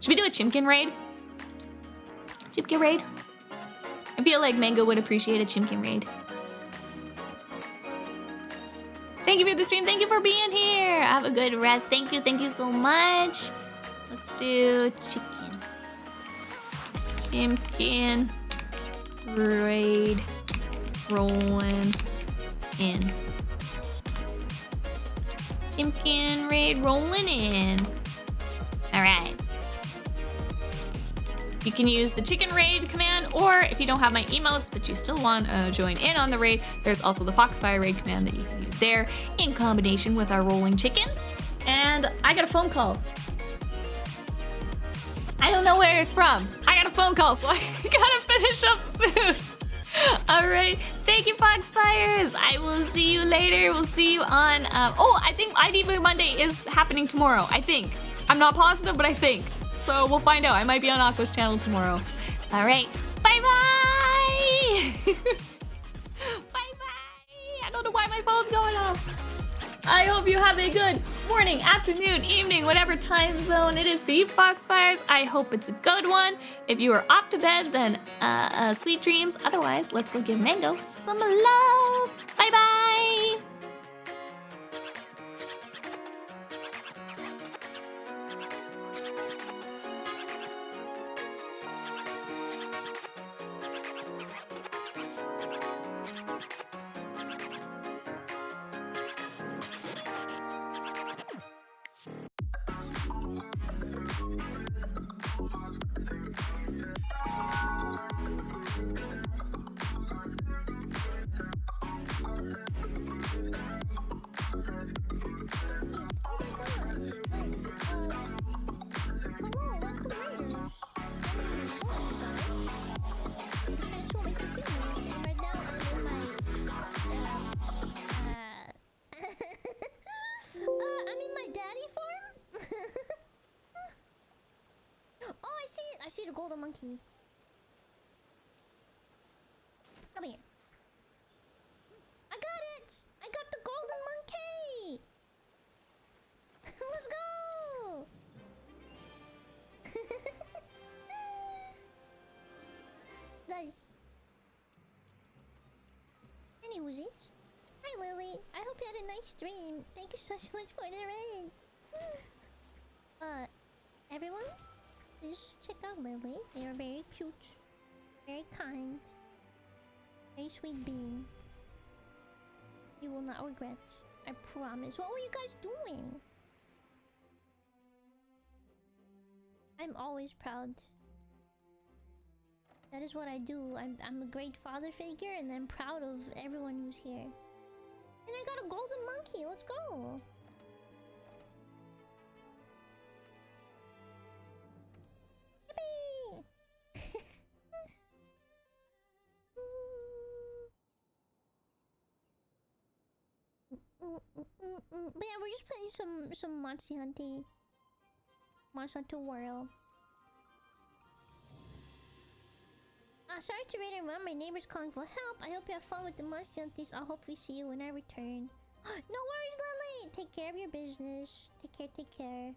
Speaker 1: Should we do a Chimkin raid? Chimkin raid. I feel like Mango would appreciate a Chimkin raid. Thank you for the stream. Thank you for being here. Have a good rest. Thank you. Thank you so much. Let's do chicken. Chimkin raid rolling in. Chimkin raid rolling in. All right. You can use the chicken raid command, or if you don't have my emotes but you still want to join in on the raid, there's also the Foxfire raid command that you can use there in combination with our rolling chickens. And I got a phone call. I don't know where it's from. I got a phone call, so I gotta finish up soon. All right, thank you, Foxfires. I will see you later. We'll see you on, oh, I think IDV Monday is happening tomorrow, I think. I'm not positive, but I think. So we'll find out. I might be on Aqua's channel tomorrow. All right, bye-bye. Bye-bye. I don't know why my phone's going off. I hope you have a good morning, afternoon, evening, whatever time zone it is for you, Foxfires. I hope it's a good one. If you are off to bed, then sweet dreams. Otherwise, let's go give Mango some love. Bye-bye.
Speaker 2: I see the golden monkey. Come here. I got it! I got the golden monkey! Let's go! Nice. Anyways, hi Lily. I hope you had a nice stream. Thank you so much for the raid. Everyone, please check out Lily. They are very cute, very kind, very sweet being. You will not regret. I promise. What were you guys doing? I'm always proud. That is what I do. I'm a great father figure and I'm proud of everyone who's here. And I got a golden monkey. Let's go. Yippee! But yeah, we're just playing some Monster Hunter World. Sorry to interrupt. My neighbor's calling for help. I hope you have fun with the Monster Hunters. I'll hopefully see you when I return. No worries, Lily. Take care of your business. Take care.